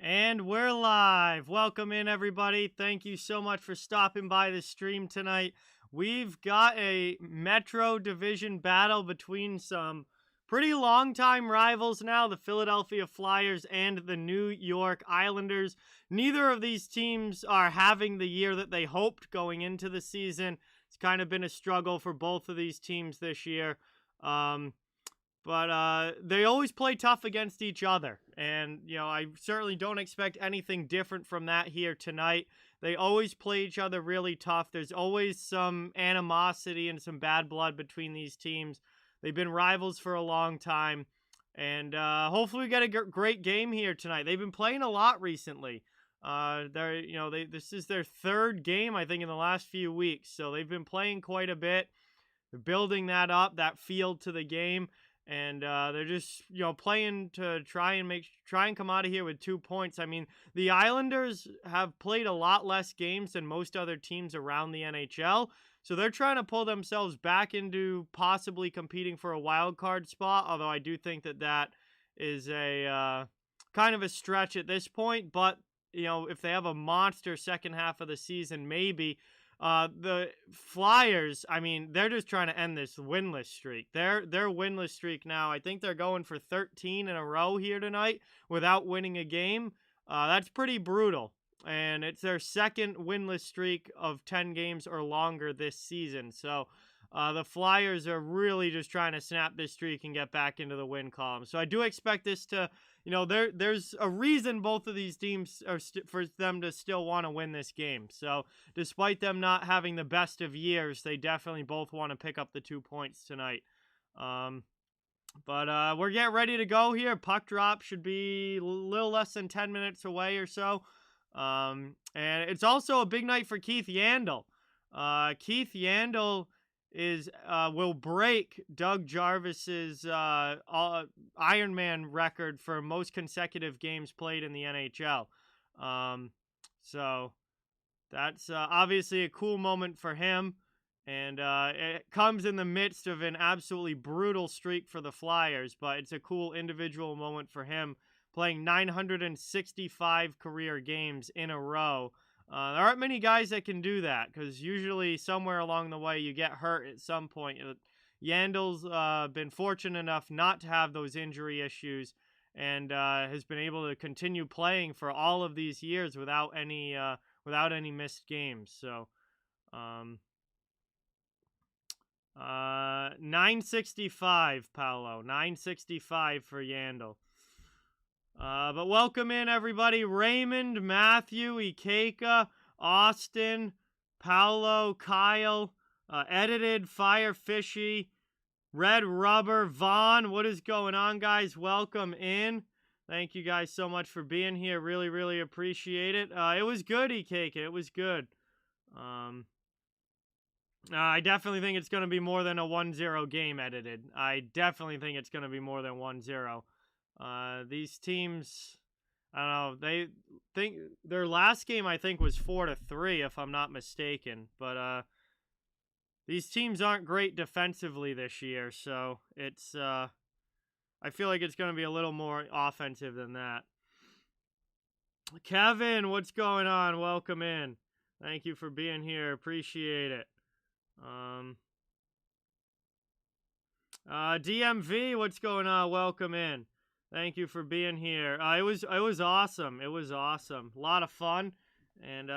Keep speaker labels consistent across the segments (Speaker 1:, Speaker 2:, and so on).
Speaker 1: And we're live. Welcome in, everybody. Thank you so much for stopping by the stream tonight. We've got a Metro Division battle between some pretty long-time rivals now, the Philadelphia Flyers and the New York Islanders. Neither of these teams are having the year that they hoped going into the season. It's kind of been a struggle for both of these teams this year. But they always play tough against each other. And, I certainly don't expect anything different from that here tonight. They always play each other really tough. There's always some animosity and some bad blood between these teams. They've been rivals for a long time. And hopefully we get a great game here tonight. They've been playing a lot recently. This is their third game, I think, in the last few weeks. So they've been playing quite a bit. They're building that up, that feel to the game. And they're just, playing to try and come out of here with 2 points. I mean, the Islanders have played a lot less games than most other teams around the NHL. So they're trying to pull themselves back into possibly competing for a wild card spot. Although I do think that is a kind of a stretch at this point. But, if they have a monster second half of the season, maybe. The Flyers, I mean, they're just trying to end this winless streak. Their winless streak now, I think they're going for 13 in a row here tonight without winning a game. That's pretty brutal. And it's their second winless streak of 10 games or longer this season. So the Flyers are really just trying to snap this streak and get back into the win column. So I do expect this to, there's a reason both of these teams are for them to still want to win this game. So despite them not having the best of years, they definitely both want to pick up the 2 points tonight. But we're getting ready to go here. Puck drop should be a little less than 10 minutes away or so. And it's also a big night for Keith Yandle. Keith Yandle will break Doug Jarvis's Ironman record for most consecutive games played in the NHL. So that's obviously a cool moment for him. And it comes in the midst of an absolutely brutal streak for the Flyers, but it's a cool individual moment for him, playing 965 career games in a row. There aren't many guys that can do that because usually somewhere along the way you get hurt at some point. Yandle's been fortunate enough not to have those injury issues and has been able to continue playing for all of these years without any missed games. So 965, Paolo. 965 for Yandle. But welcome in, everybody. Raymond, Matthew, Ikeka, Austin, Paolo, Kyle, Edited, Fire Fishy, Red Rubber, Vaughn. What is going on, guys? Welcome in. Thank you guys so much for being here. Really, really appreciate it. It was good, Ikeka. It was good. I definitely think it's going to be more than a 1-0 game, Edited. I definitely think it's going to be more than 1-0. These teams, I don't know, they think their last game, I think, was 4-3, if I'm not mistaken. But these teams aren't great defensively this year, so it's I feel like it's going to be a little more offensive than that. Kevin, what's going on? Welcome in. Thank you for being here. Appreciate it. DMV, what's going on? Welcome in. Thank you for being here. It was awesome. It was awesome. A lot of fun. And,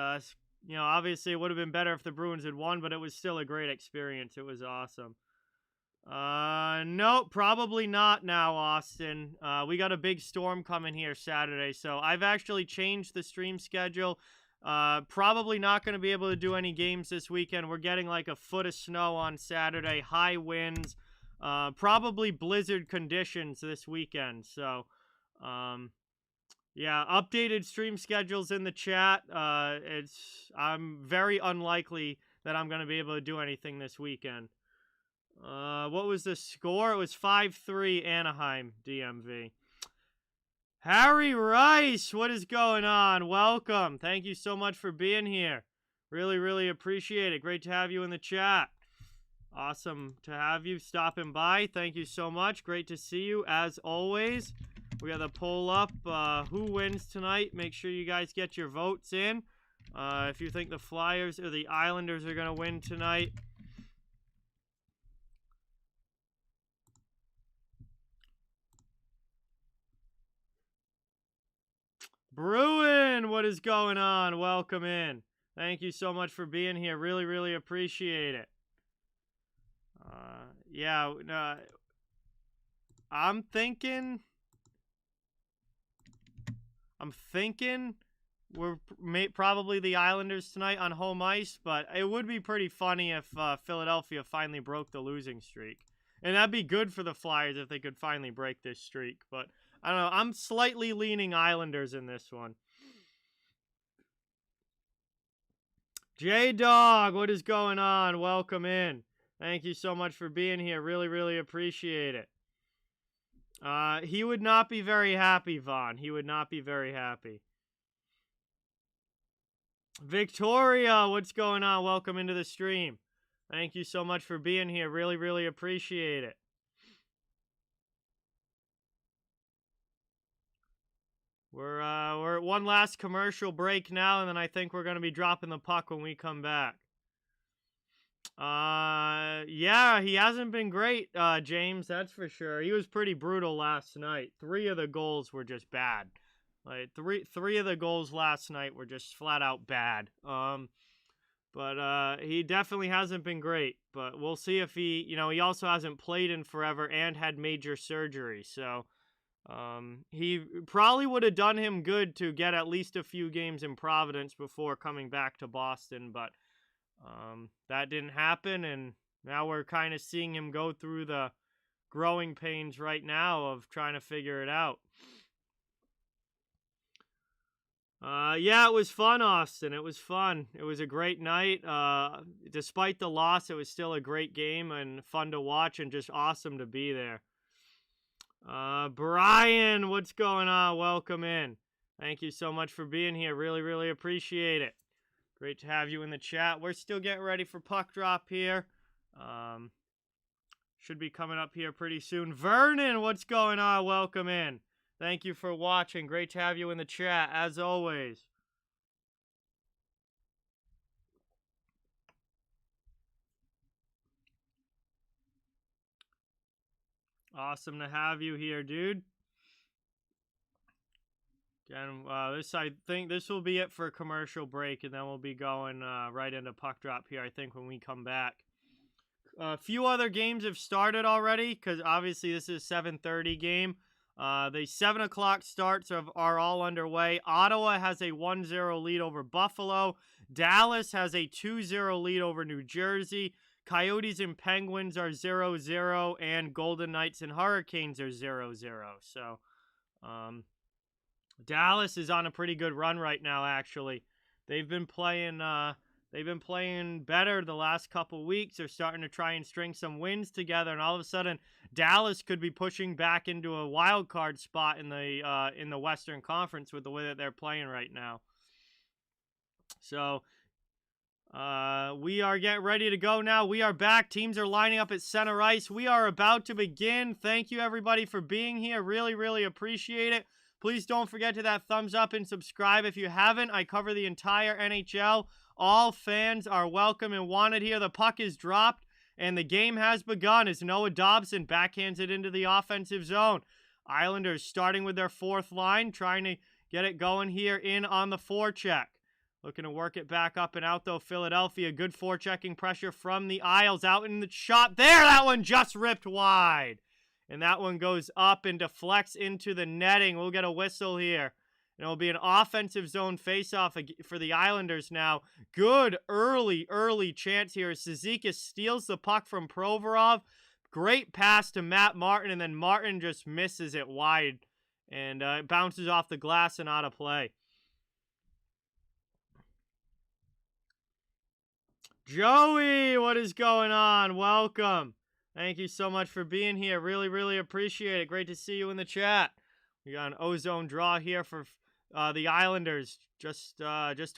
Speaker 1: obviously it would have been better if the Bruins had won, but it was still a great experience. It was awesome. No, probably not now, Austin. We got a big storm coming here Saturday, so I've actually changed the stream schedule. Probably not going to be able to do any games this weekend. We're getting like a foot of snow on Saturday, high winds. Probably blizzard conditions this weekend. So, yeah, updated stream schedules in the chat. I'm very unlikely that I'm going to be able to do anything this weekend. What was the score? It was 5-3 Anaheim, DMV. Harry Rice, what is going on? Welcome. Thank you so much for being here. Really, really appreciate it. Great to have you in the chat. Awesome to have you stopping by. Thank you so much. Great to see you as always. We got the poll up. Who wins tonight? Make sure you guys get your votes in. If you think the Flyers or the Islanders are going to win tonight. Bruin, what is going on? Welcome in. Thank you so much for being here. Really, really appreciate it. Yeah, I'm thinking we're probably the Islanders tonight on home ice, but it would be pretty funny if Philadelphia finally broke the losing streak. And that'd be good for the Flyers if they could finally break this streak, but I don't know. I'm slightly leaning Islanders in this one. J-Dog, what is going on? Welcome in. Thank you so much for being here. Really, really appreciate it. He would not be very happy, Vaughn. He would not be very happy. Victoria, what's going on? Welcome into the stream. Thank you so much for being here. Really, really appreciate it. We're at one last commercial break now, and then I think we're going to be dropping the puck when we come back. Yeah, he hasn't been great, James, that's for sure. He was pretty brutal last night. 3 of the goals were just bad. Like, three of the goals last night were just flat out bad. But he definitely hasn't been great. But we'll see if he, he also hasn't played in forever and had major surgery. So, he probably would have done him good to get at least a few games in Providence before coming back to Boston. But that didn't happen, and now we're kind of seeing him go through the growing pains right now of trying to figure it out. Yeah, it was fun, Austin. It was fun. It was a great night. Despite the loss, it was still a great game and fun to watch and just awesome to be there. Brian, what's going on? Welcome in. Thank you so much for being here. Really, really appreciate it. Great to have you in the chat. We're still getting ready for puck drop here. Should be coming up here pretty soon. Vernon, what's going on? Welcome in. Thank you for watching. Great to have you in the chat, as always. Awesome to have you here, dude. Again, I think this will be it for a commercial break, and then we'll be going right into puck drop here, I think, when we come back. A few other games have started already, because obviously this is a 7:30 game. The 7 o'clock starts are all underway. Ottawa has a 1-0 lead over Buffalo. Dallas has a 2-0 lead over New Jersey. Coyotes and Penguins are 0-0, and Golden Knights and Hurricanes are 0-0. So, Dallas is on a pretty good run right now, actually. They've been playing better the last couple weeks. They're starting to try and string some wins together, and all of a sudden, Dallas could be pushing back into a wild card spot in the Western Conference with the way that they're playing right now. So, we are getting ready to go now. We are back. Teams are lining up at center ice. We are about to begin. Thank you, everybody, for being here. Really, really appreciate it. Please don't forget to that thumbs up and subscribe if you haven't. I cover the entire NHL. All fans are welcome and wanted here. The puck is dropped, and the game has begun as Noah Dobson backhands it into the offensive zone. Islanders starting with their 4th line, trying to get it going here in on the forecheck. Looking to work it back up and out, though. Philadelphia, good forechecking pressure from the Isles. Out in the shot there. That one just ripped wide. And that one goes up and deflects into the netting. We'll get a whistle here. And it'll be an offensive zone faceoff for the Islanders now. Good early chance here. Cizikas steals the puck from Provorov. Great pass to Matt Martin, and then Martin just misses it wide. And it bounces off the glass and out of play. Joey, what is going on? Welcome. Thank you so much for being here. Really, really appreciate it. Great to see you in the chat. We got an ozone draw here for the Islanders. Just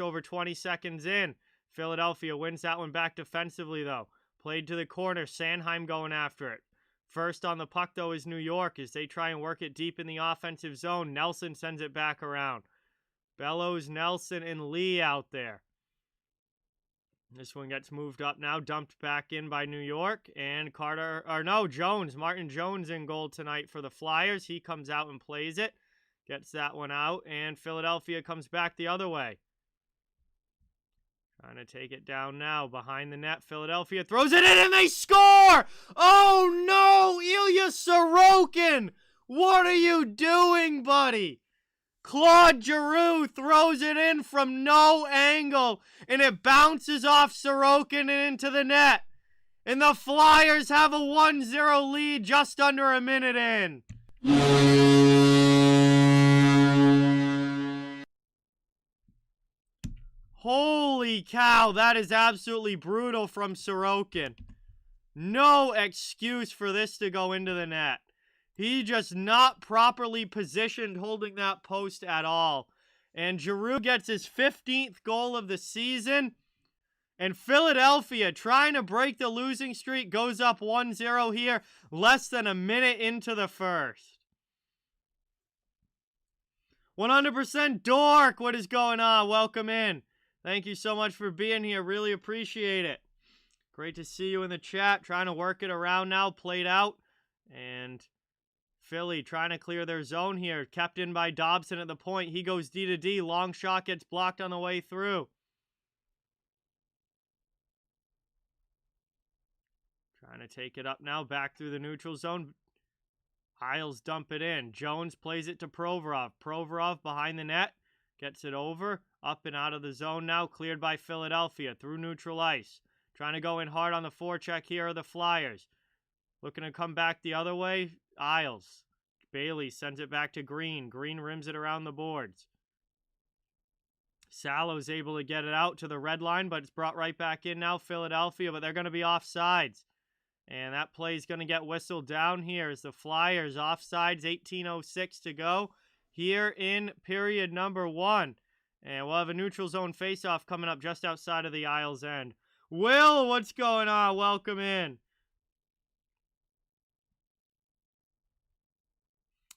Speaker 1: over 20 seconds in. Philadelphia wins that one back defensively, though. Played to the corner. Sanheim going after it. First on the puck, though, is New York as they try and work it deep in the offensive zone. Nelson sends it back around. Bellows, Nelson, and Lee out there. This one gets moved up now, dumped back in by New York. And Jones. Martin Jones in goal tonight for the Flyers. He comes out and plays it. Gets that one out. And Philadelphia comes back the other way. Trying to take it down now. Behind the net, Philadelphia throws it in and they score! Oh no! Ilya Sorokin! What are you doing, buddy? Claude Giroux throws it in from no angle, and it bounces off Sorokin and into the net. And the Flyers have a 1-0 lead just under a minute in. Holy cow, that is absolutely brutal from Sorokin. No excuse for this to go into the net. He just not properly positioned holding that post at all. And Giroux gets his 15th goal of the season. And Philadelphia, trying to break the losing streak, goes up 1-0 here, less than a minute into the first. 100% Dork, what is going on? Welcome in. Thank you so much for being here. Really appreciate it. Great to see you in the chat. Trying to work it around now. Played out. And Philly trying to clear their zone here. Kept in by Dobson at the point. He goes D to D. Long shot gets blocked on the way through. Trying to take it up now. Back through the neutral zone. Isles dump it in. Jones plays it to Provorov. Provorov behind the net. Gets it over. Up and out of the zone now. Cleared by Philadelphia through neutral ice. Trying to go in hard on the forecheck here are the Flyers. Looking to come back the other way. Isles. Bailey sends it back to Green. Green rims it around the boards. Salo's able to get it out to the red line, but it's brought right back in now. Philadelphia, but they're going to be offsides. And that play is going to get whistled down here as the Flyers offsides. 18:06 to go here in period number 1. And we'll have a neutral zone faceoff coming up just outside of the Isles end. Will, what's going on? Welcome in.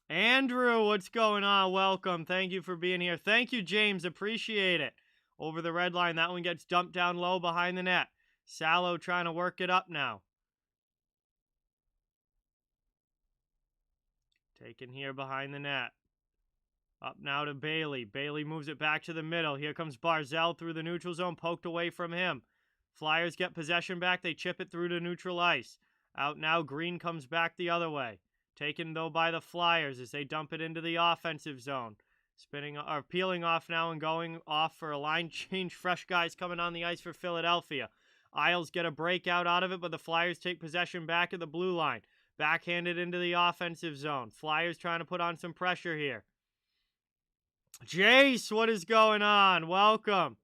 Speaker 1: Andrew, what's going on? Welcome. Thank you for being here. Thank you, James. Appreciate it. Over the red line. That one gets dumped down low behind the net. Salo trying to work it up now. Taken here behind the net. Up now to Bailey. Bailey moves it back to the middle. Here comes Barzell through the neutral zone. Poked away from him. Flyers get possession back. They chip it through to neutral ice. Out now. Green comes back the other way. Taken, though, by the Flyers as they dump it into the offensive zone. Peeling off now and going off for a line change. Fresh guys coming on the ice for Philadelphia. Isles get a breakout out of it, but the Flyers take possession back at the blue line. Backhanded into the offensive zone. Flyers trying to put on some pressure here. Jace, what is going on? Welcome.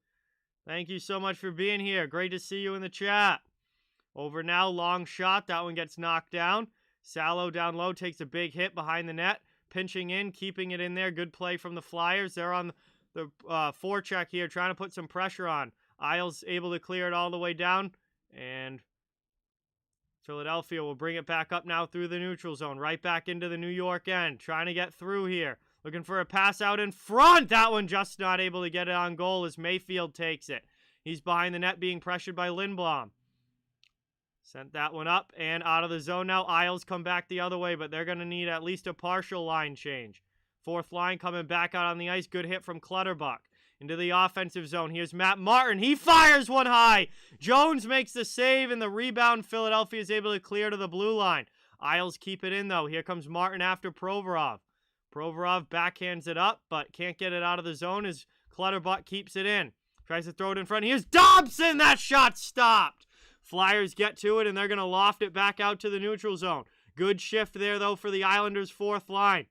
Speaker 1: Thank you so much for being here. Great to see you in the chat. Over now, long shot. That one gets knocked down. Salo down low takes a big hit behind the net. Pinching in, keeping it in there. Good play from the Flyers. They're on the forecheck here, trying to put some pressure on. Isles able to clear it all the way down. And Philadelphia will bring it back up now through the neutral zone. Right back into the New York end. Trying to get through here. Looking for a pass out in front. That one just not able to get it on goal as Mayfield takes it. He's behind the net being pressured by Lindblom. Sent that one up and out of the zone now. Isles come back the other way, but they're going to need at least a partial line change. Fourth line coming back out on the ice. Good hit from Clutterbuck. Into the offensive zone. Here's Matt Martin. He fires one high. Jones makes the save, and the rebound. Philadelphia is able to clear to the blue line. Isles keep it in, though. Here comes Martin after Provorov. Provorov backhands it up, but can't get it out of the zone as Clutterbuck keeps it in. Tries to throw it in front. Here's Dobson. That shot stopped. Flyers get to it, and they're going to loft it back out to the neutral zone. Good shift there, though, for the Islanders' fourth line.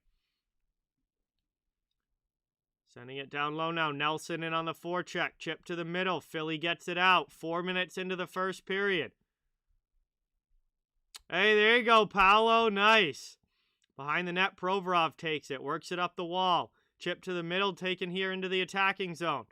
Speaker 1: Sending it down low now. Nelson in on the forecheck. Chip to the middle. Philly gets it out. 4 minutes into the first period. Hey, there you go, Paolo. Nice. Behind the net, Provorov takes it. Works it up the wall. Chip to the middle, taken here into the attacking zone.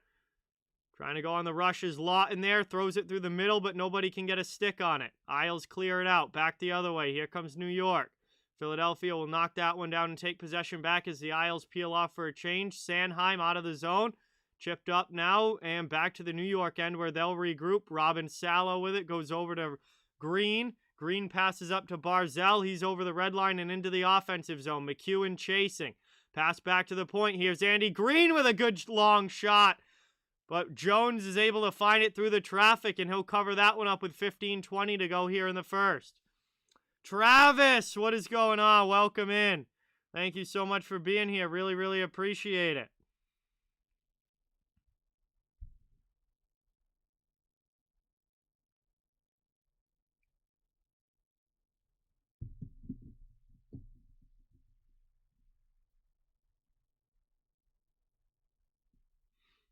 Speaker 1: Trying to go on the rush is Lawton there. Throws it through the middle, but nobody can get a stick on it. Isles clear it out. Back the other way. Here comes New York. Philadelphia will knock that one down and take possession back as the Isles peel off for a change. Sanheim out of the zone. Chipped up now and back to the New York end where they'll regroup. Robin Salo with it. Goes over to Green. Green passes up to Barzell. He's over the red line and into the offensive zone. McEwen chasing. Pass back to the point. Here's Andy Green with a good long shot. But Jones is able to find it through the traffic, and he'll cover that one up with 15:20 to go here in the first. Travis, what is going on? Welcome in. Thank you so much for being here. Really, really appreciate it.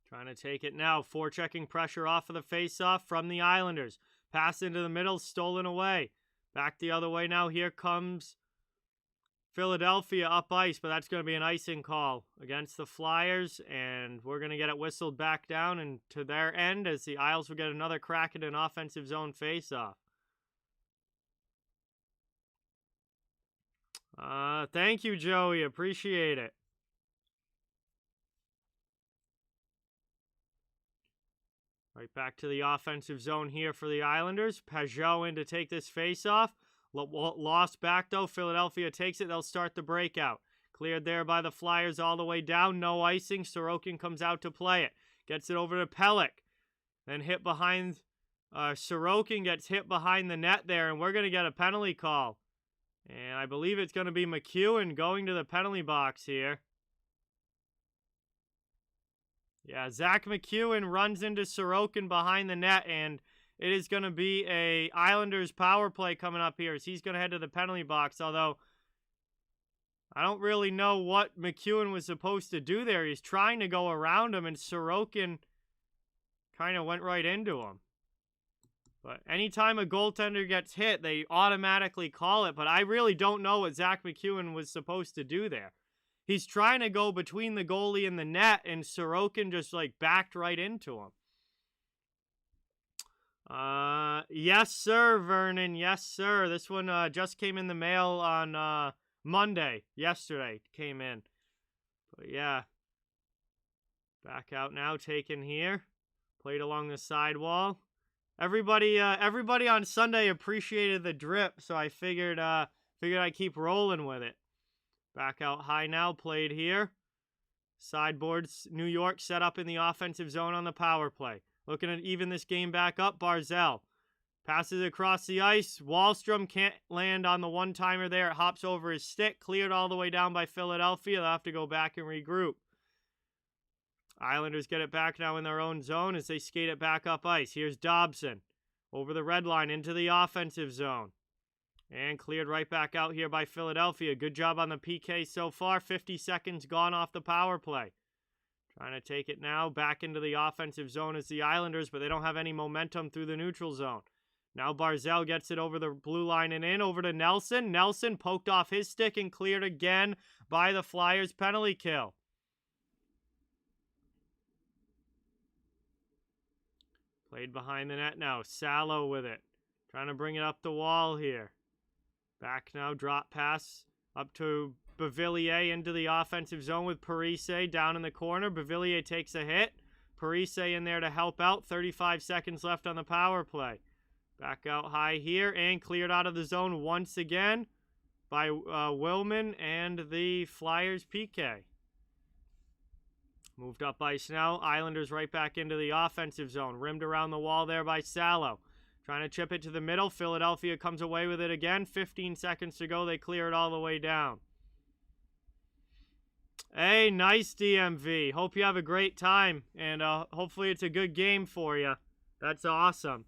Speaker 1: Trying to take it now. Forechecking pressure off of the faceoff from the Islanders. Pass into the middle, stolen away. Back the other way now. Here comes Philadelphia up ice, but that's going to be an icing call against the Flyers, and we're going to get it whistled back down and to their end as the Isles will get another crack at an offensive zone faceoff. Thank you, Joey. Appreciate it. Right back to the offensive zone here for the Islanders. Pajot in to take this face-off. Lost back, though. Philadelphia takes it. They'll start the breakout. Cleared there by the Flyers all the way down. No icing. Sorokin comes out to play it. Gets it over to Pelech. Then hit behind... Sorokin gets hit behind the net there, and we're going to get a penalty call. And I believe it's going to be McEwen going to the penalty box here. Yeah, Zach McEwen runs into Sorokin behind the net, and it is going to be a Islanders power play coming up here as he's going to head to the penalty box, although I don't really know what McEwen was supposed to do there. He's trying to go around him, and Sorokin kind of went right into him. But anytime a goaltender gets hit, they automatically call it, but I really don't know what Zach McEwen was supposed to do there. He's trying to go between the goalie and the net, and Sorokin just, backed right into him. Yes, sir, Vernon. Yes, sir. This one just came in the mail on Monday. Yesterday came in. But, yeah. Back out now, taken here. Played along the sidewall. Everybody on Sunday appreciated the drip, so I figured I'd keep rolling with it. Back out high now, played here. Sideboards, New York set up in the offensive zone on the power play. Looking at even this game back up, Barzell. Passes across the ice. Wahlstrom can't land on the one-timer there. It hops over his stick. Cleared all the way down by Philadelphia. They'll have to go back and regroup. Islanders get it back now in their own zone as they skate it back up ice. Here's Dobson. Over the red line into the offensive zone. And cleared right back out here by Philadelphia. Good job on the PK so far. 50 seconds gone off the power play. Trying to take it now back into the offensive zone as the Islanders, but they don't have any momentum through the neutral zone. Now Barzell gets it over the blue line and in. Over to Nelson. Nelson poked off his stick and cleared again by the Flyers penalty kill. Played behind the net now. Salo with it. Trying to bring it up the wall here. Back now, drop pass up to Beauvillier into the offensive zone with Parise down in the corner. Beauvillier takes a hit. Parise in there to help out. 35 seconds left on the power play. Back out high here and cleared out of the zone once again by Willman and the Flyers PK. Moved up ice now. Islanders right back into the offensive zone. Rimmed around the wall there by Salo. Trying to chip it to the middle. Philadelphia comes away with it again. 15 seconds to go. They clear it all the way down. Hey, nice DMV. Hope you have a great time. And hopefully it's a good game for you. That's awesome.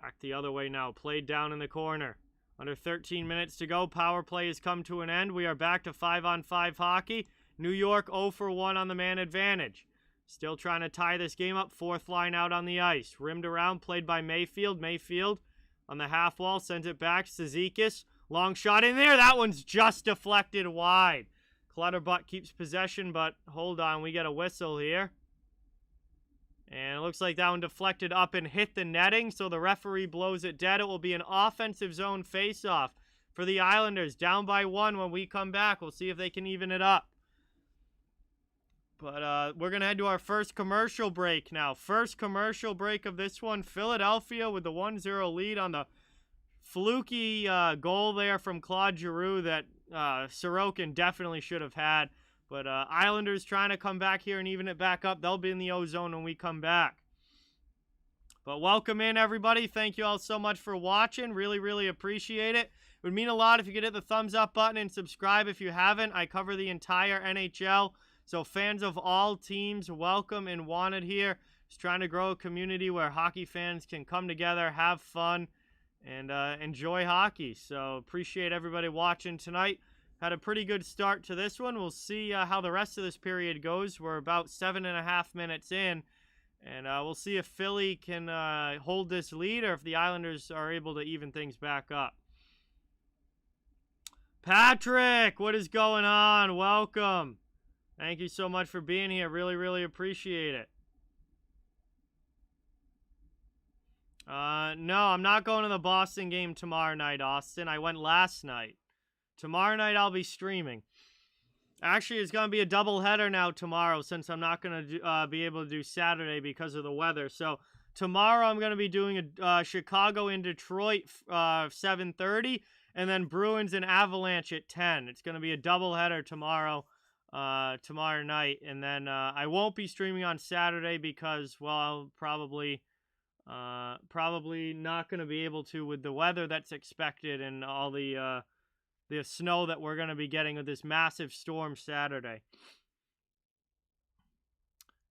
Speaker 1: Back the other way now. Played down in the corner. Under 13 minutes to go. Power play has come to an end. We are back to 5-on-5 hockey. New York 0 for 1 on the man advantage. Still trying to tie this game up. Fourth line out on the ice. Rimmed around, played by Mayfield. Mayfield on the half wall, sends it back. Cizikas, long shot in there. That one's just deflected wide. Clutterbuck keeps possession, but hold on, we get a whistle here. And it looks like that one deflected up and hit the netting, so the referee blows it dead. It will be an offensive zone faceoff for the Islanders, down by 1 when we come back. We'll see if they can even it up. But we're going to head to our first commercial break now. First commercial break of this one. Philadelphia with the 1-0 lead on the fluky goal there from Claude Giroux that Sorokin definitely should have had. But Islanders trying to come back here and even it back up. They'll be in the O-zone when we come back. But welcome in, everybody. Thank you all so much for watching. Really, really appreciate it. It would mean a lot if you could hit the thumbs up button and subscribe if you haven't. I cover the entire NHL. So fans of all teams, welcome and wanted here. Just trying to grow a community where hockey fans can come together, have fun, and enjoy hockey. So appreciate everybody watching tonight. Had a pretty good start to this one. We'll see how the rest of this period goes. We're about 7.5 minutes in. And we'll see if Philly can hold this lead or if the Islanders are able to even things back up. Patrick, what is going on? Welcome. Thank you so much for being here. Really, really appreciate it. No, I'm not going to the Boston game tomorrow night, Austin. I went last night. Tomorrow night I'll be streaming. Actually, it's going to be a doubleheader now tomorrow since I'm not going to be able to do Saturday because of the weather. So tomorrow I'm going to be doing a Chicago in Detroit 7:30 and then Bruins and Avalanche at 10. It's going to be a doubleheader tomorrow night. And then I won't be streaming on Saturday because, well, I'll probably not going to be able to with the weather that's expected and all the snow that we're going to be getting with this massive storm Saturday.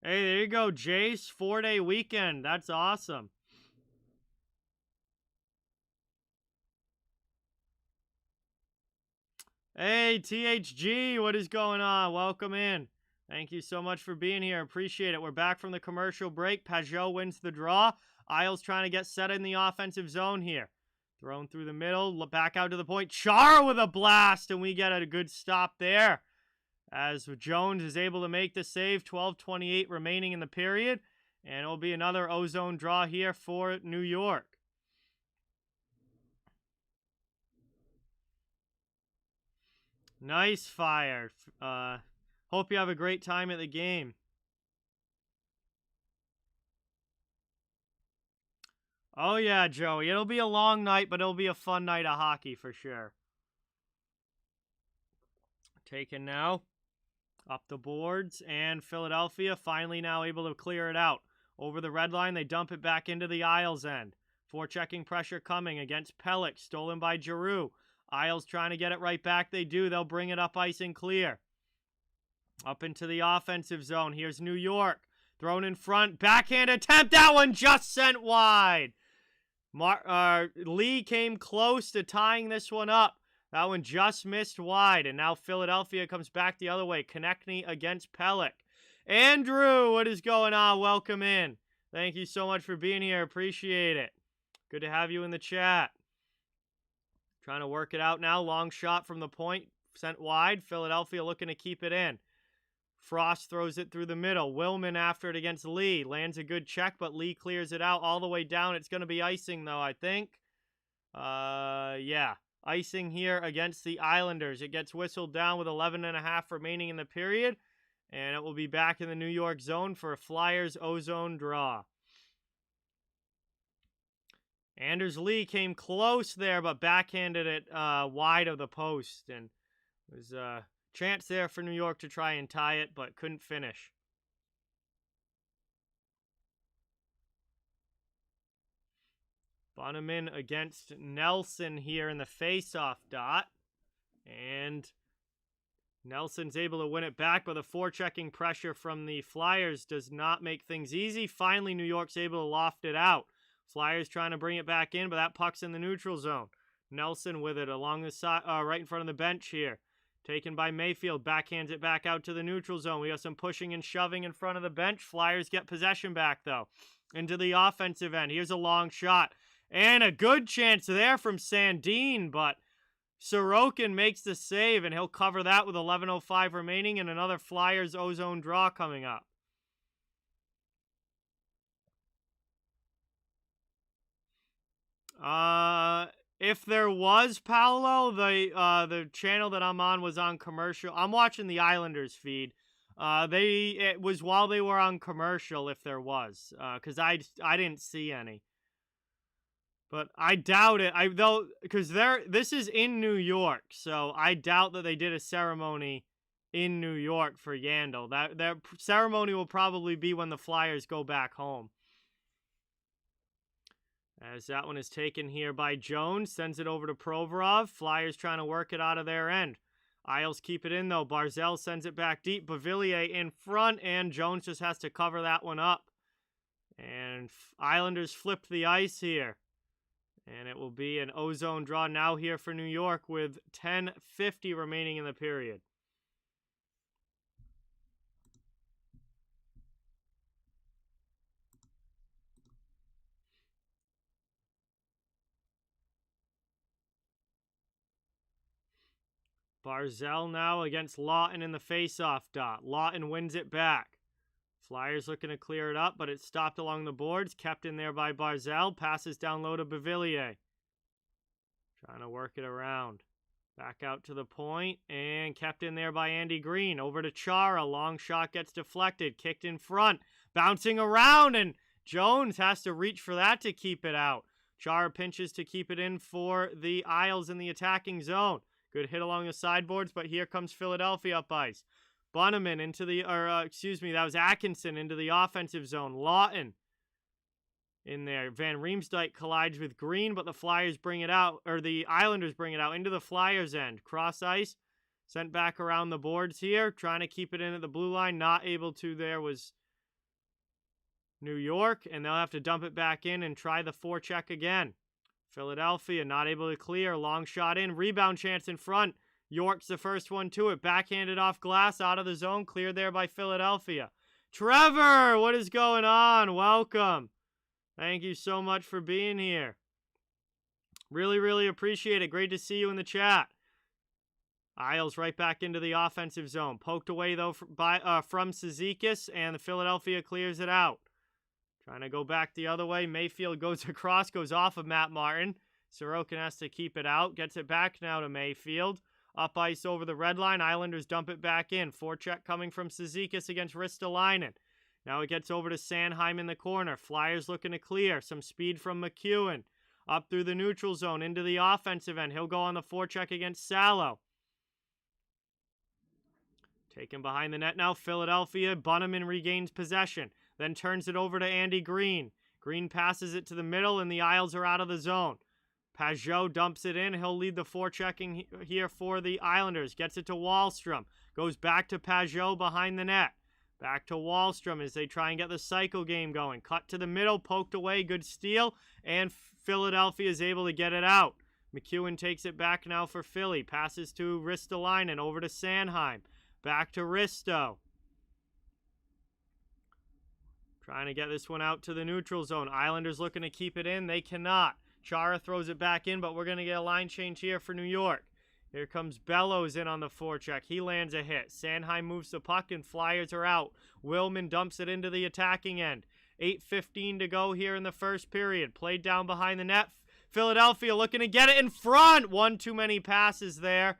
Speaker 1: Hey, there you go, Jace. 4-day weekend. That's awesome. Hey, THG, what is going on? Welcome in. Thank you so much for being here. Appreciate it. We're back from the commercial break. Pajot wins the draw. Isles trying to get set in the offensive zone here. Thrown through the middle, back out to the point. Chara with a blast, and we get a good stop there. As Jones is able to make the save, 12:28 remaining in the period. And it will be another O-zone draw here for New York. Nice fire. Hope you have a great time at the game. Oh, yeah, Joey. It'll be a long night, but it'll be a fun night of hockey for sure. Taken now. Up the boards. And Philadelphia finally now able to clear it out. Over the red line, they dump it back into the Isles end. Forechecking pressure coming against Pelech. Stolen by Giroux. Isles trying to get it right back. They do. They'll bring it up ice and clear. Up into the offensive zone. Here's New York. Thrown in front. Backhand attempt. That one just sent wide. Lee came close to tying this one up. That one just missed wide. And now Philadelphia comes back the other way. Konechny against Pelech. Andrew, what is going on? Welcome in. Thank you so much for being here. Appreciate it. Good to have you in the chat. Trying to work it out now. Long shot from the point. Sent wide. Philadelphia looking to keep it in. Frost throws it through the middle. Willman after it against Lee. Lands a good check, but Lee clears it out all the way down. It's going to be icing, though, I think. Yeah. Icing here against the Islanders. It gets whistled down with 11.5 remaining in the period. And it will be back in the New York zone for a Flyers O-zone draw. Anders Lee came close there, but backhanded it wide of the post. And it was a chance there for New York to try and tie it, but couldn't finish. Bunneman against Nelson here in the face-off dot. And Nelson's able to win it back, but the forechecking pressure from the Flyers does not make things easy. Finally, New York's able to loft it out. Flyers trying to bring it back in, but that puck's in the neutral zone. Nelson with it along the side, right in front of the bench here. Taken by Mayfield, backhands it back out to the neutral zone. We got some pushing and shoving in front of the bench. Flyers get possession back, though, into the offensive end. Here's a long shot. And a good chance there from Sandin, but Sorokin makes the save, and he'll cover that with 11:05 remaining and another Flyers ozone draw coming up. If there was, Paolo, the channel that I'm on was on commercial. I'm watching the Islanders feed. It was while they were on commercial, if there was, because I didn't see any. But I doubt it. Because this is in New York, so I doubt that they did a ceremony in New York for Yandel. That ceremony will probably be when the Flyers go back home. As that one is taken here by Jones, sends it over to Provorov. Flyers trying to work it out of their end. Isles keep it in, though. Barzal sends it back deep. Beauvillier in front, and Jones just has to cover that one up. And Islanders flipped the ice here. And it will be an ozone draw now here for New York with 10:50 remaining in the period. Barzal now against Lawton in the faceoff dot. Lawton wins it back. Flyers looking to clear it up, but it's stopped along the boards. Kept in there by Barzal. Passes down low to Beauvillier. Trying to work it around. Back out to the point, and kept in there by Andy Green. Over to Chara. Long shot gets deflected. Kicked in front. Bouncing around, and Jones has to reach for that to keep it out. Chara pinches to keep it in for the Isles in the attacking zone. Good hit along the sideboards, but here comes Philadelphia up ice. Bunneman into the, that was Atkinson into the offensive zone. Lawton in there. Van Riemsdyk collides with Green, but the Flyers bring it out, or the Islanders bring it out into the Flyers' end. Cross ice, sent back around the boards here, trying to keep it in at the blue line. Not able to there was New York, and they'll have to dump it back in and try the forecheck again. Philadelphia not able to clear. Long shot in. Rebound chance in front. York's the first one to it. Backhanded off glass out of the zone. Cleared there by Philadelphia. Trevor, what is going on? Welcome. Thank you so much for being here. Really, really appreciate it. Great to see you in the chat. Isles right back into the offensive zone. Poked away, though, from Cizikas, and the Philadelphia clears it out. Trying to go back the other way. Mayfield goes across, goes off of Matt Martin. Sorokin has to keep it out. Gets it back now to Mayfield. Up ice over the red line. Islanders dump it back in. Forecheck coming from Cizikas against Ristolainen. Now it gets over to Sanheim in the corner. Flyers looking to clear. Some speed from McEwen. Up through the neutral zone into the offensive end. He'll go on the forecheck against Salo. Taken behind the net now. Philadelphia. Bunneman regains possession. Then turns it over to Andy Green. Green passes it to the middle, and the Isles are out of the zone. Pajot dumps it in. He'll lead the forechecking here for the Islanders. Gets it to Wahlstrom. Goes back to Pajot behind the net. Back to Wahlstrom as they try and get the cycle game going. Cut to the middle, poked away, good steal, and Philadelphia is able to get it out. McEwen takes it back now for Philly. Passes to Ristolainen, over to Sanheim. Back to Risto. Trying to get this one out to the neutral zone. Islanders looking to keep it in. They cannot. Chara throws it back in, but we're going to get a line change here for New York. Here comes Bellows in on the forecheck. He lands a hit. Sanheim moves the puck, and Flyers are out. Willman dumps it into the attacking end. 8:15 to go here in the first period. Played down behind the net. Philadelphia looking to get it in front. One too many passes there.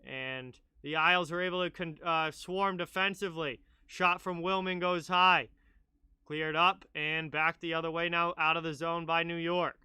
Speaker 1: And the Isles are able to swarm defensively. Shot from Willman goes high. Cleared up and back the other way now, out of the zone by New York.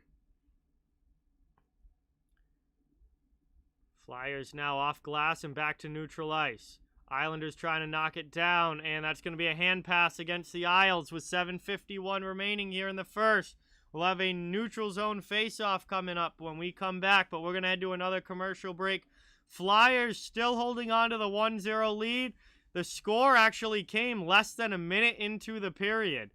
Speaker 1: Flyers now off glass and back to neutral ice. Islanders trying to knock it down, and that's going to be a hand pass against the Isles with 7:51 remaining here in the first. We'll have a neutral zone face-off coming up when we come back, but we're going to head to another commercial break. Flyers still holding on to the 1-0 lead. The score actually came less than a minute into the period.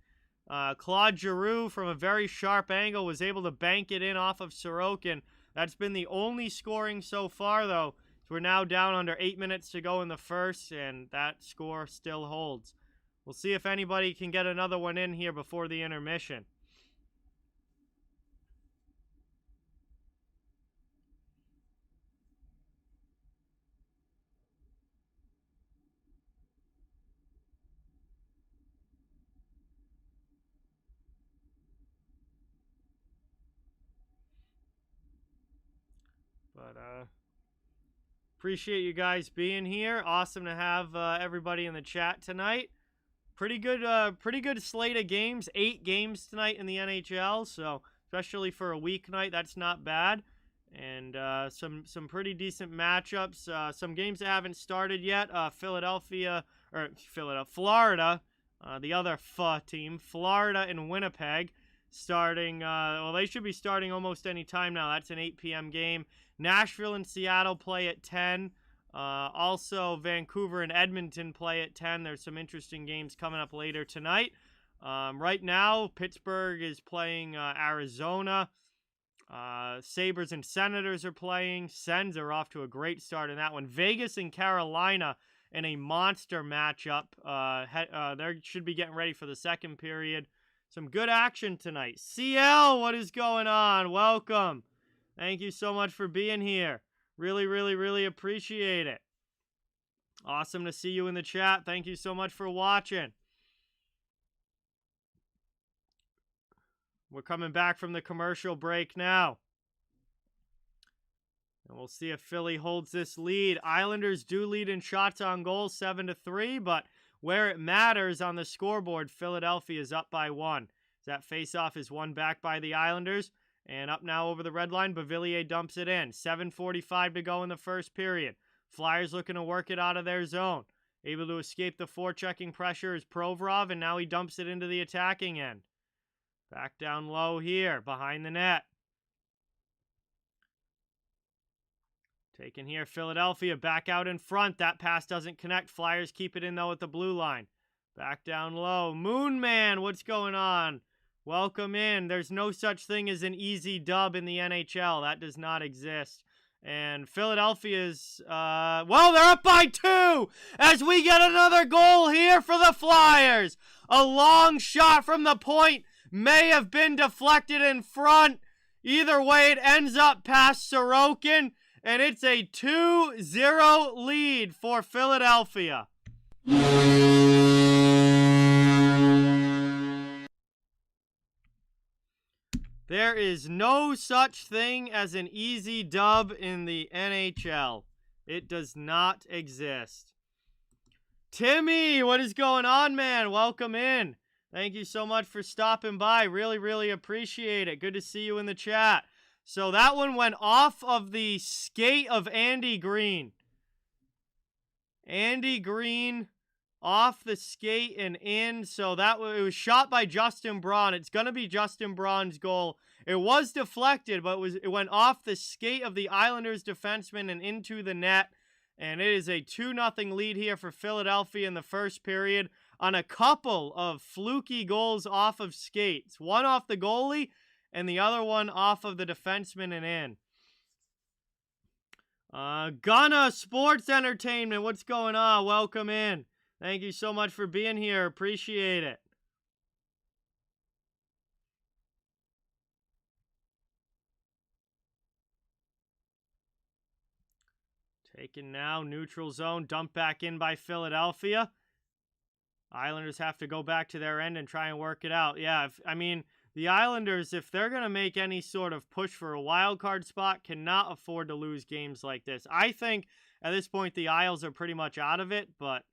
Speaker 1: Claude Giroux, from a very sharp angle, was able to bank it in off of Sorokin. That's been the only scoring so far, though. So we're now down under 8 minutes to go in the first, and that score still holds. We'll see if anybody can get another one in here before the intermission. Appreciate you guys being here. Awesome to have everybody in the chat tonight. Pretty good slate of games. 8 games tonight in the NHL, so especially for a weeknight, that's not bad. And some pretty decent matchups. Some games that haven't started yet. Florida, the other team, Florida and Winnipeg, starting. Well, they should be starting almost any time now. That's an 8 p.m. game. Nashville and Seattle play at 10. Also, Vancouver and Edmonton play at 10. There's some interesting games coming up later tonight. Right now, Pittsburgh is playing Arizona. Sabres and Senators are playing. Sens are off to a great start in that one. Vegas and Carolina in a monster matchup. They should be getting ready for the second period. Some good action tonight. CL, what is going on? Welcome. Thank you so much for being here. Really, really, really appreciate it. Awesome to see you in the chat. Thank you so much for watching. We're coming back from the commercial break now. And we'll see if Philly holds this lead. Islanders do lead in shots on goal, 7-3, but where it matters on the scoreboard, Philadelphia is up by 1. That faceoff is won back by the Islanders. And up now over the red line, Beauvillier dumps it in. 7:45 to go in the first period. Flyers looking to work it out of their zone. Able to escape the forechecking pressure is Provorov, and now he dumps it into the attacking end. Back down low here, behind the net. Taken here, Philadelphia back out in front. That pass doesn't connect. Flyers keep it in, though, at the blue line. Back down low. Moonman, what's going on? Welcome in. There's no such thing as an easy dub in the NHL. That does not exist. And Philadelphia's, well, they're up by 2 as we get another goal here for the Flyers. A long shot from the point may have been deflected in front. Either way, it ends up past Sorokin, and it's a 2-0 lead for Philadelphia. There is no such thing as an easy dub in the NHL. It does not exist. Timmy, what is going on, man? Welcome in. Thank you so much for stopping by. Really, really appreciate it. Good to see you in the chat. So that one went off of the skate of Andy Green. Andy Green off the skate and in. So it was shot by Justin Braun. It's going to be Justin Braun's goal. It was deflected, but it went off the skate of the Islanders defenseman and into the net. And it is a 2-0 lead here for Philadelphia in the first period on a couple of fluky goals off of skates. One off the goalie and the other one off of the defenseman and in. Gunna Sports Entertainment, what's going on? Welcome in. Thank you so much for being here. Appreciate it. Taken now, neutral zone, dumped back in by Philadelphia. Islanders have to go back to their end and try and work it out. Yeah, the Islanders, if they're going to make any sort of push for a wild card spot, cannot afford to lose games like this. I think at this point the Isles are pretty much out of it, but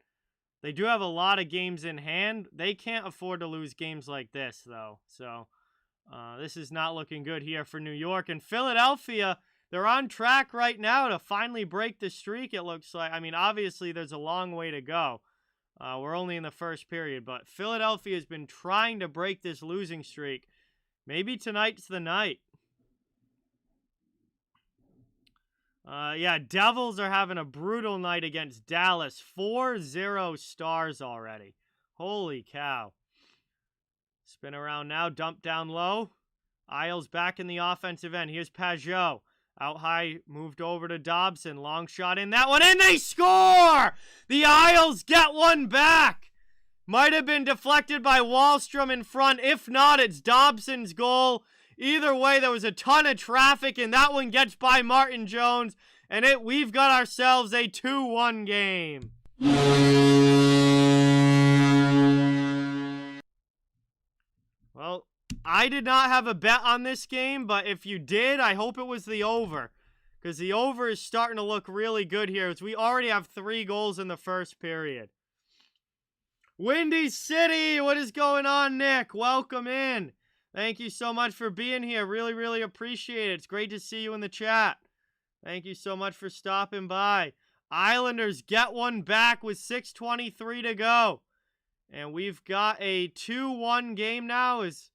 Speaker 1: they do have a lot of games in hand. They can't afford to lose games like this, though. So this is not looking good here for New York. And Philadelphia, they're on track right now to finally break the streak, it looks like. Obviously there's a long way to go. We're only in the first period, but Philadelphia has been trying to break this losing streak. Maybe tonight's the night. Yeah, Devils are having a brutal night against Dallas. 4-0 Stars already. Holy cow. Spin around now, dump down low. Isles back in the offensive end. Here's Pajot. Out high, moved over to Dobson. Long shot in that one, and they score! The Isles get one back. Might have been deflected by Wahlstrom in front. If not, it's Dobson's goal. Either way, there was a ton of traffic, and that one gets by Martin Jones, and we've got ourselves a 2-1 game. Well, I did not have a bet on this game, but if you did, I hope it was the over. because the over is starting to look really good here as we already have 3 goals in the first period. Windy City, what is going on, Nick? Welcome in. Thank you so much for being here. Really, really appreciate it. It's great to see you in the chat. Thank you so much for stopping by. Islanders get one back with 6:23 to go. And we've got a 2-1 game now as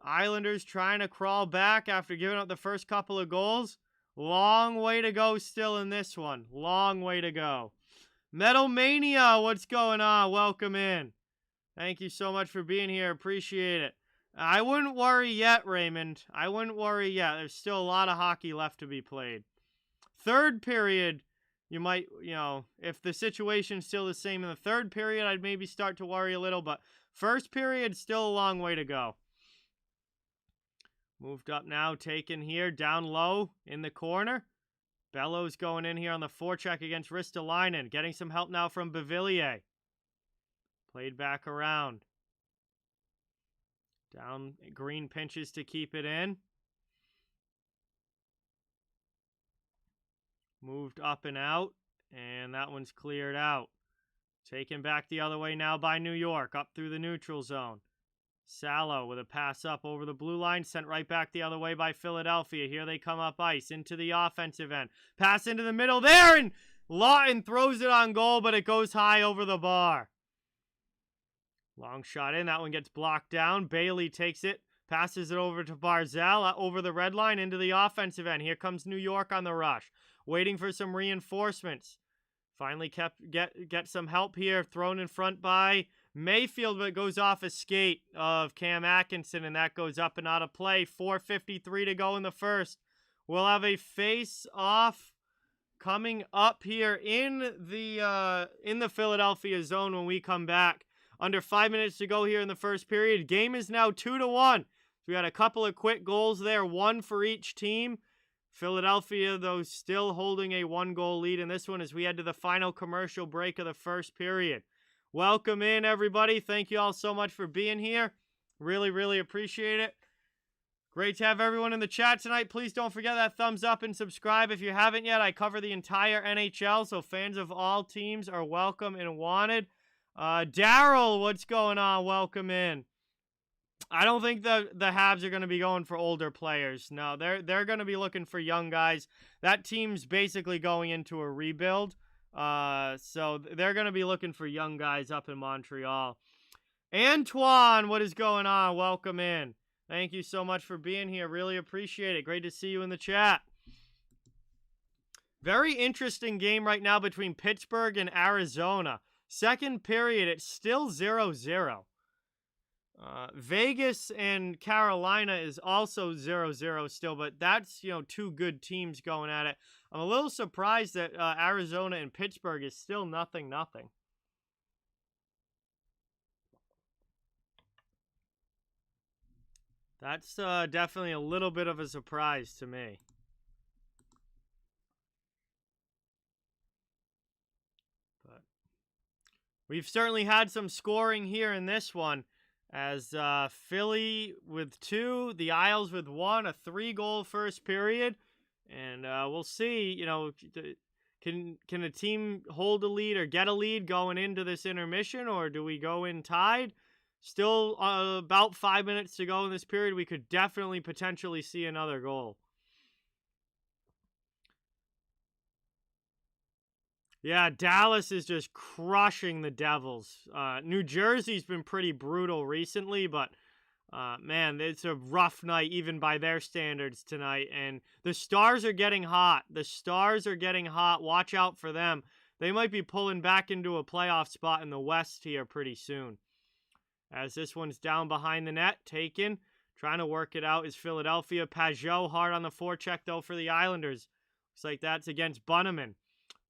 Speaker 1: Islanders trying to crawl back after giving up the first couple of goals. Long way to go still in this one. Long way to go. Metal Mania, what's going on? Welcome in. Thank you so much for being here. Appreciate it. I wouldn't worry yet, Raymond. I wouldn't worry yet. There's still a lot of hockey left to be played. Third period, you might, if the situation's still the same in the third period, I'd maybe start to worry a little. But first period, still a long way to go. Moved up now, taken here, down low in the corner. Bellows going in here on the forecheck against Ristolainen. Getting some help now from Beauvillier. Played back around. Down, Green pinches to keep it in. Moved up and out, and that one's cleared out. Taken back the other way now by New York, up through the neutral zone. Salo with a pass up over the blue line, sent right back the other way by Philadelphia. Here they come up ice into the offensive end. Pass into the middle there, and Lawton throws it on goal, but it goes high over the bar. Long shot in. That one gets blocked down. Bailey takes it, passes it over to Barzal over the red line into the offensive end. Here comes New York on the rush, waiting for some reinforcements. Finally get some help here, thrown in front by Mayfield, but it goes off a skate of Cam Atkinson, and that goes up and out of play. 4:53 to go in the first. We'll have a face-off coming up here in the Philadelphia zone when we come back. Under 5 minutes to go here in the first period. Game is now 2-1. We got a couple of quick goals there, one for each team. Philadelphia, though, still holding a 1-goal lead in this one as we head to the final commercial break of the first period. Welcome in, everybody. Thank you all so much for being here. Really, really appreciate it. Great to have everyone in the chat tonight. Please don't forget that thumbs up and subscribe if you haven't yet. I cover the entire NHL, so fans of all teams are welcome and wanted. Daryl, what's going on? Welcome in. I don't think the Habs are going to be going for older players. No, they're going to be looking for young guys. That team's basically going into a rebuild. So they're going to be looking for young guys up in Montreal. Antoine, what is going on? Welcome in. Thank you so much for being here. Really appreciate it. Great to see you in the chat. Very interesting game right now between Pittsburgh and Arizona. Second period, it's still 0-0. Vegas and Carolina is also 0-0 still, but that's, two good teams going at it. I'm a little surprised that Arizona and Pittsburgh is still 0-0. That's definitely a little bit of a surprise to me. But we've certainly had some scoring here in this one. As Philly with 2, the Isles with 1, a 3-goal first period. And we'll see, can a team hold a lead or get a lead going into this intermission, or do we go in tied? Still about 5 minutes to go in this period. We could definitely potentially see another goal. Yeah, Dallas is just crushing the Devils. New Jersey's been pretty brutal recently, but man, it's a rough night even by their standards tonight. And the Stars are getting hot. The Stars are getting hot. Watch out for them. They might be pulling back into a playoff spot in the West here pretty soon. As this one's down behind the net, taken. Trying to work it out is Philadelphia. Pajot hard on the forecheck, though, for the Islanders. Looks like that's against Bunnaman.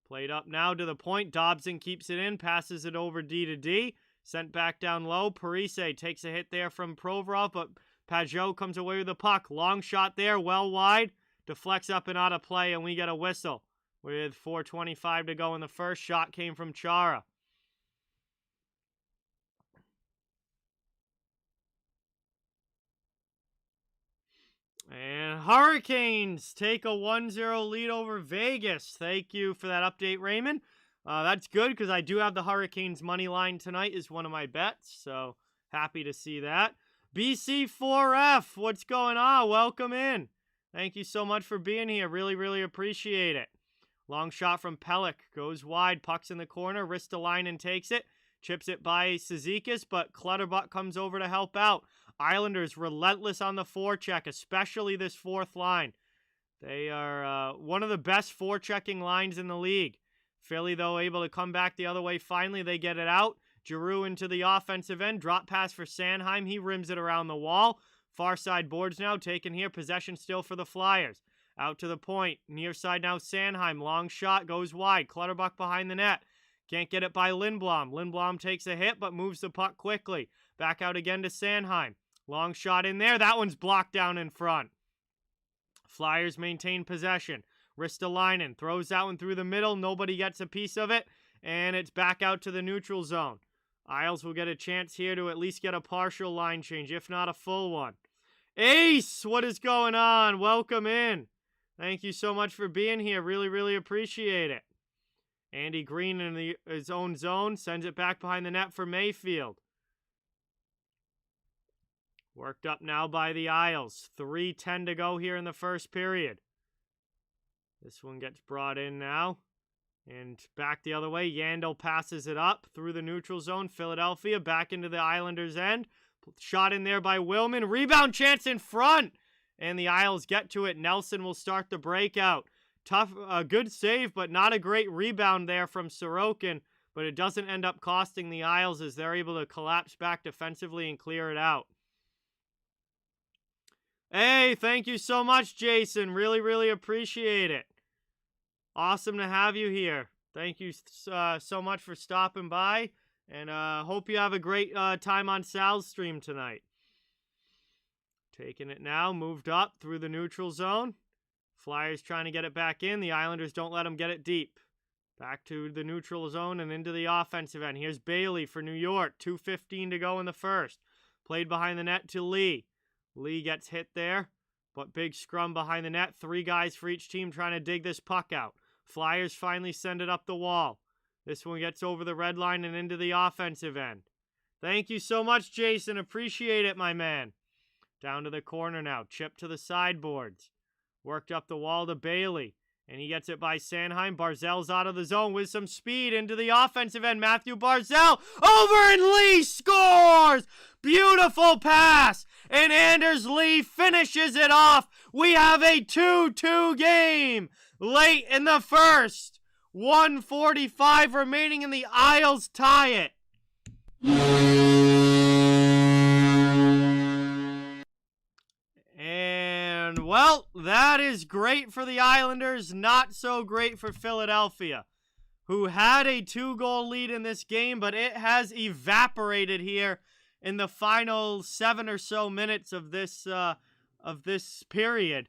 Speaker 1: Played up now to the point. Dobson keeps it in, passes it over D to D. Sent back down low. Parise takes a hit there from Provorov, but Pajot comes away with the puck. Long shot there, well wide. Deflects up and out of play, and we get a whistle. With 4:25 to go in the first. Shot came from Chara. And Hurricanes take a 1-0 lead over Vegas. Thank you for that update, Raymond. That's good because I do have the Hurricanes money line tonight as one of my bets, so happy to see that. BC4F, what's going on? Welcome in. Thank you so much for being here. Really, really appreciate it. Long shot from Pellick. Goes wide. Puck's in the corner. Ristolainen takes it. Chips it by Cizikas, but Clutterbuck comes over to help out. Islanders relentless on the forecheck, especially this fourth line. They are one of the best forechecking lines in the league. Philly, though, able to come back the other way. Finally, they get it out. Giroux into the offensive end. Drop pass for Sanheim. He rims it around the wall. Far side boards now taken here. Possession still for the Flyers. Out to the point. Near side now Sanheim. Long shot goes wide. Clutterbuck behind the net. Can't get it by Lindblom. Lindblom takes a hit but moves the puck quickly. Back out again to Sanheim. Long shot in there. That one's blocked down in front. Flyers maintain possession. Ristolainen throws that one through the middle. Nobody gets a piece of it. And it's back out to the neutral zone. Isles will get a chance here to at least get a partial line change, if not a full one. Ace, what is going on? Welcome in. Thank you so much for being here. Really, really appreciate it. Andy Green in his own zone. Sends it back behind the net for Mayfield. Worked up now by the Isles. 3:10 to go here in the first period. This one gets brought in now. And back the other way. Yandel passes it up through the neutral zone. Philadelphia back into the Islanders' end. Shot in there by Willman. Rebound chance in front. And the Isles get to it. Nelson will start the breakout. Tough, good save, but not a great rebound there from Sorokin. But it doesn't end up costing the Isles as they're able to collapse back defensively and clear it out. Hey, thank you so much, Jason. Really, really appreciate it. Awesome to have you here. Thank you so much for stopping by. And hope you have a great time on Sal's stream tonight. Taking it now. Moved up through the neutral zone. Flyers trying to get it back in. The Islanders don't let them get it deep. Back to the neutral zone and into the offensive end. Here's Bailey for New York. 2:15 to go in the first. Played behind the net to Lee. Lee gets hit there. But big scrum behind the net. 3 guys for each team trying to dig this puck out. Flyers finally send it up the wall. This one gets over the red line and into the offensive end. Thank you so much, Jason. Appreciate it, my man. Down to the corner now. Chip to the sideboards. Worked up the wall to Bailey. And he gets it by Sanheim. Barzell's out of the zone with some speed into the offensive end. Matthew Barzell over and Lee scores! Beautiful pass! And Anders Lee finishes it off. We have a 2-2 game late in the first. 1:45 remaining and the Isles tie it. And, well, that is great for the Islanders, not so great for Philadelphia, who had a 2-goal lead in this game, but it has evaporated here in the final 7 or so minutes of this period.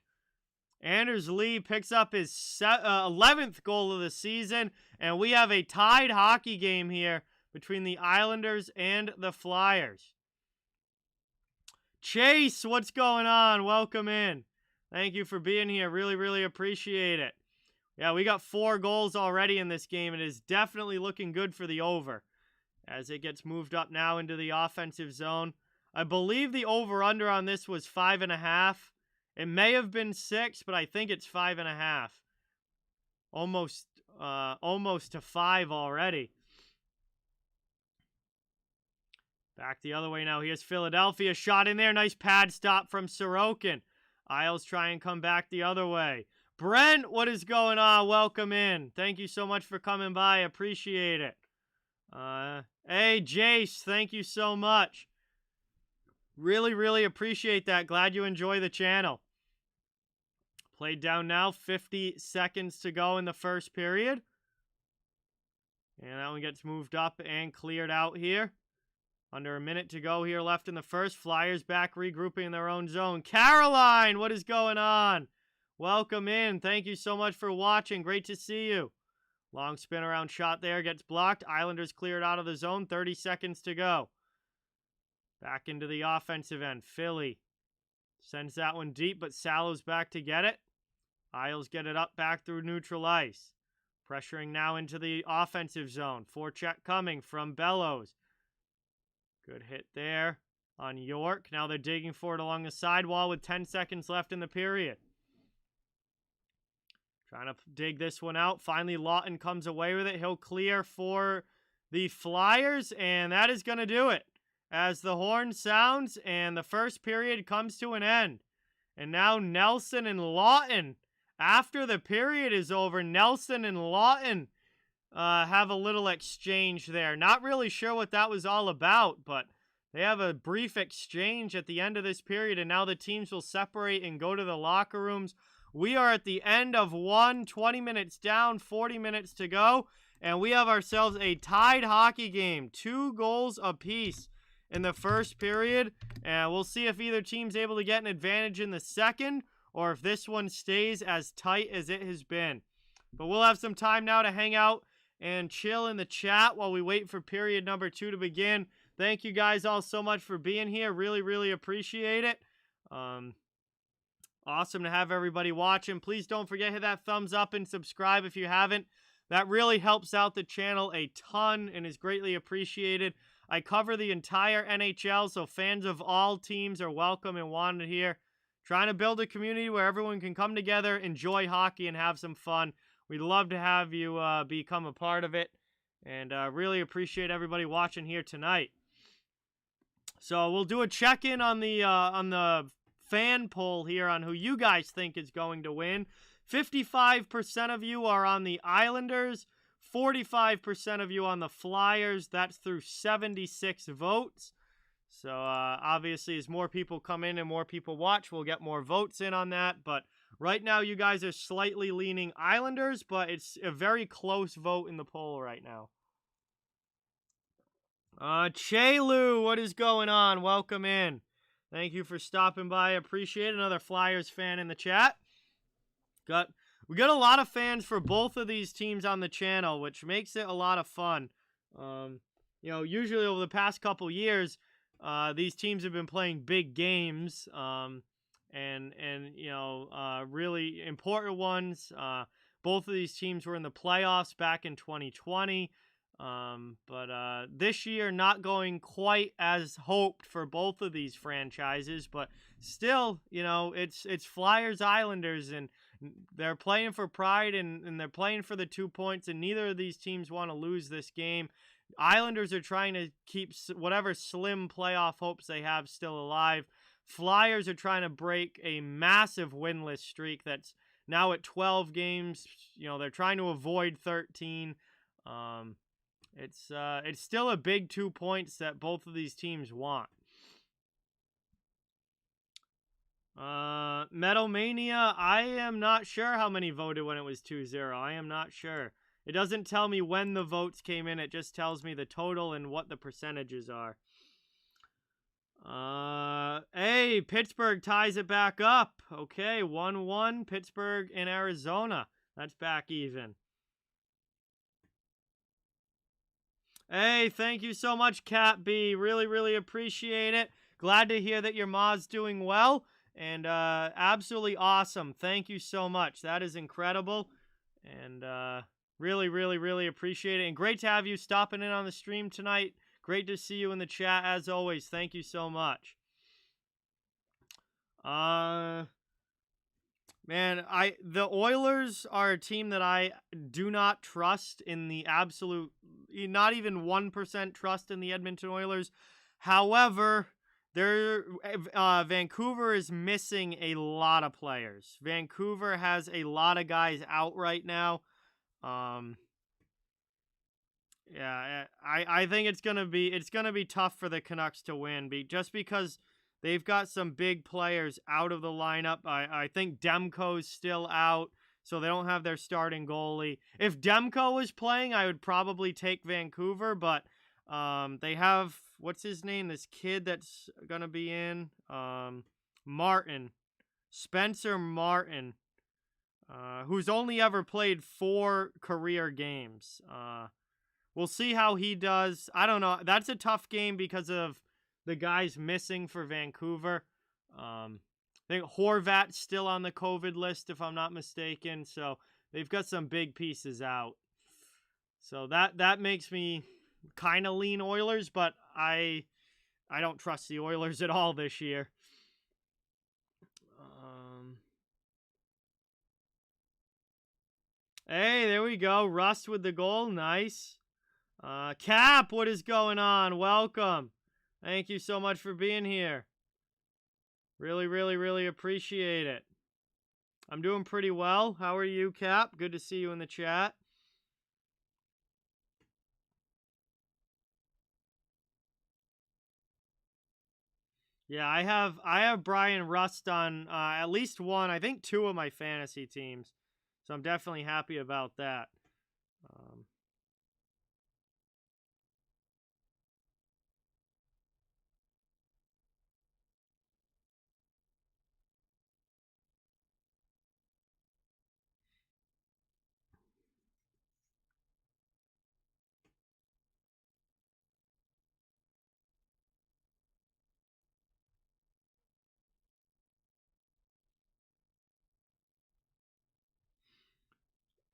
Speaker 1: Anders Lee picks up his 11th goal of the season, and we have a tied hockey game here between the Islanders and the Flyers. Chase, what's going on? Welcome in. Thank you for being here. Really, really appreciate it. Yeah, we got 4 goals already in this game. It is definitely looking good for the over as it gets moved up now into the offensive zone. I believe the over-under on this was 5.5. It may have been 6, but I think it's 5.5. Almost to 5 already. Back the other way now. Here's Philadelphia. Shot in there. Nice pad stop from Sorokin. Isles try and come back the other way. Brent, what is going on? Welcome in. Thank you so much for coming by. Appreciate it. Hey, Jace, thank you so much. Really, really appreciate that. Glad you enjoy the channel. Played down now. 50 seconds to go in the first period. And that one gets moved up and cleared out here. Under a minute to go here left in the first. Flyers back regrouping in their own zone. Caroline, what is going on? Welcome in. Thank you so much for watching. Great to see you. Long spin around shot there. Gets blocked. Islanders cleared out of the zone. 30 seconds to go. Back into the offensive end. Philly Sends that one deep, but Sallow's back to get it. Isles get it up back through neutral ice. Pressuring now into the offensive zone. Forecheck coming from Bellows. Good hit there on York. Now they're digging for it along the sidewall with 10 seconds left in the period. Trying to dig this one out. Finally, Lawton comes away with it. He'll clear for the Flyers, and that is going to do it. As the horn sounds and the first period comes to an end. And now Nelson and Lawton, after the period is over, Nelson and Lawton have a little exchange there. Not really sure what that was all about, but they have a brief exchange at the end of this period, and now the teams will separate and go to the locker rooms. We are at the end of 20 minutes down, 40 minutes to go, and we have ourselves a tied hockey game, 2 goals apiece in the first period, and we'll see if either team's able to get an advantage in the second, or if this one stays as tight as it has been. But we'll have some time now to hang out and chill in the chat while we wait for period number 2 to begin. Thank you guys all so much for being here. Really, really appreciate it. Awesome to have everybody watching. Please don't forget to hit that thumbs up and subscribe if you haven't. That really helps out the channel a ton and is greatly appreciated. I cover the entire NHL, so fans of all teams are welcome and wanted here. Trying to build a community where everyone can come together, enjoy hockey, and have some fun. We'd love to have you become a part of it, and really appreciate everybody watching here tonight. So we'll do a check-in on the fan poll here on who you guys think is going to win. 55% of you are on the Islanders, 45% of you on the Flyers. That's through 76 votes. So obviously as more people come in and more people watch, we'll get more votes in on that. But right now you guys are slightly leaning Islanders, but it's a very close vote in the poll right now. Chelu, what is going on? Welcome in. Thank you for stopping by. Appreciate it. Another Flyers fan in the chat. We got a lot of fans for both of these teams on the channel, which makes it a lot of fun. Usually over the past couple years, these teams have been playing big games, and really important ones. Both of these teams were in the playoffs back in 2020. But this year not going quite as hoped for both of these franchises, but still, it's Flyers Islanders, and they're playing for pride, and they're playing for the 2 points, and neither of these teams want to lose this game. Islanders are trying to keep whatever slim playoff hopes they have still alive. Flyers are trying to break a massive winless streak that's now at 12 games. They're trying to avoid 13. It's still a big 2 points that both of these teams want. Metal Mania, I am not sure how many voted when it was 2-0. I am not sure. It doesn't tell me when the votes came in. It just tells me the total and what the percentages are. Hey, Pittsburgh ties it back up. Okay, 1-1, Pittsburgh in Arizona. That's back even. Hey, thank you so much, Cat B. Really, really appreciate it. Glad to hear that your Ma's doing well. And absolutely awesome. Thank you so much. That is incredible. And really, really, really appreciate it. And great to have you stopping in on the stream tonight. Great to see you in the chat as always. Thank you so much. Man, the Oilers are a team that I do not trust in the absolute, not even 1% trust in the Edmonton Oilers. However, Vancouver is missing a lot of players. Vancouver has a lot of guys out right now. Yeah, I think it's gonna be tough for the Canucks to win, just because they've got some big players out of the lineup. I think Demko's still out, so they don't have their starting goalie. If Demko was playing, I would probably take Vancouver, but they have, what's his name? This kid that's gonna be in, Spencer Martin, who's only ever played 4 career games. We'll see how he does. I don't know. That's a tough game because of the guys missing for Vancouver. I think Horvat's still on the COVID list, if I'm not mistaken. So they've got some big pieces out. So that makes me kind of lean Oilers, but I don't trust the Oilers at all this year. Hey, there we go. Rust with the goal. Nice. Cap, what is going on? Welcome. Thank you so much for being here. Really, really, really appreciate it. I'm doing pretty well. How are you, Cap? Good to see you in the chat. Yeah, I have Brian Rust on at least one, I think two of my fantasy teams. So I'm definitely happy about that.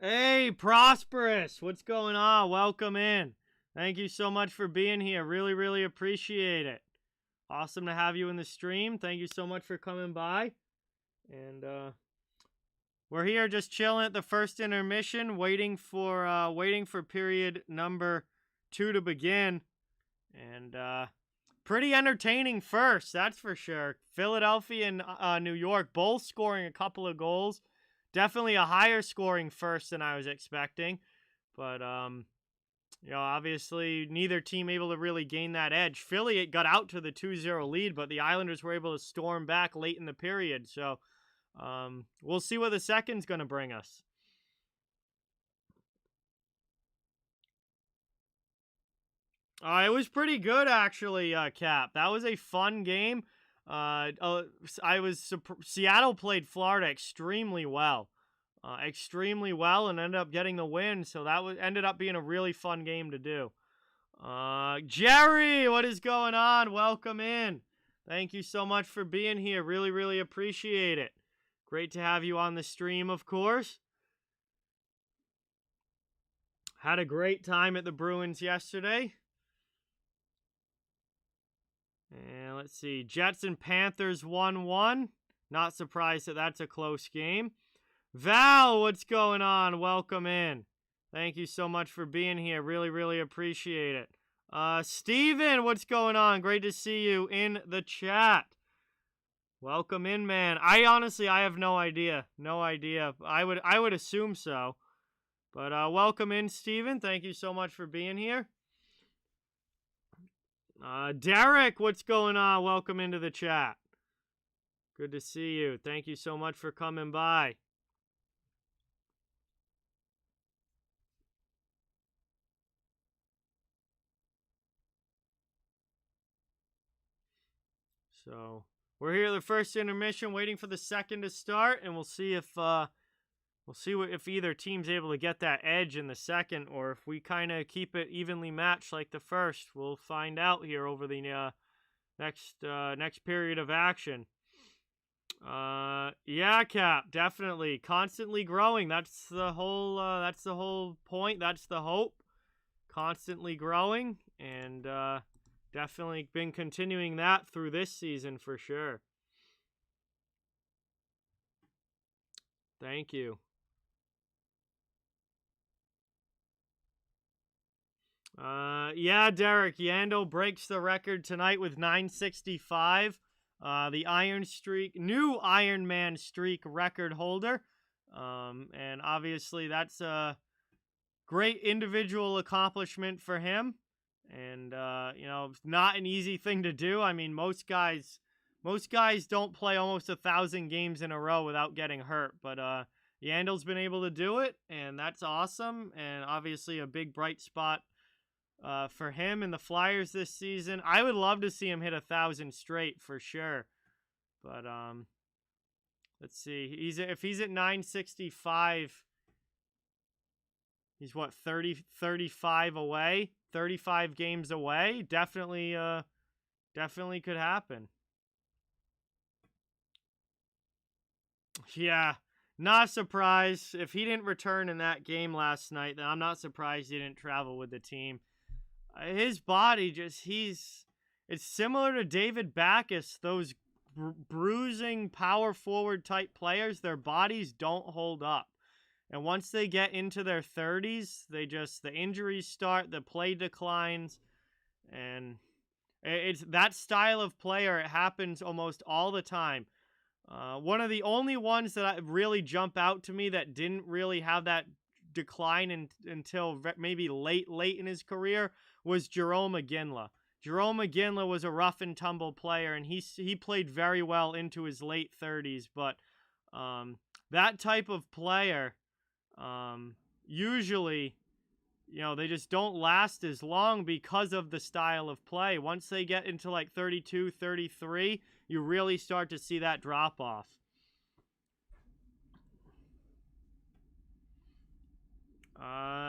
Speaker 1: Hey, Prosperous, what's going on? Welcome in. Thank you so much for being here. Really, really appreciate it. Awesome to have you in the stream. Thank you so much for coming by. And we're here just chilling at the first intermission, waiting for period number 2 to begin. And pretty entertaining first, that's for sure. Philadelphia and New York both scoring a couple of goals. Definitely a higher scoring first than I was expecting. But, obviously neither team able to really gain that edge. Philly got out to the 2-0 lead, but the Islanders were able to storm back late in the period. So we'll see what the second's going to bring us. It was pretty good, actually, Cap. That was a fun game. Seattle played Florida extremely well. And ended up getting the win. So that ended up being a really fun game to do. Gerry, what is going on? Welcome in. Thank you so much for being here. Really, really appreciate it. Great to have you on the stream, of course. Had a great time at the Bruins yesterday. And let's see. Jets and Panthers 1-1. Not surprised that that's a close game. Val, what's going on? Welcome in. Thank you so much for being here. Really, really appreciate it. Steven, what's going on? Great to see you in the chat. Welcome in, man. I have no idea. No idea. I would assume so. But welcome in, Steven. Thank you so much for being here. Derek, what's going on? Welcome into the chat. Good to see you. Thank you so much for coming by. So we're here at the first intermission, waiting for the second to start, and we'll see if if either team's able to get that edge in the second, or if we kind of keep it evenly matched like the first. We'll find out here over the next period of action. Yeah, Cap, definitely constantly growing. That's the whole point. That's the hope. Constantly growing, and definitely been continuing that through this season for sure. Thank you. Yeah, Derek, Yandel breaks the record tonight with 965. The new Iron Man streak record holder. And obviously that's a great individual accomplishment for him. And, not an easy thing to do. I mean, most guys don't play almost 1,000 games in a row without getting hurt. But Yandel's been able to do it, and that's awesome. And obviously a big bright spot for him and the Flyers this season. I would love to see him hit 1,000 straight for sure. But let's see. If he's at 965, he's what, 35 away? 35 games away? Definitely could happen. Yeah, not surprised. If he didn't return in that game last night, then I'm not surprised he didn't travel with the team. His body it's similar to David Backus, those bruising power forward type players, their bodies don't hold up. And once they get into their 30s, the injuries start, the play declines, and it's that style of player. It happens almost all the time. One of the only ones that really jump out to me that didn't really have that decline until maybe late in his career was Jerome McGinley. Jerome McGinley was a rough and tumble player, and he played very well into his late 30s. But that type of player, usually, they just don't last as long because of the style of play. Once they get into like 32, 33, you really start to see that drop off.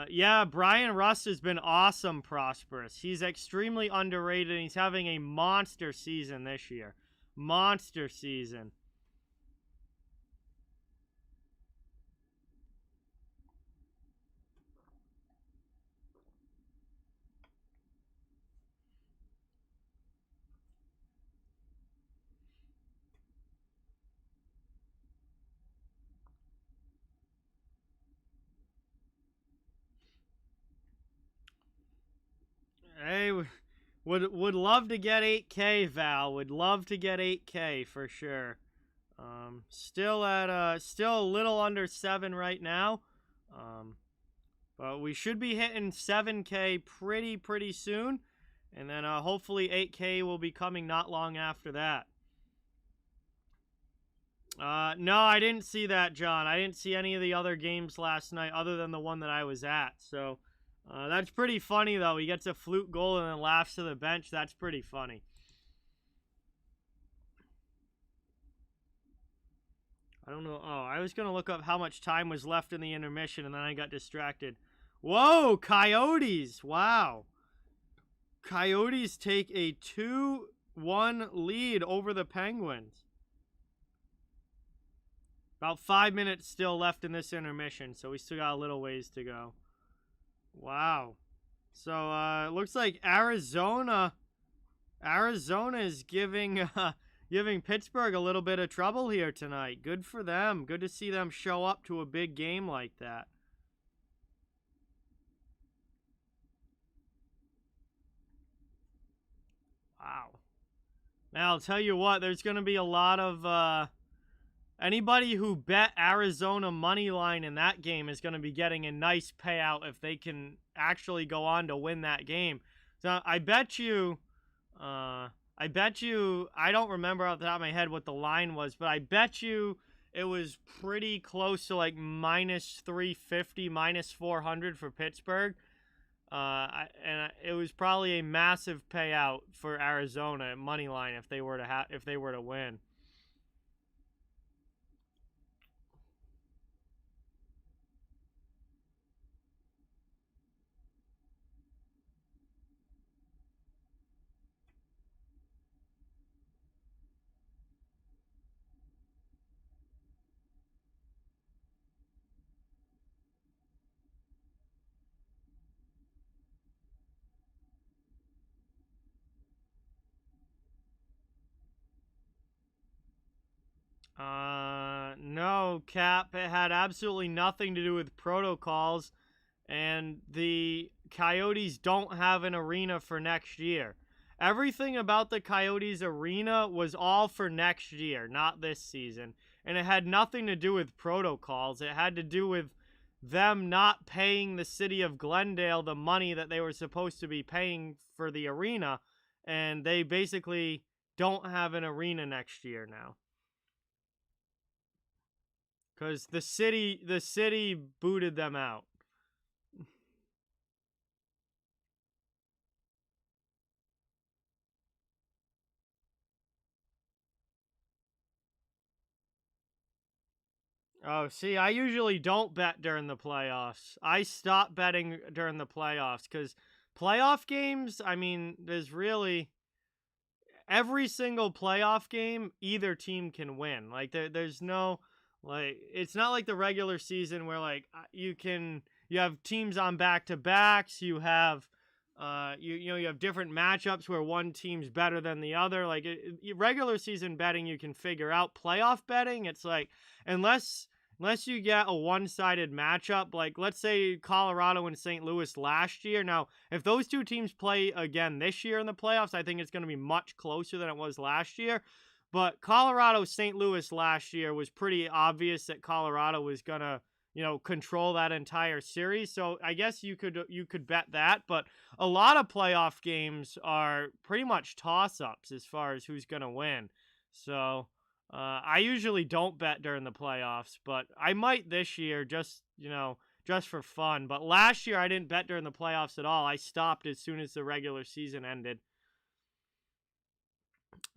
Speaker 1: Yeah, Brian Rust has been awesome, Prosperous. He's extremely underrated, and he's having a monster season this year. Monster season. Hey, would love to get 8K, Val. Would love to get 8K for sure. Still a little under 7 right now. But we should be hitting 7K pretty soon. And then hopefully 8K will be coming not long after that. No, I didn't see that, John. I didn't see any of the other games last night other than the one that I was at. So that's pretty funny, though. He gets a fluke goal and then laughs to the bench. That's pretty funny. I don't know. Oh, I was going to look up how much time was left in the intermission, and then I got distracted. Whoa, Coyotes. Wow. Coyotes take a 2-1 lead over the Penguins. About 5 minutes still left in this intermission, so we still got a little ways to go. Wow. So, it looks like Arizona is giving Pittsburgh a little bit of trouble here tonight. Good for them. Good to see them show up to a big game like that. Wow. Now, I'll tell you what, there's going to be a lot of anybody who bet Arizona money line in that game is going to be getting a nice payout if they can actually go on to win that game. So I bet you, I don't remember off the top of my head what the line was, but I bet you it was pretty close to like minus 350, minus 400 for Pittsburgh. And it was probably a massive payout for Arizona money line if they were to win. No, Cap. It had absolutely nothing to do with protocols, and the Coyotes don't have an arena for next year. Everything about the Coyotes arena was all for next year, not this season. And it had nothing to do with protocols. It had to do with them not paying the city of Glendale the money that they were supposed to be paying for the arena, and they basically don't have an arena next year now. Because the city booted them out. Oh, see, I usually don't bet during the playoffs. I stop betting during the playoffs because playoff games, I mean, there's really every single playoff game, either team can win. Like, there's no, Like, it's not like the regular season where, like, you have teams on back-to-backs, you have, you have different matchups where one team's better than the other. Like, regular season betting, you can figure out. Playoff betting, it's like, unless you get a one-sided matchup, like, let's say Colorado and St. Louis last year. Now, if those two teams play again this year in the playoffs, I think it's going to be much closer than it was last year. But Colorado St. Louis last year was pretty obvious that Colorado was going to, control that entire series. So I guess you could bet that, but a lot of playoff games are pretty much toss-ups as far as who's going to win. So I usually don't bet during the playoffs, but I might this year just for fun. But last year I didn't bet during the playoffs at all. I stopped as soon as the regular season ended.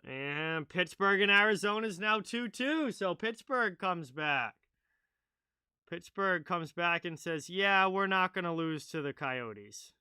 Speaker 1: And Pittsburgh and Arizona is now 2-2, so Pittsburgh comes back. Pittsburgh comes back and says, yeah, we're not going to lose to the Coyotes.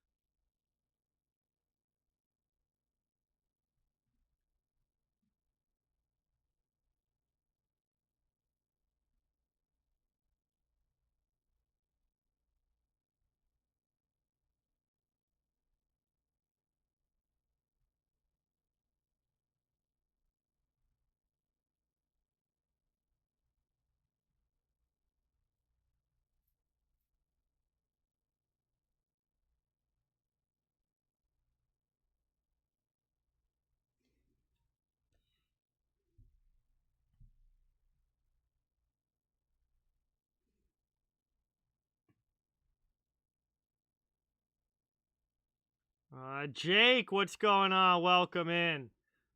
Speaker 1: Jake, what's going on? Welcome in.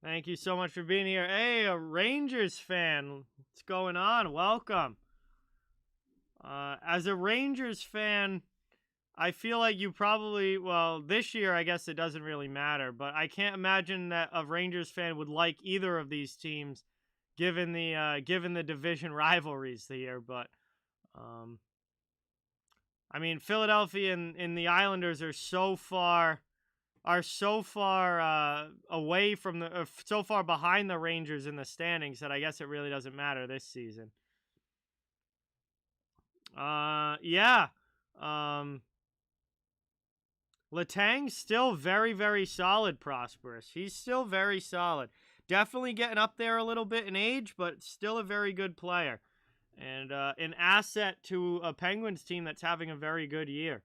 Speaker 1: Thank you so much for being here. Hey, a Rangers fan. What's going on? Welcome. As a Rangers fan, I feel like you probably, well, this year I guess it doesn't really matter, but I can't imagine that a Rangers fan would like either of these teams given the division rivalries here, but I mean, Philadelphia and the Islanders are so far away from so far behind the Rangers in the standings that I guess it really doesn't matter this season. Yeah. Letang's still very, very solid, Prosperous. He's still very solid. Definitely getting up there a little bit in age, but still a very good player. And an asset to a Penguins team that's having a very good year.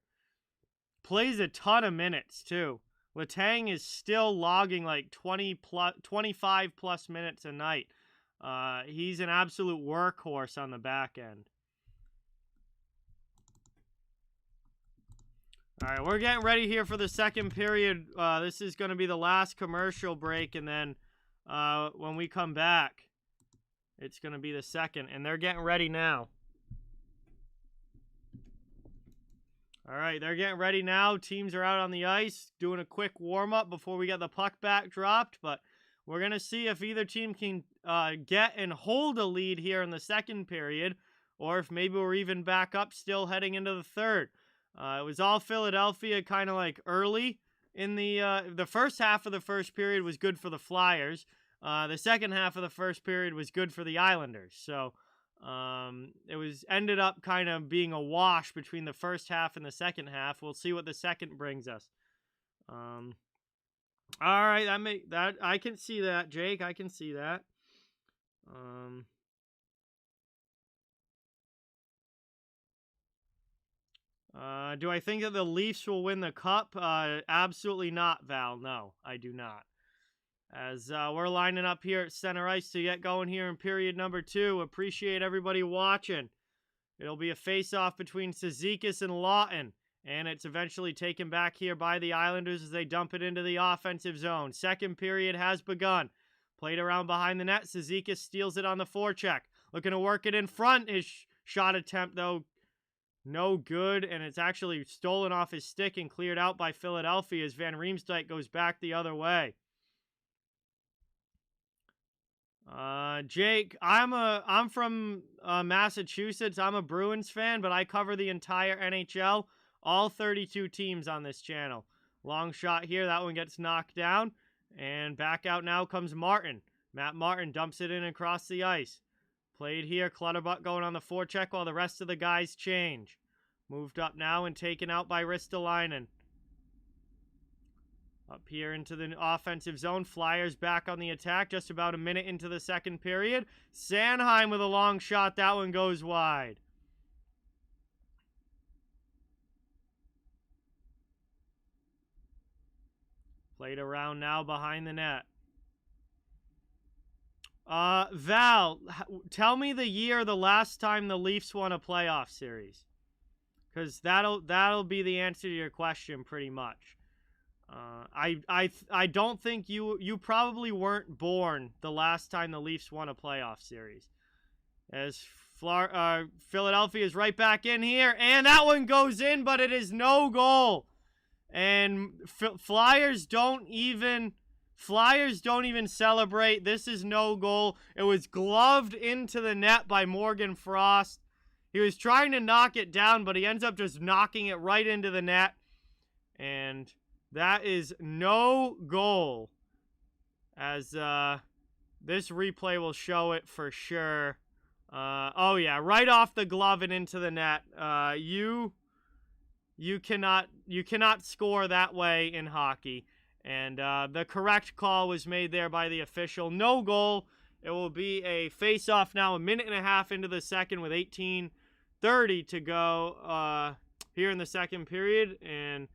Speaker 1: Plays a ton of minutes, too. Letang is still logging like 25 plus minutes a night. He's an absolute workhorse on the back end. All right, we're getting ready here for the second period. This is going to be the last commercial break, and then when we come back, it's going to be the second, and they're getting ready now. All right, they're getting ready now. Teams are out on the ice doing a quick warm-up before we get the puck back dropped, but we're going to see if either team can get and hold a lead here in the second period, or if maybe we're even back up still heading into the third. It was all Philadelphia kind of like early in the first half of the first period was good for the Flyers. The second half of the first period was good for the Islanders. So it was ended up kind of being a wash between the first half and the second half. We'll see what the second brings us. All right, that I can see that, Jake. I can see that. Do I think that the Leafs will win the Cup? Absolutely not, Val. No, I do not. As we're lining up here at center ice to get going here in period number 2. Appreciate everybody watching. It'll be a face-off between Cizikas and Lawton, and it's eventually taken back here by the Islanders as they dump it into the offensive zone. Second period has begun. Played around behind the net. Cizikas steals it on the forecheck. Looking to work it in front. His shot attempt, though, no good, and it's actually stolen off his stick and cleared out by Philadelphia as Van Riemsdyk goes back the other way. Jake, I'm from Massachusetts. I'm a Bruins fan, but I cover the entire NHL, all 32 teams on this channel. Long shot here. That one gets knocked down, and back out now comes Martin. Matt Martin dumps it in across the ice. Played here. Clutterbuck going on the forecheck while the rest of the guys change. Moved up now and taken out by Ristolainen. Up here into the offensive zone. Flyers back on the attack. Just about a minute into the second period. Sanheim with a long shot. That one goes wide. Played around now behind the net. Val, tell me the year the last time the Leafs won a playoff series. Because that'll be the answer to your question pretty much. I don't think you probably weren't born the last time the Leafs won a playoff series. As Philadelphia is right back in here, and that one goes in, but it is no goal. And Flyers don't even celebrate. This is no goal. It was gloved into the net by Morgan Frost. He was trying to knock it down, but he ends up just knocking it right into the net. And that is no goal. As this replay will show it for sure. Oh yeah, right off the glove and into the net. You cannot score that way in hockey. And the correct call was made there by the official. No goal. It will be a face-off now, a minute and a half into the second with 18:30 to go here in the second period. And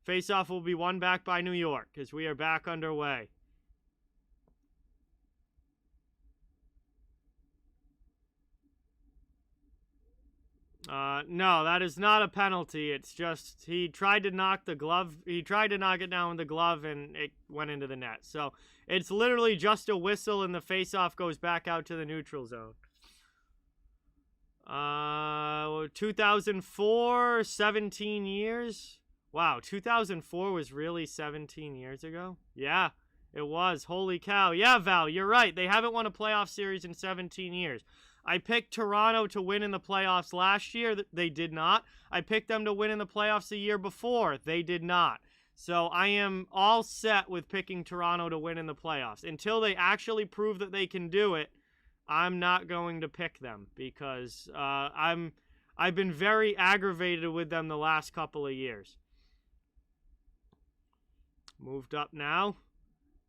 Speaker 1: face-off will be won back by New York as we are back underway. No, that is not a penalty. It's just he tried to knock the glove. He tried to knock it down with the glove, and it went into the net. So it's literally just a whistle, and the face-off goes back out to the neutral zone. 2004, 17 years. Wow, 2004 was really 17 years ago? Yeah, it was. Holy cow. Yeah, Val, you're right. They haven't won a playoff series in 17 years. I picked Toronto to win in the playoffs last year. They did not. I picked them to win in the playoffs the year before. They did not. So I am all set with picking Toronto to win in the playoffs. Until they actually prove that they can do it, I'm not going to pick them because I've been very aggravated with them the last couple of years. Moved up now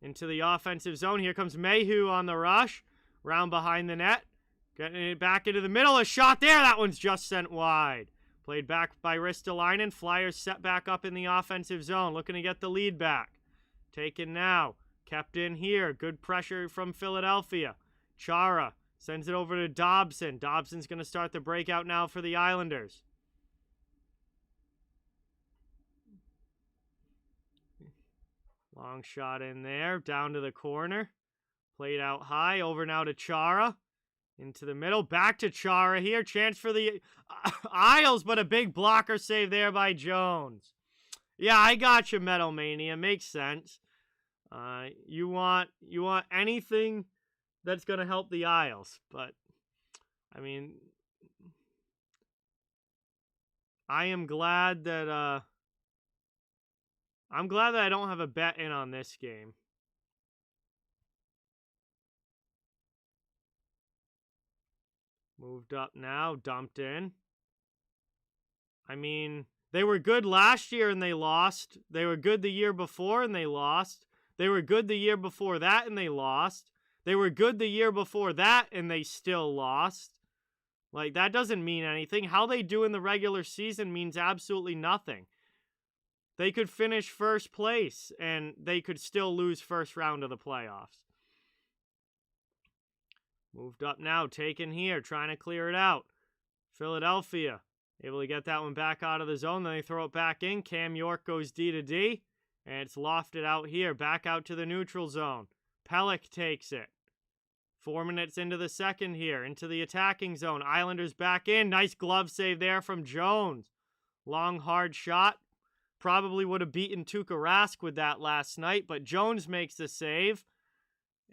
Speaker 1: into the offensive zone. Here comes Mayhew on the rush. Round behind the net. Getting it back into the middle. A shot there. That one's just sent wide. Played back by Ristolainen. Flyers set back up in the offensive zone. Looking to get the lead back. Taken now. Kept in here. Good pressure from Philadelphia. Chara sends it over to Dobson. Dobson's going to start the breakout now for the Islanders. Long shot in there. Down to the corner. Played out high. Over now to Chara. Into the middle. Back to Chara here. Chance for the Isles, but a big blocker save there by Jones. Yeah, I got you, Metal Mania. Makes sense. You want anything that's going to help the Isles. But, I mean, I am glad that I don't have a bet in on this game. Moved up now, dumped in. I mean, they were good last year and they lost. They were good the year before and they lost. They were good the year before that and they lost. They were good the year before that and they still lost. Like, that doesn't mean anything. How they do in the regular season means absolutely nothing. They could finish first place and they could still lose first round of the playoffs. Moved up now, taken here, trying to clear it out. Philadelphia, able to get that one back out of the zone. Then they throw it back in. Cam York goes D to D, and it's lofted out here, back out to the neutral zone. Pelech takes it. 4 minutes into the second here, into the attacking zone. Islanders back in. Nice glove save there from Jones. Long, hard shot. Probably would have beaten Tuukka Rask with that last night, but Jones makes the save.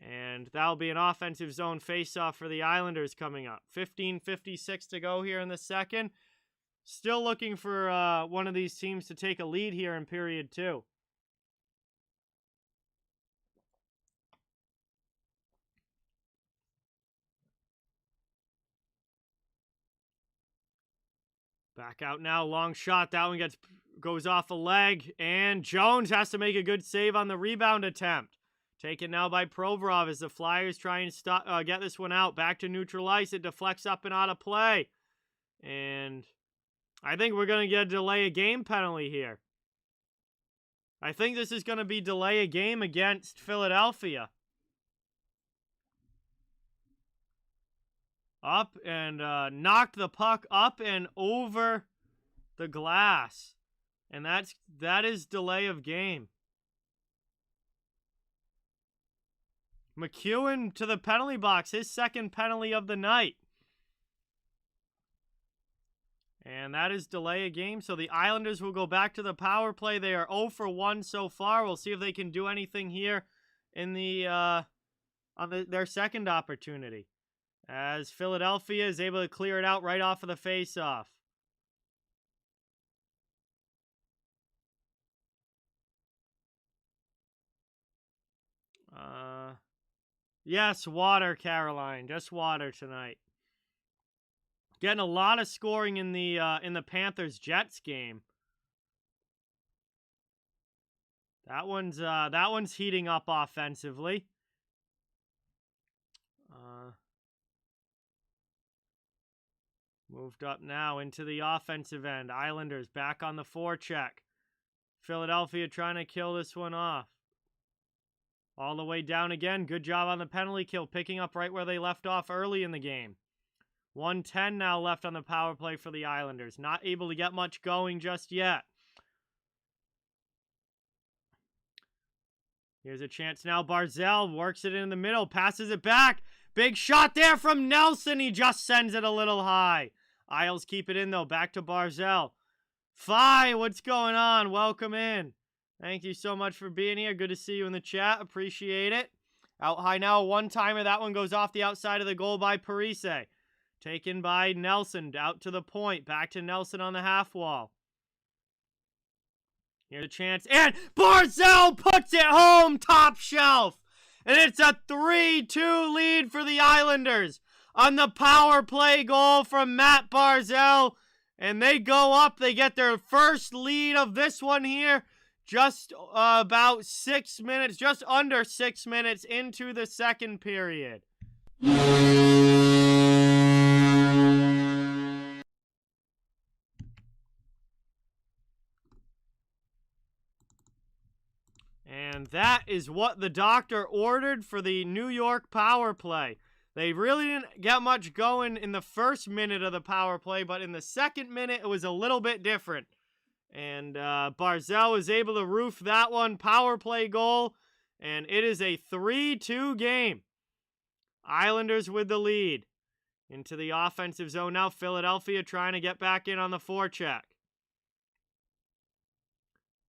Speaker 1: And that'll be an offensive zone faceoff for the Islanders coming up. 15:56 to go here in the second. Still looking for one of these teams to take a lead here in period 2. Back out now, long shot. That one goes off a leg, and Jones has to make a good save on the rebound attempt. Taken now by Provorov as the Flyers try and get this one out. Back to neutral ice. It deflects up and out of play. And I think we're going to get a delay of game penalty here. I think this is going to be delay of game against Philadelphia. Up and knocked the puck up and over the glass. And that is delay of game. McEwen to the penalty box, his second penalty of the night. And that is delay of game. So the Islanders will go back to the power play. They are 0 for 1 so far. We'll see if they can do anything here in their second opportunity, as Philadelphia is able to clear it out right off of the faceoff. Yes, water, Caroline. Just water tonight. Getting a lot of scoring in the Panthers-Jets game. That one's heating up offensively. Moved up now into the offensive end. Islanders back on the forecheck. Philadelphia trying to kill this one off. All the way down again. Good job on the penalty kill, picking up right where they left off early in the game. 1:10 now left on the power play for the Islanders. Not able to get much going just yet. Here's a chance now. Barzal works it in the middle, passes it back. Big shot there from Nelson. He just sends it a little high. Isles keep it in, though. Back to Barzal. Fi, what's going on? Welcome in. Thank you so much for being here. Good to see you in the chat. Appreciate it. Out high now. One-timer. That one goes off the outside of the goal by Parise. Taken by Nelson. Out to the point. Back to Nelson on the half wall. Here's a chance. And Barzal puts it home. Top shelf. And it's a 3-2 lead for the Islanders on the power play goal from Matt Barzal. And they go up. They get their first lead of this one here. Just about 6 minutes, just under 6 minutes into the second period. And that is what the doctor ordered for the New York power play. They really didn't get much going in the first minute of the power play, but in the second minute, it was a little bit different. And Barzal was able to roof that one, power play goal, and it is a 3-2 game. Islanders with the lead. Into the offensive zone now. Philadelphia trying to get back in on the forecheck.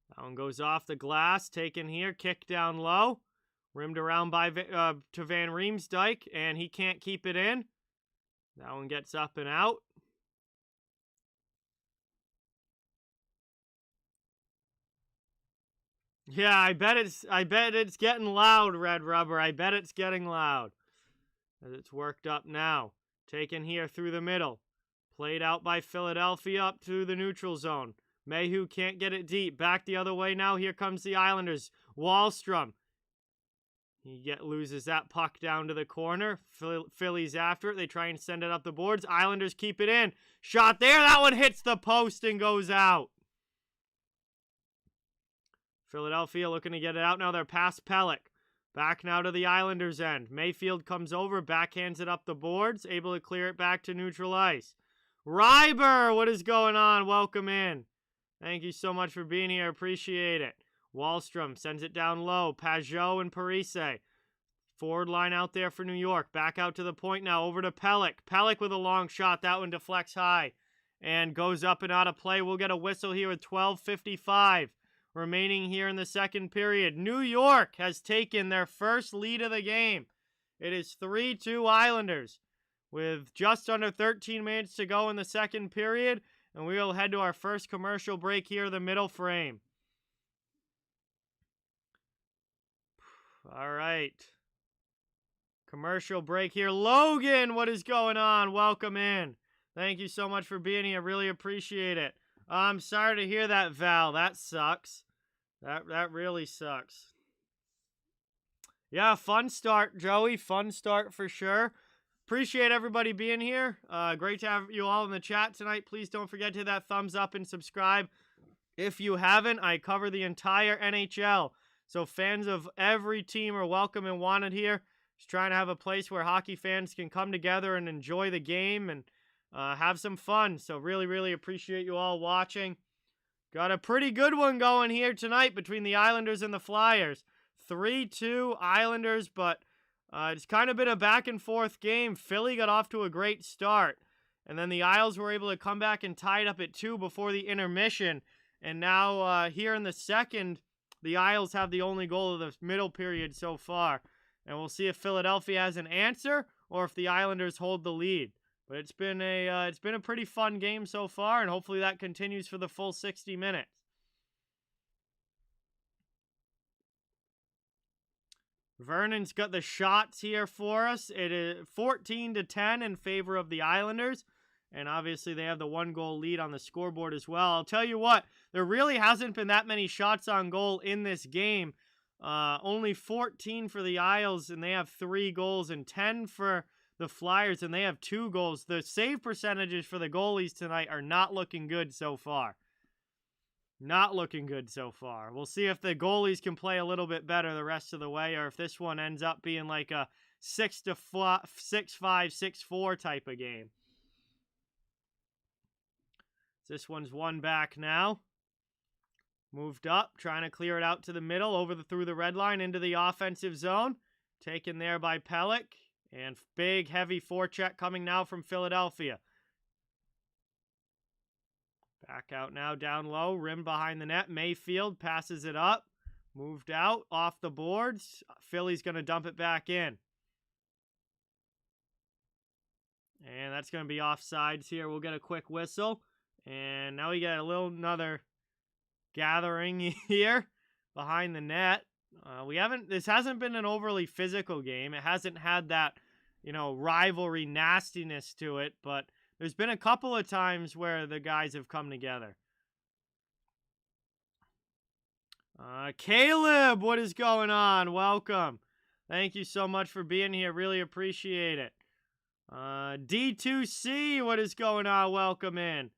Speaker 1: That one goes off the glass, taken here, kicked down low. Rimmed around by to Van Riemsdyk, and he can't keep it in. That one gets up and out. Yeah, I bet it's getting loud, Red Rubber. I bet it's getting loud. As it's worked up now. Taken here through the middle. Played out by Philadelphia up through the neutral zone. Mayhew can't get it deep. Back the other way now. Here comes the Islanders. Wallstrom. He loses that puck down to the corner. Phillies after it. They try and send it up the boards. Islanders keep it in. Shot there. That one hits the post and goes out. Philadelphia looking to get it out now. They're past Pelech. Back now to the Islanders' end. Mayfield comes over, backhands it up the boards, able to clear it back to neutral ice. Reiber, what is going on? Welcome in. Thank you so much for being here. Appreciate it. Wallstrom sends it down low. Pajot and Parise. Forward line out there for New York. Back out to the point now. Over to Pelech. Pelech with a long shot. That one deflects high and goes up and out of play. We'll get a whistle here with 12:55 remaining here in the second period. New York has taken their first lead of the game. It is 3-2 Islanders with just under 13 minutes to go in the second period. And we will head to our first commercial break here, the middle frame. All right. Commercial break here. Logan, what is going on? Welcome in. Thank you so much for being here. Really appreciate it. I'm sorry to hear that, Val. That sucks. That really sucks. Yeah, fun start, Joey. Fun start for sure. Appreciate everybody being here. Great to have you all in the chat tonight. Please don't forget to hit that thumbs up and subscribe. If you haven't, I cover the entire NHL. So fans of every team are welcome and wanted here. Just trying to have a place where hockey fans can come together and enjoy the game and have some fun. So really, really appreciate you all watching. Got a pretty good one going here tonight between the Islanders and the Flyers. 3-2 Islanders, but it's kind of been a back-and-forth game. Philly got off to a great start, and then the Isles were able to come back and tie it up at 2 before the intermission. And now here in the second, the Isles have the only goal of the middle period so far. And we'll see if Philadelphia has an answer or if the Islanders hold the lead. But it's been a pretty fun game so far, and hopefully that continues for the full 60 minutes. Vernon's got the shots here for us. It is 14-10 in favor of the Islanders. And obviously they have the 1-goal lead on the scoreboard as well. I'll tell you what, there really hasn't been that many shots on goal in this game. Only 14 for the Isles, and they have 3 goals, and 10 for the Flyers, and they have 2 goals. The save percentages for the goalies tonight are not looking good so far. Not looking good so far. We'll see if the goalies can play a little bit better the rest of the way, or if this one ends up being like a 6-5, 6-4 type of game. This one's one back now. Moved up, trying to clear it out to the middle, through the red line into the offensive zone. Taken there by Pelech. And big, heavy forecheck coming now from Philadelphia. Back out now, down low, rim behind the net. Mayfield passes it up. Moved out, off the boards. Philly's going to dump it back in. And that's going to be offsides here. We'll get a quick whistle. And now we got another gathering here behind the net. This hasn't been an overly physical game. It hasn't had that, rivalry nastiness to it, but there's been a couple of times where the guys have come together. Caleb, what is going on? Welcome. Thank you so much for being here. Really appreciate it. D2C, what is going on? Welcome in.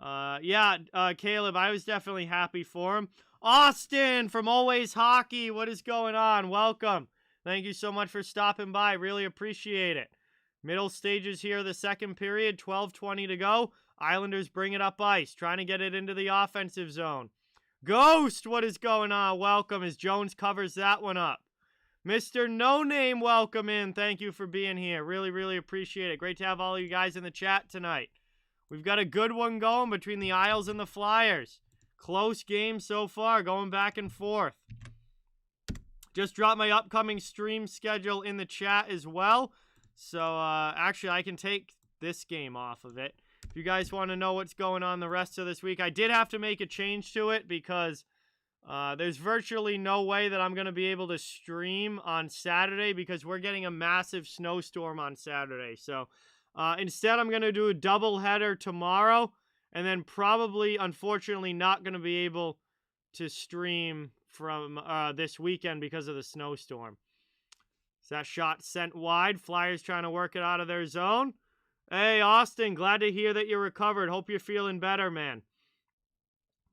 Speaker 1: Caleb, I was definitely happy for him. Austin from Always Hockey, what is going on? Welcome. Thank you so much for stopping by. Really appreciate it. Middle stages here, the second period, 12:20 to go. Islanders bring it up ice, trying to get it into the offensive zone. Ghost, what is going on? Welcome as Jones covers that one up. Mr. No Name, welcome in. Thank you for being here. Really, really appreciate it. Great to have all of you guys in the chat tonight. We've got a good one going between the Isles and the Flyers. Close game so far, going back and forth. Just dropped my upcoming stream schedule in the chat as well. So, actually, I can take this game off of it. If you guys want to know what's going on the rest of this week, I did have to make a change to it because there's virtually no way that I'm going to be able to stream on Saturday because we're getting a massive snowstorm on Saturday. So, instead, I'm going to do a doubleheader tomorrow, and then probably, unfortunately, not going to be able to stream from this weekend because of the snowstorm. So that shot sent wide. Flyers trying to work it out of their zone. Hey, Austin, glad to hear that you're recovered. Hope you're feeling better, man.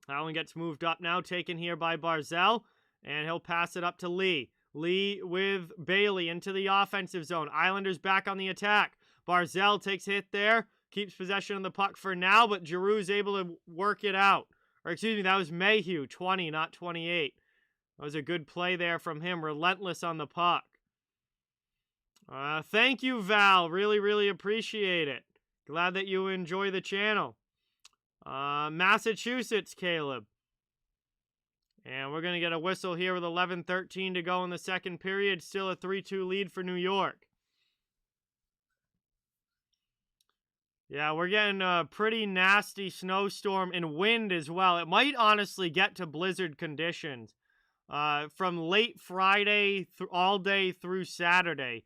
Speaker 1: That one gets moved up now, taken here by Barzal, and he'll pass it up to Lee. Lee with Bailey into the offensive zone. Islanders back on the attack. Barzal takes a hit there, keeps possession of the puck for now, but Giroux's able to work it out. Or excuse me, that was Mayhew, 20, not 28. That was a good play there from him, relentless on the puck. Thank you, Val. Really, really appreciate it. Glad that you enjoy the channel. Massachusetts, Caleb. And we're going to get a whistle here with 11:13 to go in the second period. Still a 3-2 lead for New York. Yeah, we're getting a pretty nasty snowstorm and wind as well. It might honestly get to blizzard conditions from late Friday all day through Saturday.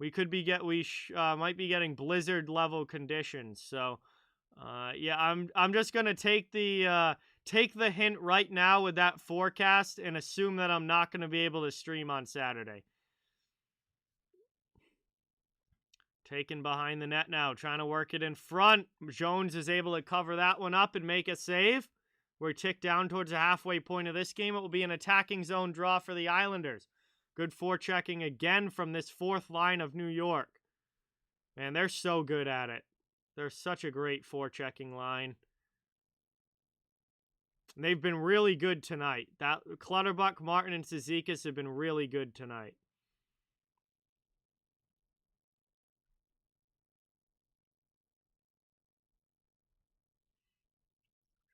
Speaker 1: might be getting blizzard level conditions. So, yeah, I'm just gonna take the hint right now with that forecast and assume that I'm not gonna be able to stream on Saturday. Taken behind the net now, trying to work it in front. Jones is able to cover that one up and make a save. We're ticked down towards the halfway point of this game. It will be an attacking zone draw for the Islanders. Good forechecking again from this fourth line of New York. Man, they're so good at it. They're such a great forechecking line. And they've been really good tonight. That Clutterbuck, Martin, and Cizikas have been really good tonight.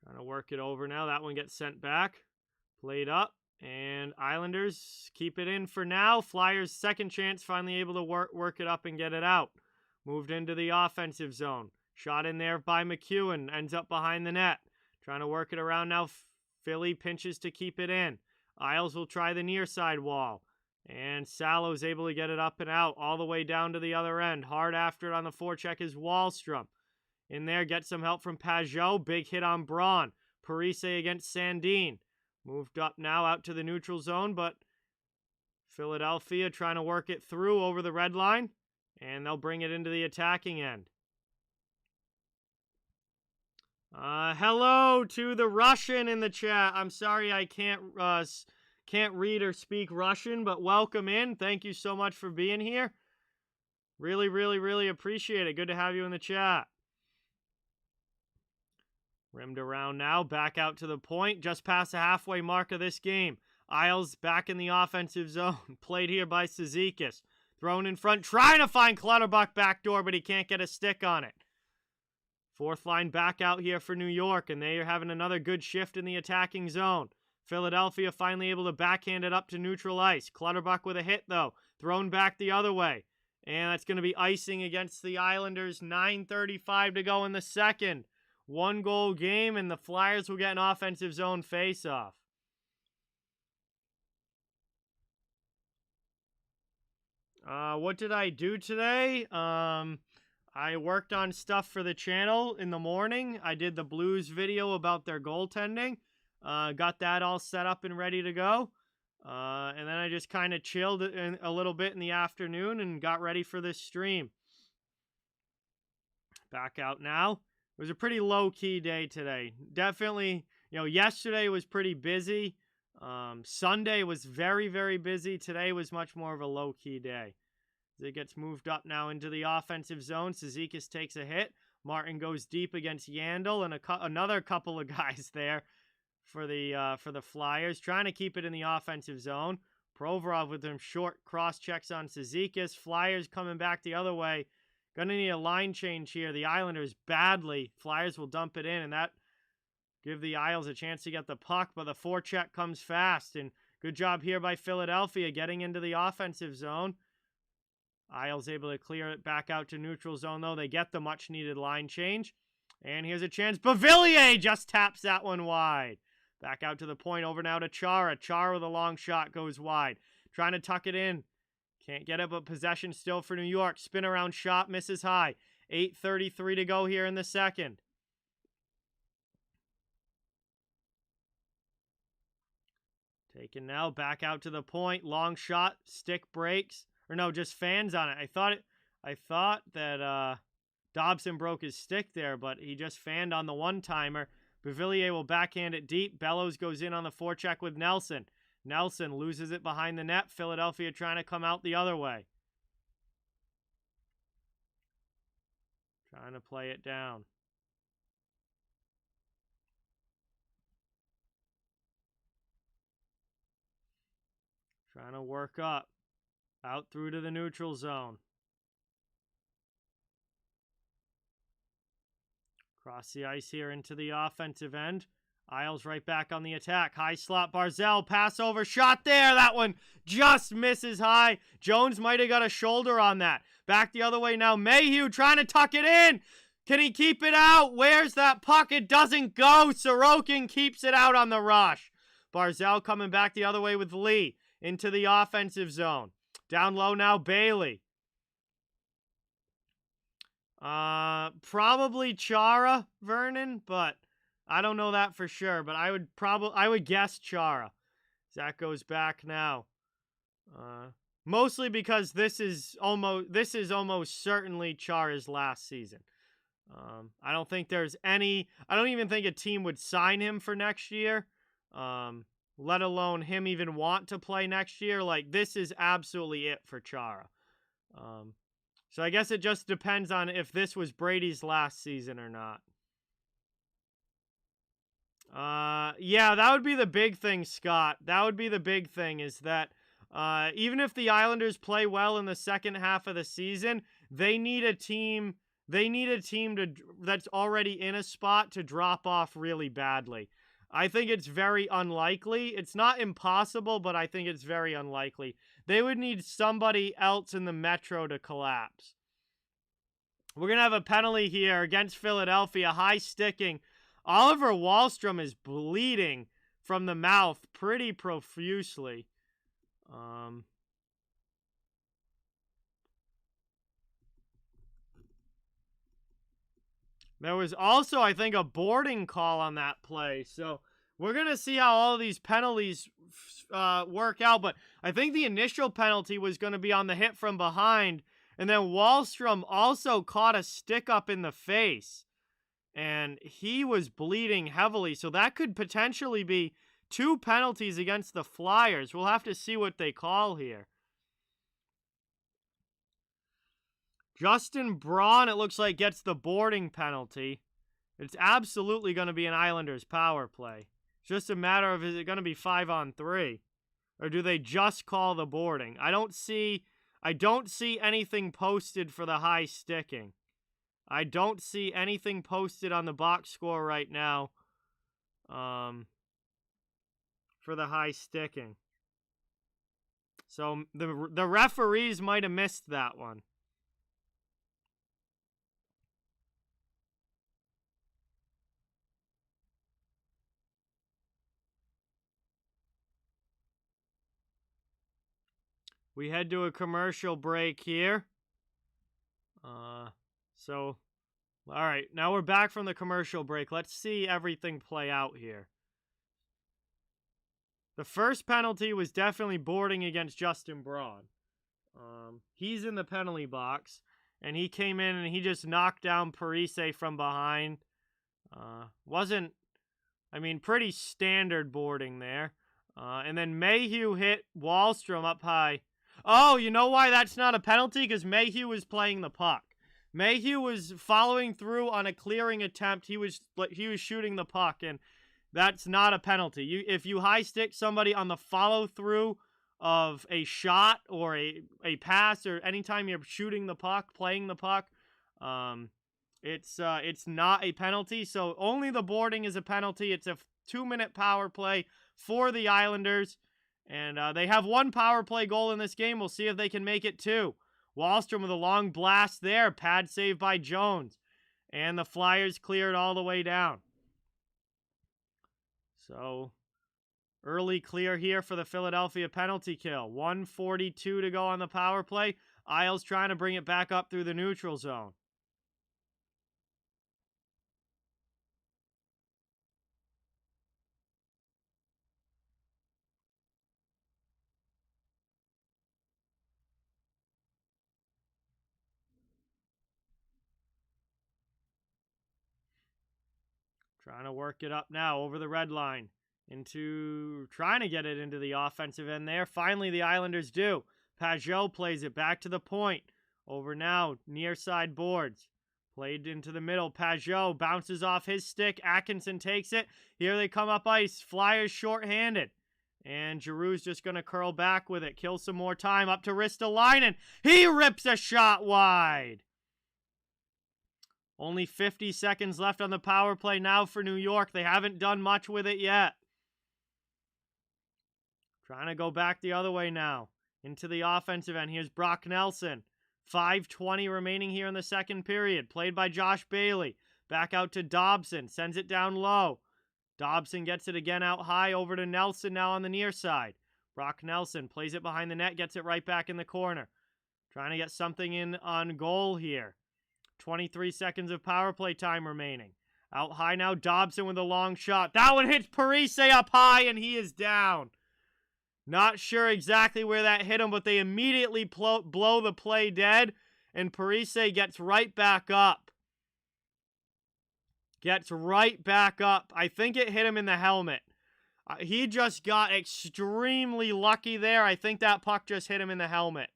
Speaker 1: Trying to work it over now. That one gets sent back. Played up. And Islanders keep it in for now. Flyers' second chance, finally able to work it up and get it out. Moved into the offensive zone. Shot in there by McEwen. Ends up behind the net. Trying to work it around now. Philly pinches to keep it in. Isles will try the near side wall. And Salo's able to get it up and out all the way down to the other end. Hard after it on the forecheck is Wahlstrom. In there, get some help from Pajot. Big hit on Braun. Parise against Sandin. Moved up now out to the neutral zone, but Philadelphia trying to work it through over the red line, and they'll bring it into the attacking end. Hello to the Russian in the chat. I'm sorry I can't read or speak Russian, but welcome in. Thank you so much for being here. Really, really, really appreciate it. Good to have you in the chat. Rimmed around now, back out to the point, just past the halfway mark of this game. Isles back in the offensive zone, played here by Cizikas. Thrown in front, trying to find Clutterbuck backdoor, but he can't get a stick on it. Fourth line back out here for New York, and they are having another good shift in the attacking zone. Philadelphia finally able to backhand it up to neutral ice. Clutterbuck with a hit, though, thrown back the other way. And that's going to be icing against the Islanders. 9:35 to go in the second. 1-goal game, and the Flyers will get an offensive zone face-off. What did I do today? I worked on stuff for the channel in the morning. I did the Blues video about their goaltending. Got that all set up and ready to go. And then I just kind of chilled a little bit in the afternoon and got ready for this stream. Back out now. It was a pretty low-key day today. Definitely, yesterday was pretty busy. Sunday was very, very busy. Today was much more of a low-key day. As it gets moved up now into the offensive zone, Cizikas takes a hit. Martin goes deep against Yandel, and another couple of guys there for the Flyers, trying to keep it in the offensive zone. Provorov with them short cross-checks on Cizikas. Flyers coming back the other way. Gonna need a line change here. The Islanders badly. Flyers will dump it in, and that give the Isles a chance to get the puck, but the forecheck comes fast, and good job here by Philadelphia getting into the offensive zone. Isles able to clear it back out to neutral zone, though. They get the much-needed line change, and here's a chance. Beauvillier just taps that one wide. Back out to the point, over now to Chara. Chara with a long shot goes wide. Trying to tuck it in. Can't get it, but possession still for New York. Spin around shot, misses high. 8:33 to go here in the second. Taken now, back out to the point. Long shot, stick breaks. Or no, just fans on it. I thought that Dobson broke his stick there, but he just fanned on the one-timer. Beauvillier will backhand it deep. Bellows goes in on the forecheck with Nelson. Nelson loses it behind the net. Philadelphia trying to come out the other way. Trying to play it down. Trying to work up. Out through to the neutral zone. Cross the ice here into the offensive end. Isles right back on the attack. High slot, Barzal, pass over, shot there. That one just misses high. Jones might have got a shoulder on that. Back the other way now. Mayhew trying to tuck it in. Can he keep it out? Where's that puck? It doesn't go. Sorokin keeps it out on the rush. Barzal coming back the other way with Lee into the offensive zone. Down low now, Bailey. Probably Chara, Vernon, but I don't know that for sure. But I would guess Chara. That goes back now. Mostly because this is almost certainly Chara's last season. I don't think there's any. I don't even think a team would sign him for next year. Let alone him even want to play next year. Like, this is absolutely it for Chara. So I guess it just depends on if this was Brady's last season or not. Yeah, that would be the big thing, Scott. That would be the big thing, is that even if the Islanders play well in the second half of the season, they need a team. They need a team that's already in a spot to drop off really badly. I think it's very unlikely. It's not impossible, but I think it's very unlikely. They would need somebody else in the Metro to collapse. We're going to have a penalty here against Philadelphia, high sticking. Oliver Wahlstrom is bleeding from the mouth pretty profusely. There was also, I think, a boarding call on that play. So we're going to see how all of these penalties work out. But I think the initial penalty was going to be on the hit from behind. And then Wahlstrom also caught a stick up in the face. And he was bleeding heavily. So that could potentially be 2 penalties against the Flyers. We'll have to see what they call here. Justin Braun, it looks like, gets the boarding penalty. It's absolutely going to be an Islanders power play. It's just a matter of, is it going to be 5-on-3? Or do they just call the boarding? I don't see anything posted for the high sticking. I don't see anything posted on the box score right now for the high sticking. So the referees might have missed that one. We head to a commercial break here. All right, now we're back from the commercial break. Let's see everything play out here. The first penalty was definitely boarding against Justin Braun. He's in the penalty box, and he came in and he just knocked down Parise from behind. Pretty standard boarding there. And then Mayhew hit Wahlstrom up high. Oh, you know why that's not a penalty? Because Mayhew was playing the puck. Mayhew was following through on a clearing attempt. He was shooting the puck, and that's not a penalty. If you high stick somebody on the follow through of a shot or a pass, or anytime you're shooting the puck, playing the puck, it's not a penalty. So only the boarding is a penalty. It's a 2-minute power play for the Islanders. And they have 1 power play goal in this game. We'll see if they can make it 2. Wahlstrom with a long blast there. Pad save by Jones. And the Flyers cleared all the way down. So, early clear here for the Philadelphia penalty kill. 1:42 to go on the power play. Isles trying to bring it back up through the neutral zone. Trying to work it up now over the red line. Trying to get it into the offensive end there. Finally, the Islanders do. Pajot plays it back to the point. Over now, near side boards. Played into the middle. Pajot bounces off his stick. Atkinson takes it. Here they come up ice. Flyers shorthanded. And Giroux's just going to curl back with it. Kill some more time. Up to Ristolainen. He rips a shot wide. Only 50 seconds left on the power play now for New York. They haven't done much with it yet. Trying to go back the other way now. Into the offensive end. Here's Brock Nelson. 5:20 remaining here in the second period. Played by Josh Bailey. Back out to Dobson. Sends it down low. Dobson gets it again out high over to Nelson now on the near side. Brock Nelson plays it behind the net. Gets it right back in the corner. Trying to get something in on goal here. 23 seconds of power play time remaining. Out high now, Dobson with a long shot. That one hits Parise up high, and he is down. Not sure exactly where that hit him, but they immediately blow the play dead, and Parise gets right back up. Gets right back up. I think it hit him in the helmet. He just got extremely lucky there. I think that puck just hit him in the helmet.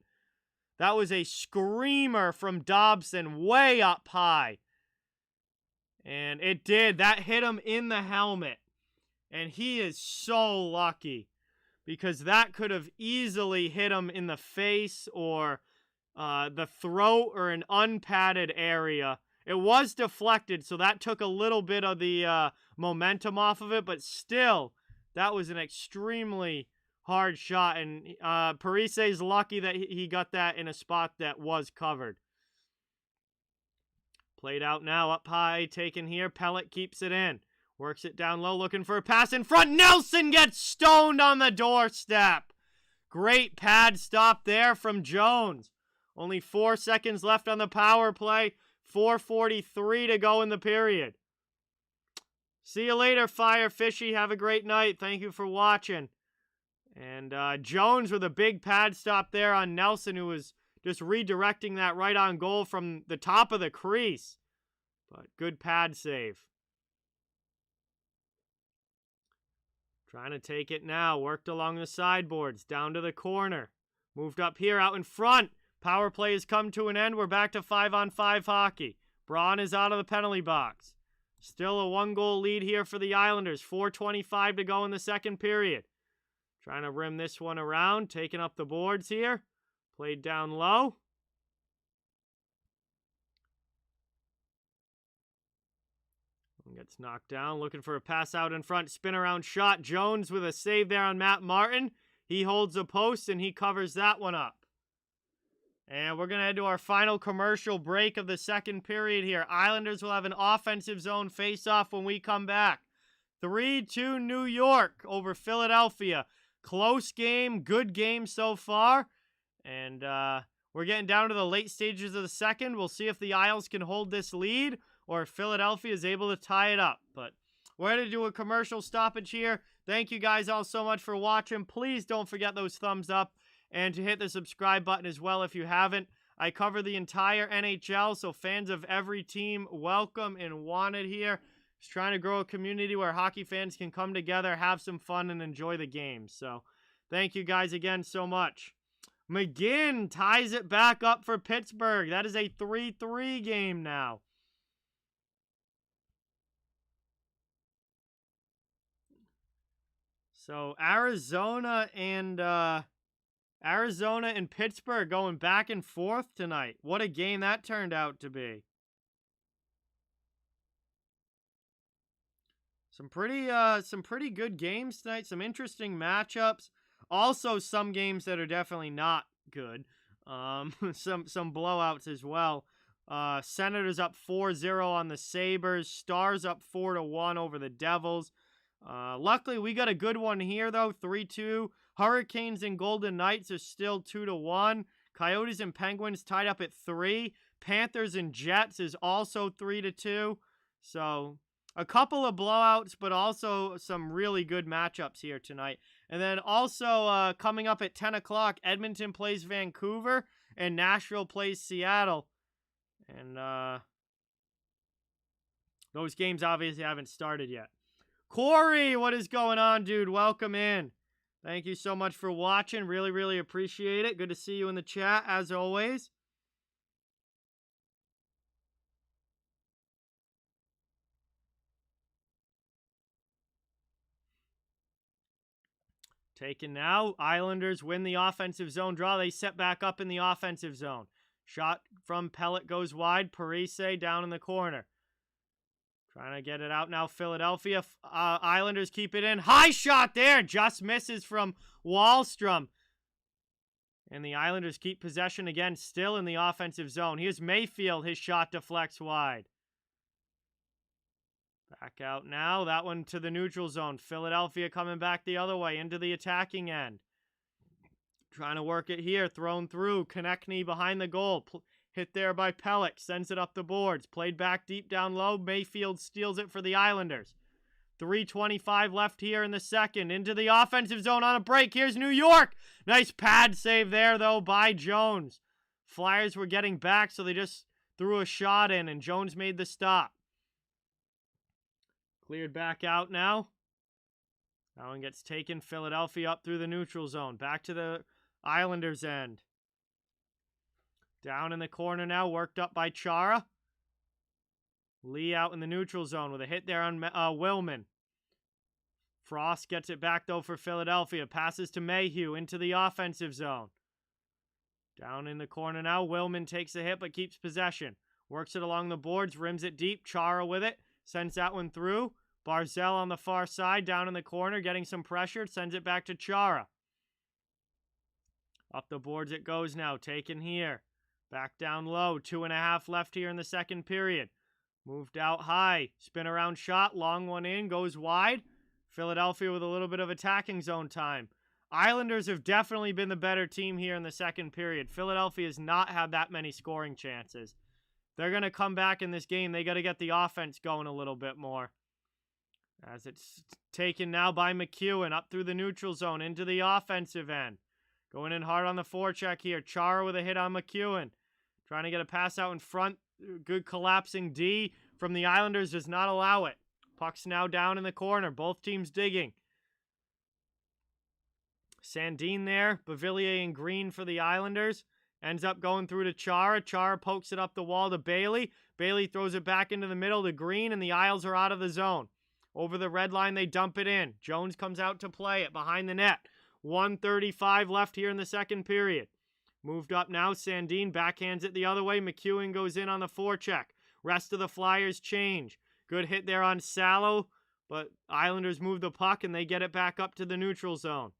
Speaker 1: That was a screamer from Dobson way up high. And it did. That hit him in the helmet. And he is so lucky, because that could have easily hit him in the face or the throat or an unpadded area. It was deflected, so that took a little bit of the momentum off of it, but still, that was an extremely hard shot, and Parise's lucky that he got that in a spot that was covered. Played out now, up high, taken here. Pellet keeps it in. Works it down low, looking for a pass in front. Nelson gets stoned on the doorstep. Great pad stop there from Jones. Only 4 seconds left on the power play. 4:43 to go in the period. See you later, Fire Fishy. Have a great night. Thank you for watching. And Jones with a big pad stop there on Nelson, who was just redirecting that right on goal from the top of the crease. But good pad save. Trying to take it now. Worked along the sideboards. Down to the corner. Moved up here out in front. Power play has come to an end. We're back to 5-on-5 hockey. Braun is out of the penalty box. Still a 1-goal lead here for the Islanders. 4:25 to go in the second period. Trying to rim this one around. Taking up the boards here. Played down low. Gets knocked down. Looking for a pass out in front. Spin around shot. Jones with a save there on Matt Martin. He holds a post and he covers that one up. And we're going to head to our final commercial break of the second period here. Islanders will have an offensive zone face-off when we come back. 3-2 New York over Philadelphia. Close game, good game so far. And we're getting down to the late stages of the second. We'll see if the Isles can hold this lead or if Philadelphia is able to tie it up. But we're going to do a commercial stoppage here. Thank you guys all so much for watching. Please don't forget those thumbs up and to hit the subscribe button as well if you haven't. I cover the entire NHL, so fans of every team, welcome and wanted here. Just trying to grow a community where hockey fans can come together, have some fun, and enjoy the game. So thank you guys again so much. McGinn ties it back up for Pittsburgh. That is a 3-3 game now. So Arizona and Pittsburgh going back and forth tonight. What a game that turned out to be. Some pretty good games tonight. Some interesting matchups. Also, some games that are definitely not good. Some blowouts as well. Senators up 4-0 on the Sabres. Stars up 4-1 over the Devils. Luckily, we got a good one here, though. 3-2. Hurricanes and Golden Knights are still 2-1. Coyotes and Penguins tied up at 3. Panthers and Jets is also 3-2. So a couple of blowouts, but also some really good matchups here tonight. And then also coming up at 10 o'clock, Edmonton plays Vancouver and Nashville plays Seattle. And those games obviously haven't started yet. Corey, what is going on, dude? Welcome in. Thank you so much for watching. Really, really appreciate it. Good to see you in the chat, as always. Taken now. Islanders win the offensive zone draw. They set back up in the offensive zone. Shot from Pellet goes wide. Parise down in the corner. Trying to get it out now. Philadelphia. Islanders keep it in. High shot there. Just misses from Wahlstrom. And the Islanders keep possession again. Still in the offensive zone. Here's Mayfield. His shot deflects wide. Back out now. That one to the neutral zone. Philadelphia coming back the other way into the attacking end. Trying to work it here. Thrown through. Konechny behind the goal. Hit there by Pelech. Sends it up the boards. Played back deep down low. Mayfield steals it for the Islanders. 3:25 left here in the second. Into the offensive zone on a break. Here's New York. Nice pad save there, though, by Jones. Flyers were getting back, so they just threw a shot in, and Jones made the stop. Cleared back out now. That one gets taken. Philadelphia up through the neutral zone. Back to the Islanders' end. Down in the corner now, worked up by Chara. Lee out in the neutral zone with a hit there on Willman. Frost gets it back, though, for Philadelphia. Passes to Mayhew into the offensive zone. Down in the corner now, Willman takes a hit but keeps possession. Works it along the boards, rims it deep. Chara with it. Sends that one through. Barzell on the far side, down in the corner, getting some pressure. Sends it back to Chara. Up the boards it goes now. Taken here. Back down low. 2.5 left here in the second period. Moved out high. Spin around shot. Long one in. Goes wide. Philadelphia with a little bit of attacking zone time. Islanders have definitely been the better team here in the second period. Philadelphia has not had that many scoring chances. They're going to come back in this game. They got to get the offense going a little bit more. As it's taken now by McEwen up through the neutral zone into the offensive end. Going in hard on the forecheck here. Chara with a hit on McEwen. Trying to get a pass out in front. Good collapsing D from the Islanders does not allow it. Puck's now down in the corner. Both teams digging. Sandin there. Bavillier and Green for the Islanders. Ends up going through to Chara. Chara pokes it up the wall to Bailey. Bailey throws it back into the middle to Green, and the Isles are out of the zone. Over the red line, they dump it in. Jones comes out to play it behind the net. 1:35 left here in the second period. Moved up now. Sandin backhands it the other way. McEwen goes in on the forecheck. Rest of the Flyers change. Good hit there on Salo, but Islanders move the puck, and they get it back up to the neutral zone.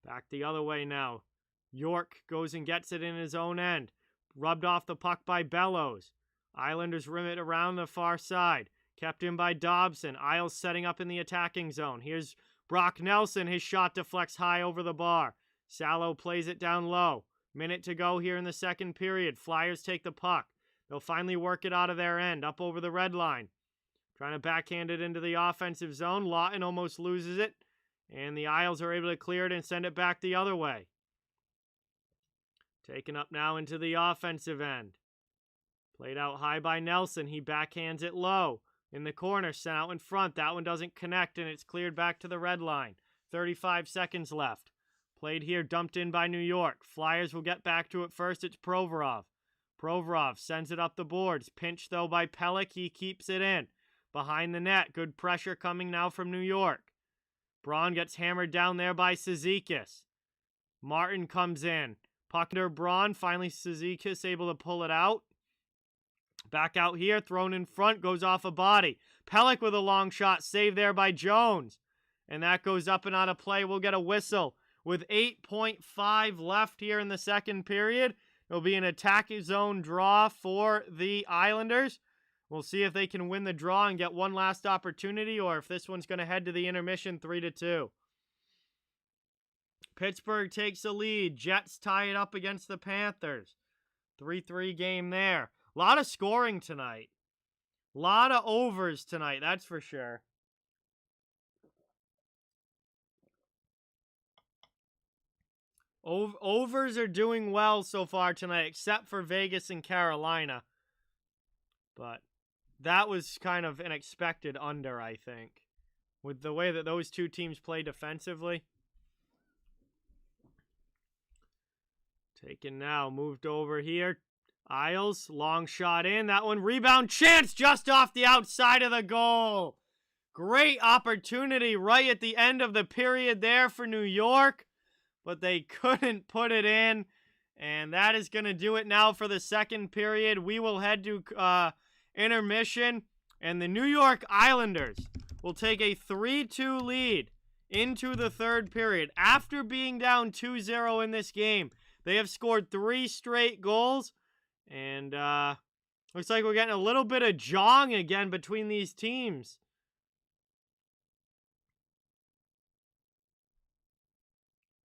Speaker 1: Back the other way now. York goes and gets it in his own end. Rubbed off the puck by Bellows. Islanders rim it around the far side. Kept in by Dobson. Isles setting up in the attacking zone. Here's Brock Nelson. His shot deflects high over the bar. Salo plays it down low. Minute to go here in the second period. Flyers take the puck. They'll finally work it out of their end, up over the red line. Trying to backhand it into the offensive zone. Lawton almost loses it. And the Isles are able to clear it and send it back the other way. Taken up now into the offensive end. Played out high by Nelson. He backhands it low. In the corner, sent out in front. That one doesn't connect, and it's cleared back to the red line. 35 seconds left. Played here, dumped in by New York. Flyers will get back to it first. It's Provorov. Provorov sends it up the boards. Pinched, though, by Pelech. He keeps it in. Behind the net. Good pressure coming now from New York. Braun gets hammered down there by Cizikas. Martin comes in. Puck under Braun. Finally, Cizikas able to pull it out. Back out here, thrown in front, goes off a body. Pelech with a long shot, saved there by Jones. And that goes up and out of play. We'll get a whistle. With 8:5 left here in the second period, it'll be an attack zone draw for the Islanders. We'll see if they can win the draw and get one last opportunity, or if this one's going to head to the intermission 3-2. Pittsburgh takes the lead. Jets tie it up against the Panthers. 3-3 game there. A lot of scoring tonight. A lot of overs tonight, that's for sure. Overs are doing well so far tonight, except for Vegas and Carolina. But that was kind of an expected under, I think, with the way that those two teams play defensively. Taken now, moved over here. Isles, long shot in. That one, rebound chance just off the outside of the goal. Great opportunity right at the end of the period there for New York, but they couldn't put it in. And that is going to do it now for the second period. We will head to intermission, and the New York Islanders will take a 3-2 lead into the third period. After being down 2-0 in this game, they have scored 3 straight goals. And looks like we're getting a little bit of jawing again between these teams.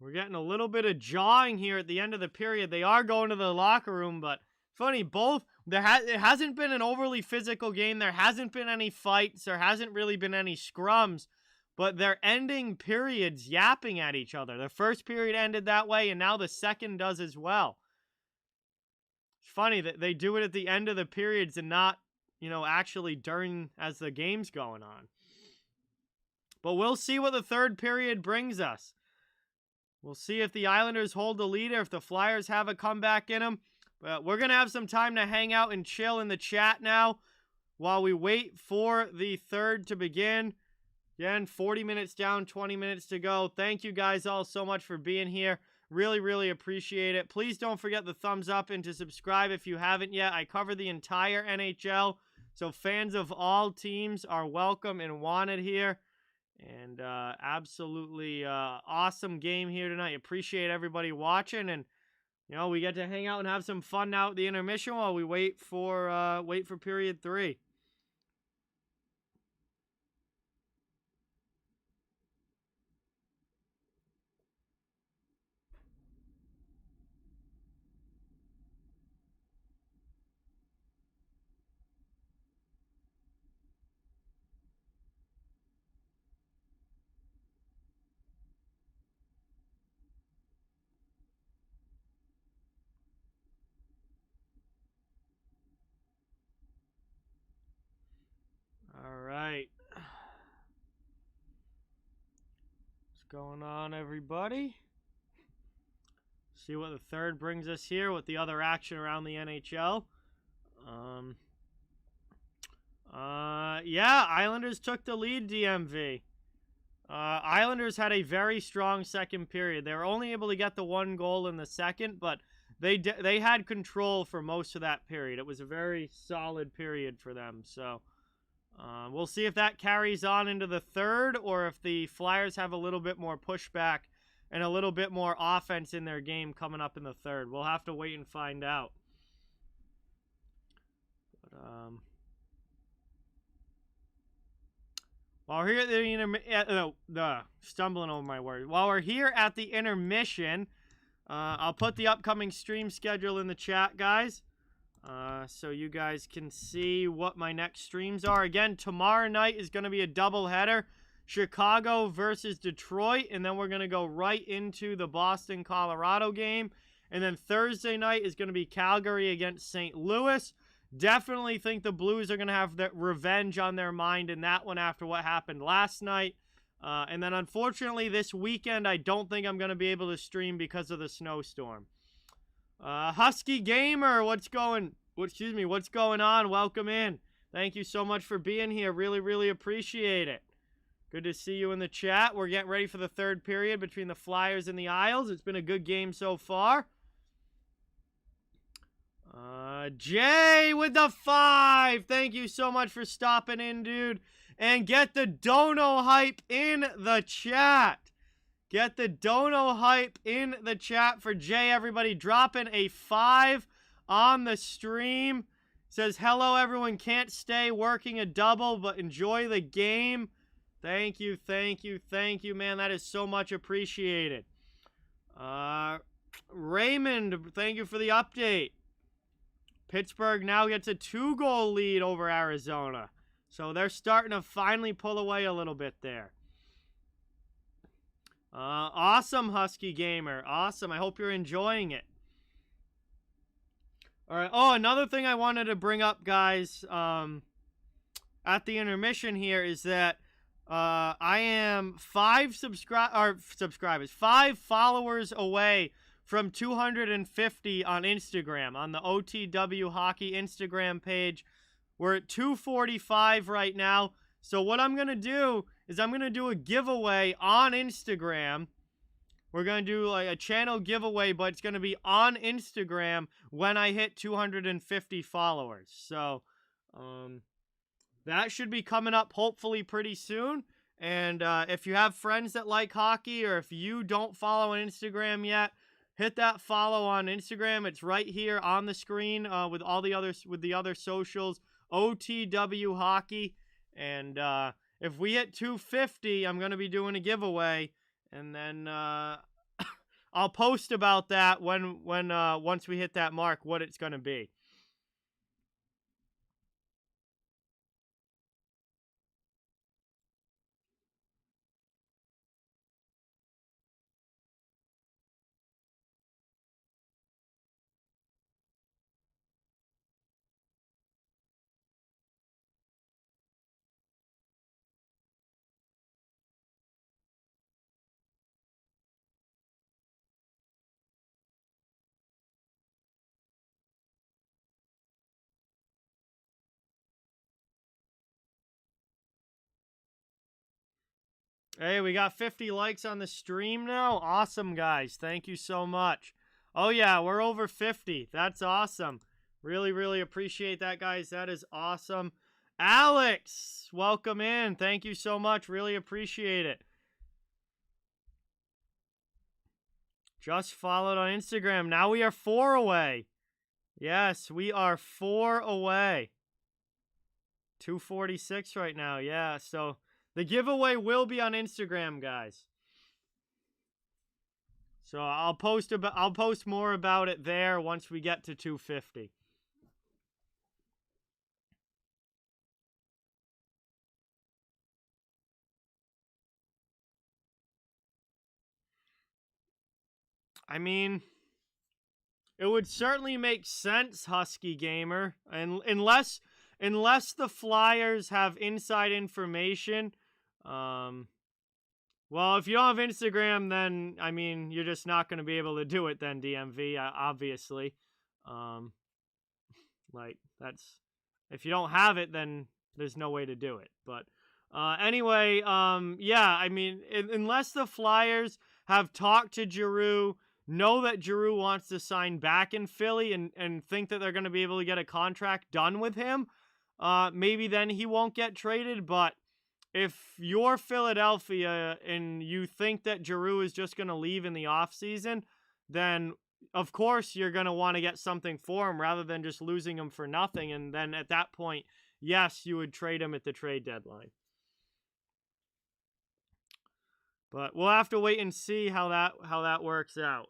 Speaker 1: We're getting a little bit of jawing here at the end of the period. They are going to the locker room, but funny, both, it hasn't been an overly physical game. There hasn't been any fights. There hasn't really been any scrums, but they're ending periods yapping at each other. The first period ended that way, and now the second does as well. It's funny that they do it at the end of the periods and not, actually during as the game's going on. But we'll see what the third period brings us. We'll see if the Islanders hold the lead or if the Flyers have a comeback in them. But we're going to have some time to hang out and chill in the chat now while we wait for the third to begin. Again, 40 minutes down, 20 minutes to go. Thank you guys all so much for being here. Really, really appreciate it. Please don't forget the thumbs up and to subscribe if you haven't yet. I cover the entire NHL, so fans of all teams are welcome and wanted here. And absolutely awesome game here tonight. Appreciate everybody watching, and we get to hang out and have some fun now at the intermission while we wait for period 3. Alright. What's going on, everybody? See what the third brings us here with the other action around the NHL. Yeah, Islanders took the lead, DMV. Islanders had a very strong second period. They were only able to get the 1 goal in the second, but they had control for most of that period. It was a very solid period for them, so we'll see if that carries on into the third or if the Flyers have a little bit more pushback and a little bit more offense in their game coming up in the third. We'll have to wait and find out. But, while we're here at the stumbling over my words. While we're here at the intermission, I'll put the upcoming stream schedule in the chat, guys. So you guys can see what my next streams are. Again, tomorrow night is going to be a doubleheader. Chicago versus Detroit. And then we're going to go right into the Boston-Colorado game. And then Thursday night is going to be Calgary against St. Louis. Definitely think the Blues are going to have that revenge on their mind in that one after what happened last night. And then unfortunately this weekend I don't think I'm going to be able to stream because of the snowstorm. Husky Gamer, what's going on? Welcome in. Thank you so much for being here. Really, really appreciate it. Good to see you in the chat. We're getting ready for the third period between the Flyers and the Isles. It's been a good game so far. Jay with the 5. Thank you so much for stopping in, dude. And get the dono hype in the chat. Get the dono hype in the chat for Jay, everybody. Dropping a 5 on the stream. Says, hello, everyone. Can't stay working a double, but enjoy the game. Thank you, thank you, thank you, man. That is so much appreciated. Raymond, thank you for the update. Pittsburgh now gets a 2-goal lead over Arizona. So they're starting to finally pull away a little bit there. Awesome, Husky Gamer. Awesome. I hope you're enjoying it. All right. Oh, another thing I wanted to bring up, guys, at the intermission here is that I am 5 followers away from 250 on Instagram, on the OTW Hockey Instagram page. We're at 245 right now. So what I'm going to do is I'm going to do a giveaway on Instagram. We're going to do like a channel giveaway, but it's going to be on Instagram when I hit 250 followers. So that should be coming up hopefully pretty soon. And if you have friends that like hockey, or if you don't follow on Instagram yet, hit that follow on Instagram. It's right here on the screen with all the other socials, OTW Hockey. And if we hit 250, I'm going to be doing a giveaway. And then I'll post about that when once we hit that mark, what it's going to be. Hey, we got 50 likes on the stream now. Awesome, guys. Thank you so much. Oh, yeah, we're over 50. That's awesome. Really, really appreciate that, guys. That is awesome. Alex, welcome in. Thank you so much. Really appreciate it. Just followed on Instagram. Now we are 4 away. Yes, we are 4 away. 246 right now. Yeah, so the giveaway will be on Instagram, guys. So I'll post more about it there once we get to 250. I mean, it would certainly make sense, Husky Gamer, and unless the Flyers have inside information. Well, if you don't have Instagram, then I mean, you're just not going to be able to do it. Then DMV, obviously, like that's if you don't have it, then there's no way to do it. But anyway, yeah, I mean, unless the Flyers have talked to Giroux, know that Giroux wants to sign back in Philly and think that they're going to be able to get a contract done with him, maybe then he won't get traded. But if you're Philadelphia and you think that Giroux is just going to leave in the offseason, then of course you're going to want to get something for him rather than just losing him for nothing. And then at that point, yes, you would trade him at the trade deadline. But we'll have to wait and see how that works out.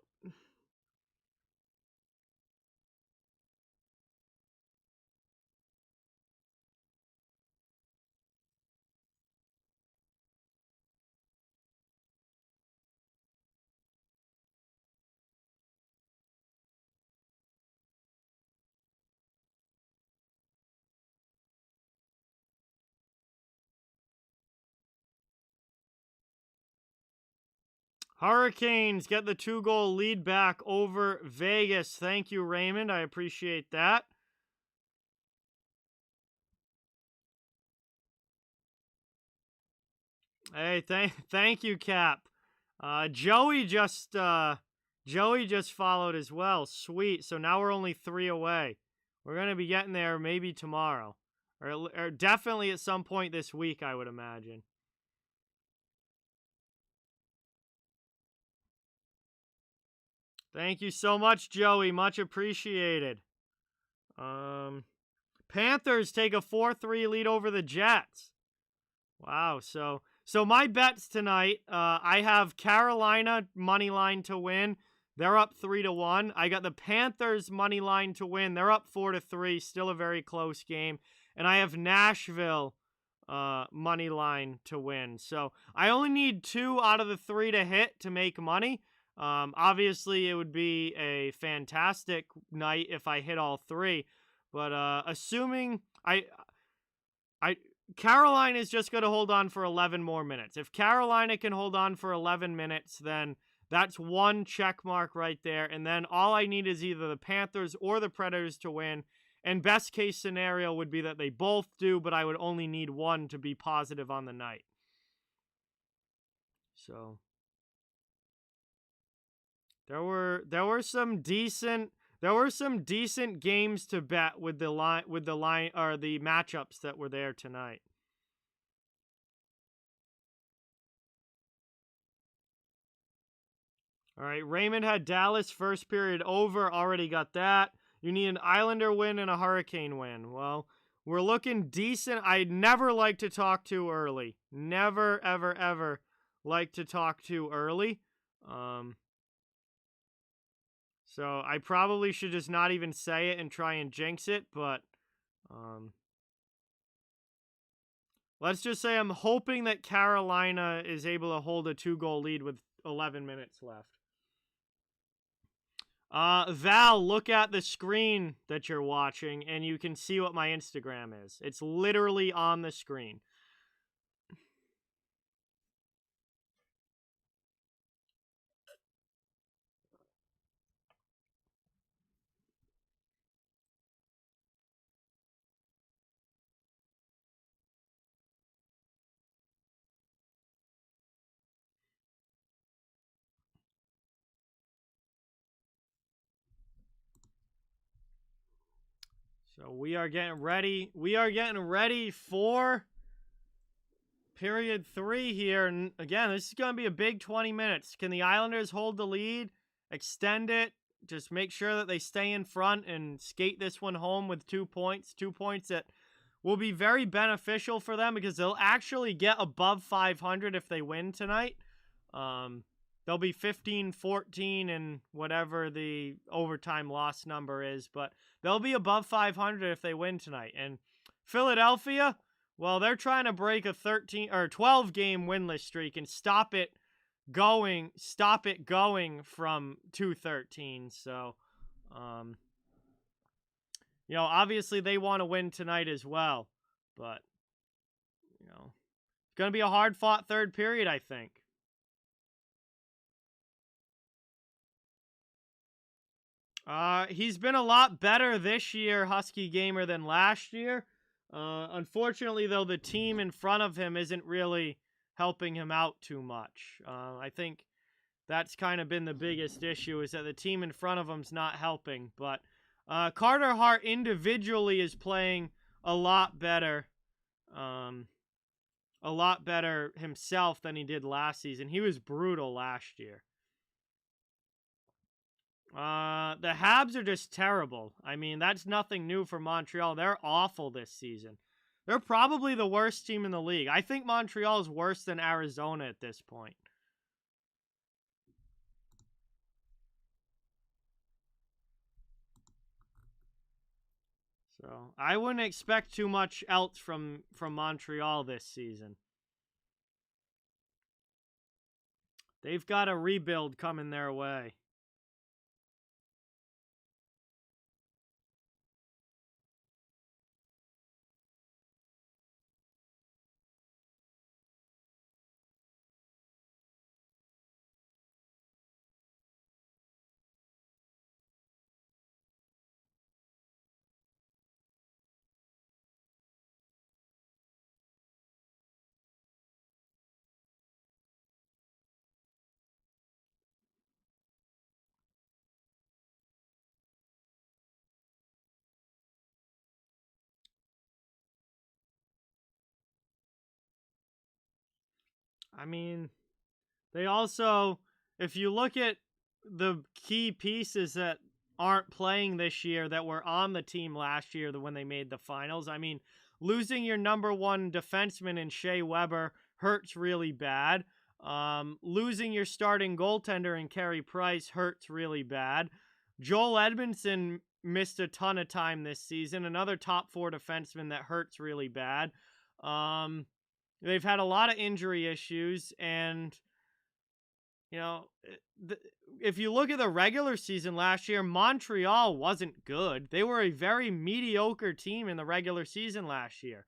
Speaker 1: Hurricanes get the 2-goal lead back over Vegas. Thank you, Raymond. I appreciate that. Hey, thank you, Cap. Joey just followed as well. Sweet. So now we're only 3 away. We're gonna be getting there maybe tomorrow, or definitely at some point this week, I would imagine. Thank you so much, Joey. Much appreciated. Panthers take a 4-3 lead over the Jets. Wow. So my bets tonight, I have Carolina money line to win. They're up 3-1. I got the Panthers money line to win. They're up 4-3. Still a very close game. And I have Nashville money line to win. So I only need 2 out of the 3 to hit to make money. Obviously, it would be a fantastic night if I hit all 3. But assuming Carolina is just going to hold on for 11 more minutes. If Carolina can hold on for 11 minutes, then that's 1 check mark right there. And then all I need is either the Panthers or the Predators to win. And best case scenario would be that they both do, but I would only need 1 to be positive on the night. So there were some decent games to bet with the line or the matchups that were there tonight. All right, Raymond had Dallas first period over, already got that. You need an Islander win and a Hurricane win. Well, we're looking decent. I never like to talk too early. Never, ever, ever like to talk too early. So I probably should just not even say it and try and jinx it, but let's just say I'm hoping that Carolina is able to hold a 2-goal lead with 11 minutes left. Val, look at the screen that you're watching, and you can see what my Instagram is. It's literally on the screen. So we are getting ready. We are getting ready for period 3 here. And again, this is going to be a big 20 minutes. Can the Islanders hold the lead, extend it, just make sure that they stay in front and skate this one home with 2 points? 2 points that will be very beneficial for them because they'll actually get above 500 if they win tonight. They'll be 15-14 and whatever the overtime loss number is, but they'll be above 500 if they win tonight. And Philadelphia, well, they're trying to break a 13 or 12 game winless streak and stop it going from 213. So, you know, obviously they want to win tonight as well, but you know, it's going to be a hard-fought third period, I think. He's been a lot better this year, Husky Gamer, than last year. Unfortunately, though, the team in front of him isn't really helping him out too much. I think that's kind of been the biggest issue, is that the team in front of him's not helping. But Carter Hart individually is playing a lot better himself than he did last season. He was brutal last year. The Habs are just terrible. I mean, that's nothing new for Montreal. They're awful this season. They're probably the worst team in the league. I think Montreal is worse than Arizona at this point. So, I wouldn't expect too much else from Montreal this season. They've got a rebuild coming their way. I mean, they also, if you look at the key pieces that aren't playing this year that were on the team last year when they made the finals, I mean, losing your number one defenseman in Shea Weber hurts really bad. Losing your starting goaltender in Carey Price hurts really bad. Joel Edmondson missed a ton of time this season. Another top 4 defenseman that hurts really bad. They've had a lot of injury issues, and you know, if you look at the regular season last year, Montreal wasn't good. They were a very mediocre team in the regular season last year.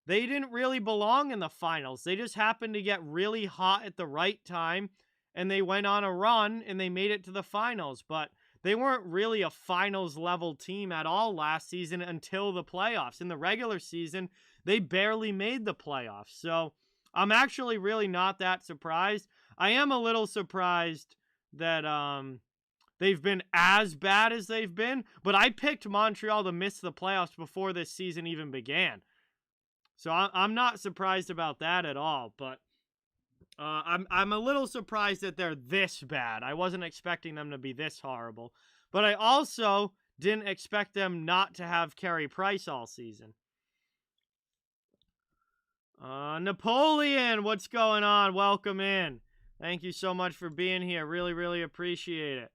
Speaker 1: They didn't really belong in the finals. They just happened to get really hot at the right time, and they went on a run, and they made it to the finals. But they weren't really a finals-level team at all last season until the playoffs. In the regular season, they barely made the playoffs. So I'm actually really not that surprised. I am a little surprised that they've been as bad as they've been, but I picked Montreal to miss the playoffs before this season even began. So I'm not surprised about that at all, but I'm a little surprised that they're this bad. I wasn't expecting them to be this horrible, but I also didn't expect them not to have Carey Price all season. Napoleon, what's going on? Welcome in. Thank you so much for being here. Really, really appreciate it.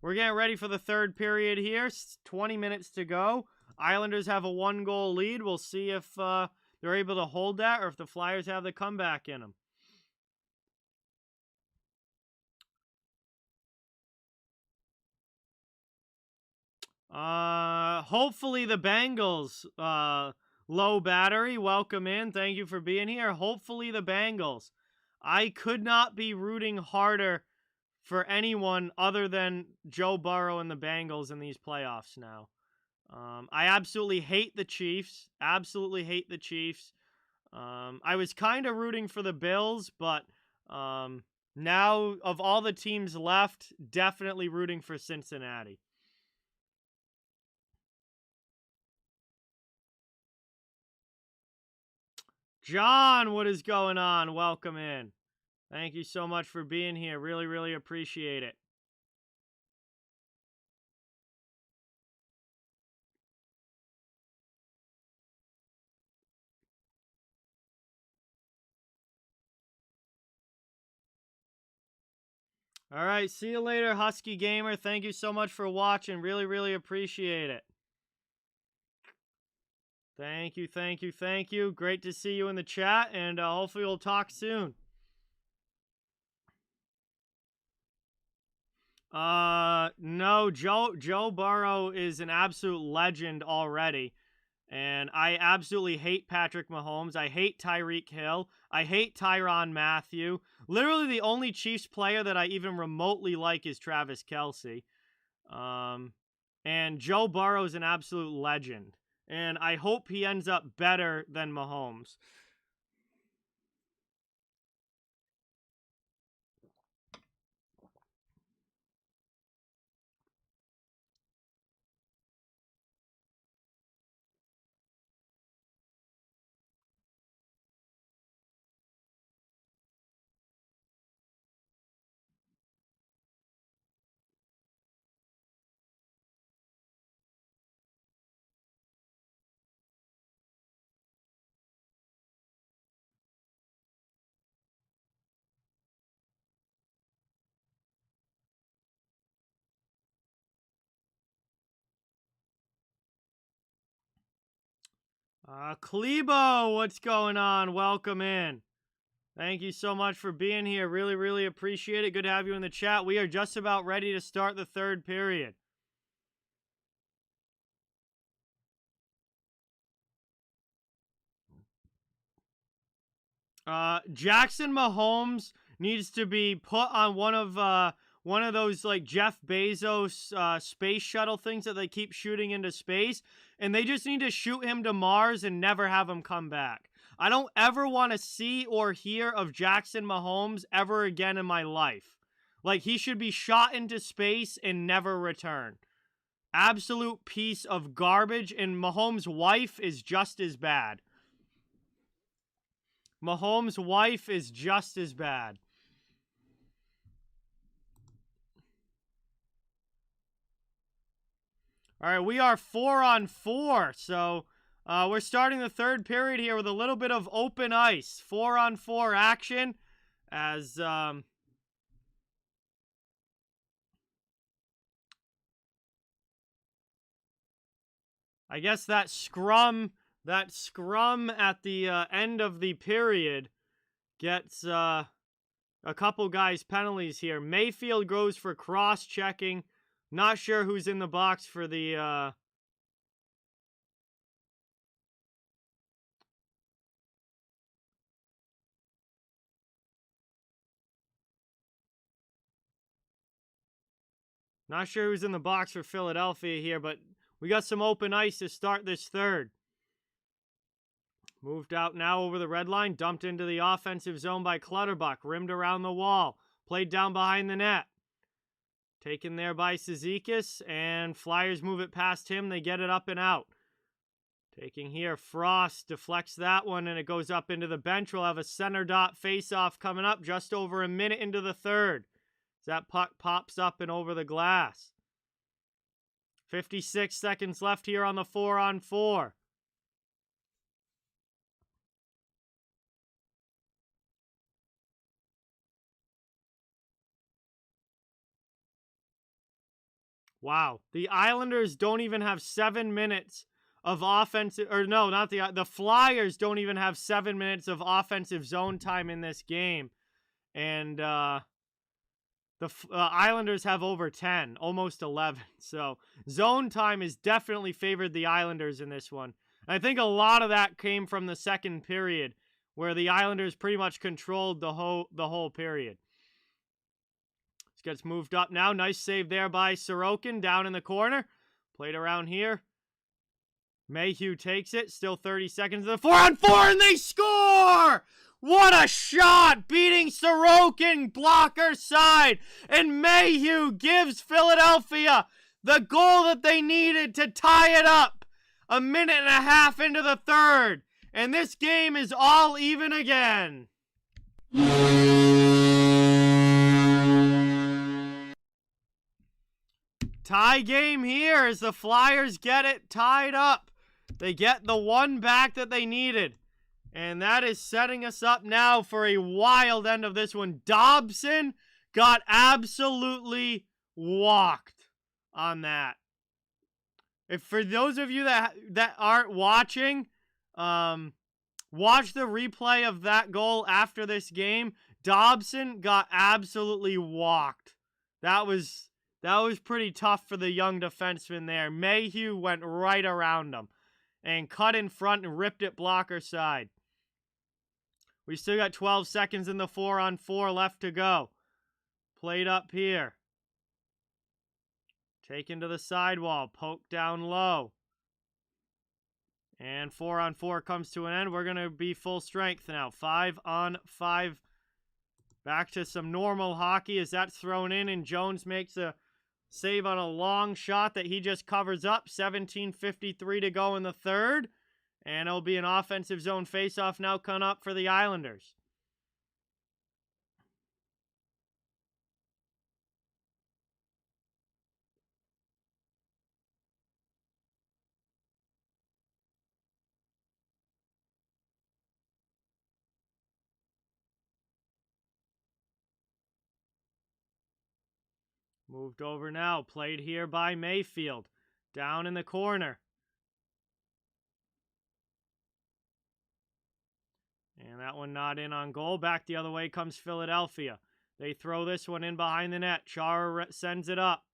Speaker 1: We're getting ready for the third period here. 20 minutes to go. Islanders have a 1-goal lead. We'll see if they're able to hold that or if the Flyers have the comeback in them. Hopefully the Bengals, low battery, welcome in. Thank you for being here. Hopefully the Bengals. I could not be rooting harder for anyone other than Joe Burrow and the Bengals in these playoffs now. I absolutely hate the Chiefs. Absolutely hate the Chiefs. I was kind of rooting for the Bills, but now of all the teams left, definitely rooting for Cincinnati. John, what is going on? Welcome in. Thank you so much for being here. Really, really appreciate it. All right, see you later, Husky Gamer. Thank you so much for watching. Really, really appreciate it. Thank you, thank you, thank you. Great to see you in the chat, and hopefully we'll talk soon. No, Joe Burrow is an absolute legend already. And I absolutely hate Patrick Mahomes. I hate Tyreek Hill. I hate Tyrann Mathieu. Literally the only Chiefs player that I even remotely like is Travis Kelce. And Joe Burrow is an absolute legend. And I hope he ends up better than Mahomes. Klebo, what's going on? Welcome in. Thank you so much for being here. Really, really appreciate it. Good to have you in the chat. We are just about ready to start the third period. Jackson Mahomes needs to be put on one of those like Jeff Bezos space shuttle things that they keep shooting into space, and they just need to shoot him to Mars and never have him come back. I don't ever want to see or hear of Jackson Mahomes ever again in my life. Like, he should be shot into space and never return. Absolute piece of garbage, and Mahomes' wife is just as bad. Mahomes' wife is just as bad. All right, we are 4-on-4, so we're starting the third period here with a little bit of open ice. 4-on-4 action as I guess that scrum at the end of the period gets a couple guys penalties here. Mayfield goes for cross-checking. Not sure who's in the box for the not sure who's in the box for Philadelphia here, but we got some open ice to start this third. Moved out now over the red line, dumped into the offensive zone by Clutterbuck, rimmed around the wall, played down behind the net. Taken there by Cizikas, and Flyers move it past him. They get it up and out. Taking here, Frost deflects that one, and it goes up into the bench. We'll have a center dot face-off coming up just over a minute into the third. As that puck pops up and over the glass. 56 seconds left here on the 4-on-4. Wow. The Islanders don't even have 7 minutes of offensive, or no, not the Flyers don't even have 7 minutes of offensive zone time in this game. And the Islanders have over 10, almost 11. So zone time has definitely favored the Islanders in this one. And I think a lot of that came from the second period, where the Islanders pretty much controlled the whole period. This gets moved up now. Nice save there by Sorokin down in the corner. Played around here. Mayhew takes it. Still 30 seconds. The 4-on-4, and they score! What a shot! Beating Sorokin, blocker side. And Mayhew gives Philadelphia the goal that they needed to tie it up. A minute and a half into the third. And this game is all even again. Tie game here as the Flyers get it tied up. They get the one back that they needed. And that is setting us up now for a wild end of this one. Dobson got absolutely walked on that. If for those of you that aren't watching, watch the replay of that goal after this game. Dobson got absolutely walked. That was pretty tough for the young defenseman there. Mayhew went right around him and cut in front and ripped it blocker side. We still got 12 seconds in the 4-on-4 left to go. Played up here. Taken to the sidewall. Poked down low. And 4-on-4 comes to an end. We're going to be full strength now. 5-on-5. Back to some normal hockey as that's thrown in. And Jones makes a save on a long shot that he just covers up. 17:53 to go in the third. And it'll be an offensive zone faceoff now coming up for the Islanders. Moved over now. Played here by Mayfield. Down in the corner. And that one not in on goal. Back the other way comes Philadelphia. They throw this one in behind the net. Chara sends it up.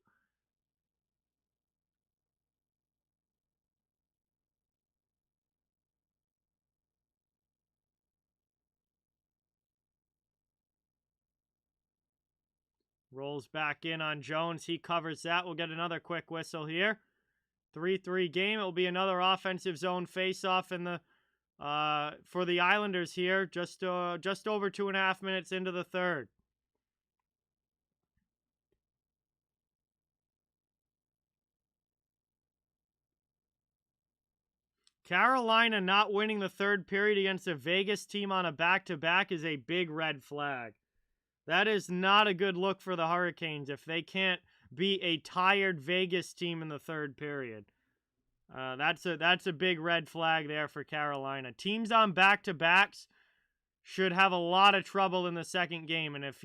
Speaker 1: Rolls back in on Jones. He covers that. We'll get another quick whistle here. 3-3 game. It'll be another offensive zone face-off in the for the Islanders here. Just over 2.5 minutes into the third. Carolina not winning the third period against a Vegas team on a back-to-back is a big red flag. That is not a good look for the Hurricanes if they can't beat a tired Vegas team in the third period. That's a big red flag there for Carolina. Teams on back-to-backs should have a lot of trouble in the second game, and if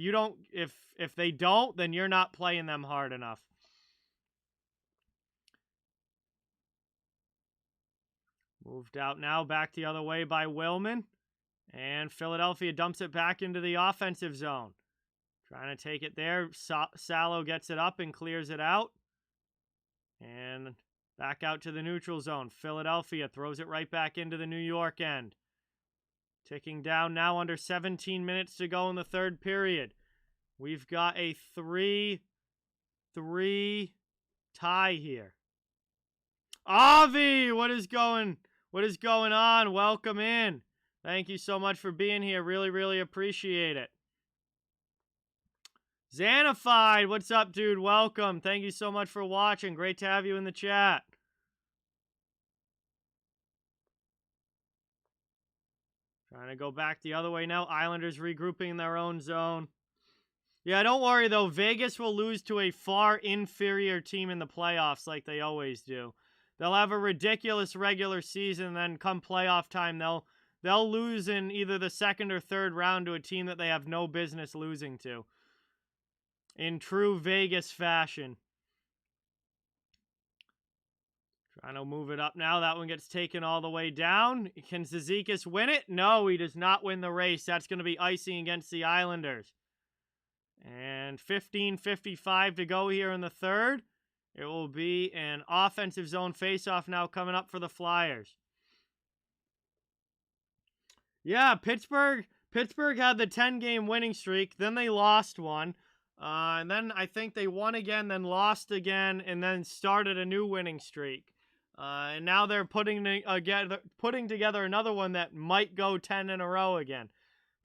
Speaker 1: they don't, then you're not playing them hard enough. Moved out now, back the other way by Willman. And Philadelphia dumps it back into the offensive zone. Trying to take it there. Salo gets it up and clears it out. And back out to the neutral zone. Philadelphia throws it right back into the New York end. Ticking down now, under 17 minutes to go in the third period. We've got a 3-3 tie here. Avi, what is going on? Welcome in. Thank you so much for being here. Really, really appreciate it. Xanified, what's up, dude? Welcome. Thank you so much for watching. Great to have you in the chat. Trying to go back the other way now. Islanders regrouping in their own zone. Yeah, don't worry, though. Vegas will lose to a far inferior team in the playoffs like they always do. They'll have a ridiculous regular season, and then come playoff time, they'll lose in either the second or third round to a team that they have no business losing to. In true Vegas fashion. Trying to move it up now. That one gets taken all the way down. Can Zizekas win it? No, he does not win the race. That's going to be icing against the Islanders. And 15:55 to go here in the third. It will be an offensive zone faceoff now coming up for the Flyers. Yeah, Pittsburgh had the 10-game winning streak. Then they lost one. And then I think they won again, then lost again, and then started a new winning streak. And now they're putting together another one that might go 10 in a row again.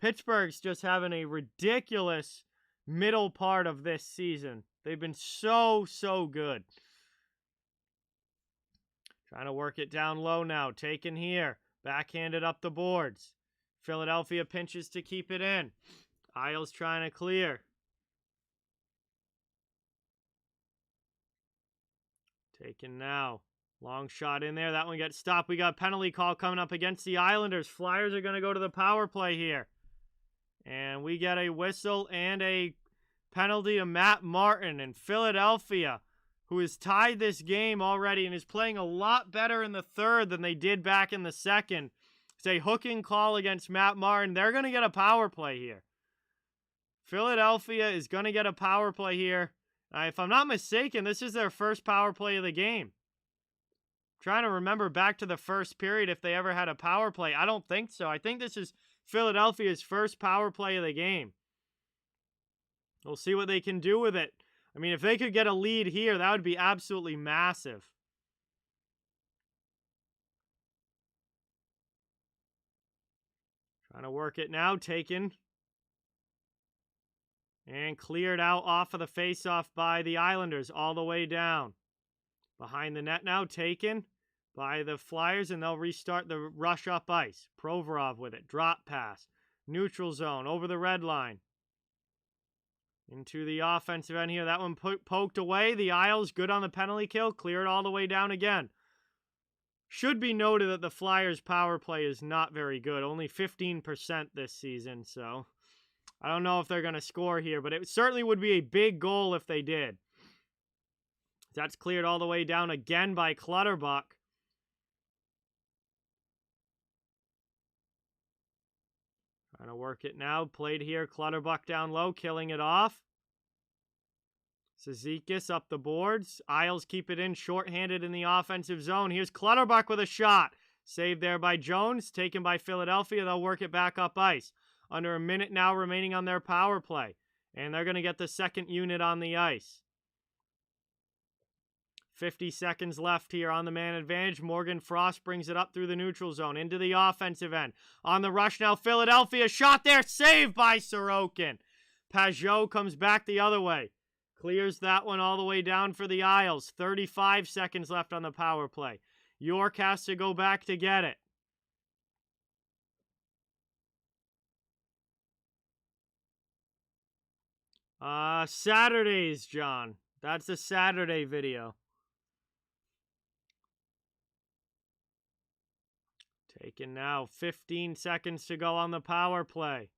Speaker 1: Pittsburgh's just having a ridiculous middle part of this season. They've been so good. Trying to work it down low now. Taken here. Backhanded up the boards. Philadelphia pinches to keep it in. Isles trying to clear. Taken now. Long shot in there. That one gets stopped. We got a penalty call coming up against the Islanders. Flyers are going to go to the power play here. And we get a whistle and a penalty to Matt Martin in Philadelphia, who has tied this game already and is playing a lot better in the third than they did back in the second. It's a hooking call against Matt Martin. They're going to get a power play here. Philadelphia is going to get a power play here. If I'm not mistaken, this is their first power play of the game. Trying to remember back to the first period if they ever had a power play. I don't think so. I think this is Philadelphia's first power play of the game. We'll see what they can do with it. I mean, if they could get a lead here, that would be absolutely massive. Trying to work it now. Taken. And cleared out off of the faceoff by the Islanders all the way down. Behind the net now, taken by the Flyers, and they'll restart the rush up ice. Provorov with it. Drop pass. Neutral zone. Over the red line. Into the offensive end here. That one poked away. The Isles good on the penalty kill. Cleared all the way down again. Should be noted that the Flyers' power play is not very good. Only 15% this season, so I don't know if they're going to score here, but it certainly would be a big goal if they did. That's cleared all the way down again by Clutterbuck. Trying to work it now. Played here. Clutterbuck down low, killing it off. Zizekas up the boards. Isles keep it in, shorthanded in the offensive zone. Here's Clutterbuck with a shot. Saved there by Jones. Taken by Philadelphia. They'll work it back up ice. Under a minute now remaining on their power play. And they're going to get the second unit on the ice. 50 seconds left here on the man advantage. Morgan Frost brings it up through the neutral zone into the offensive end. On the rush now, Philadelphia. Shot there. Saved by Sorokin. Pajot comes back the other way. Clears that one all the way down for the Isles. 35 seconds left on the power play. York has to go back to get it. Saturdays, John. That's a Saturday video. Taken now. 15 seconds to go on the power play.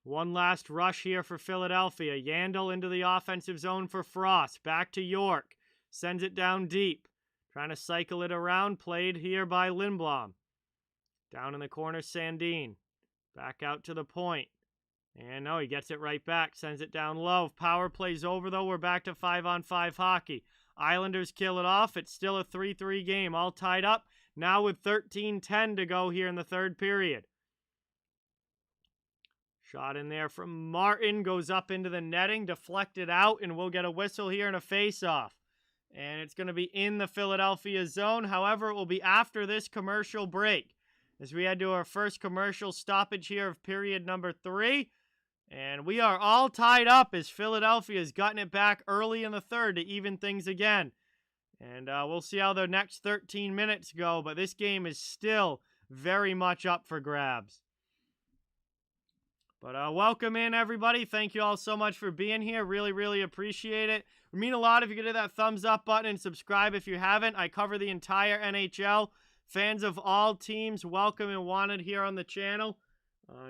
Speaker 1: One last rush here for Philadelphia. Yandel into the offensive zone for Frost. Back to York. Sends it down deep. Trying to cycle it around. Played here by Lindblom. Down in the corner, Sandin. Back out to the point. And no, he gets it right back. Sends it down low. Power play's over, though. We're back to 5-on-5 hockey. Islanders kill it off. It's still a 3-3 game. All tied up. Now with 13:10 to go here in the third period. Shot in there from Martin. Goes up into the netting. Deflected out. And we'll get a whistle here and a face-off. And it's going to be in the Philadelphia zone. However, it will be after this commercial break. As we head to our first commercial stoppage here of period number 3. And we are all tied up as Philadelphia's gotten it back early in the third to even things again. And we'll see how the next 13 minutes go. But this game is still very much up for grabs. But welcome in, everybody. Thank you all so much for being here. Really, really appreciate it. It would mean a lot if you could hit that thumbs up button and subscribe if you haven't. I cover the entire NHL. Fans of all teams, welcome and wanted here on the channel.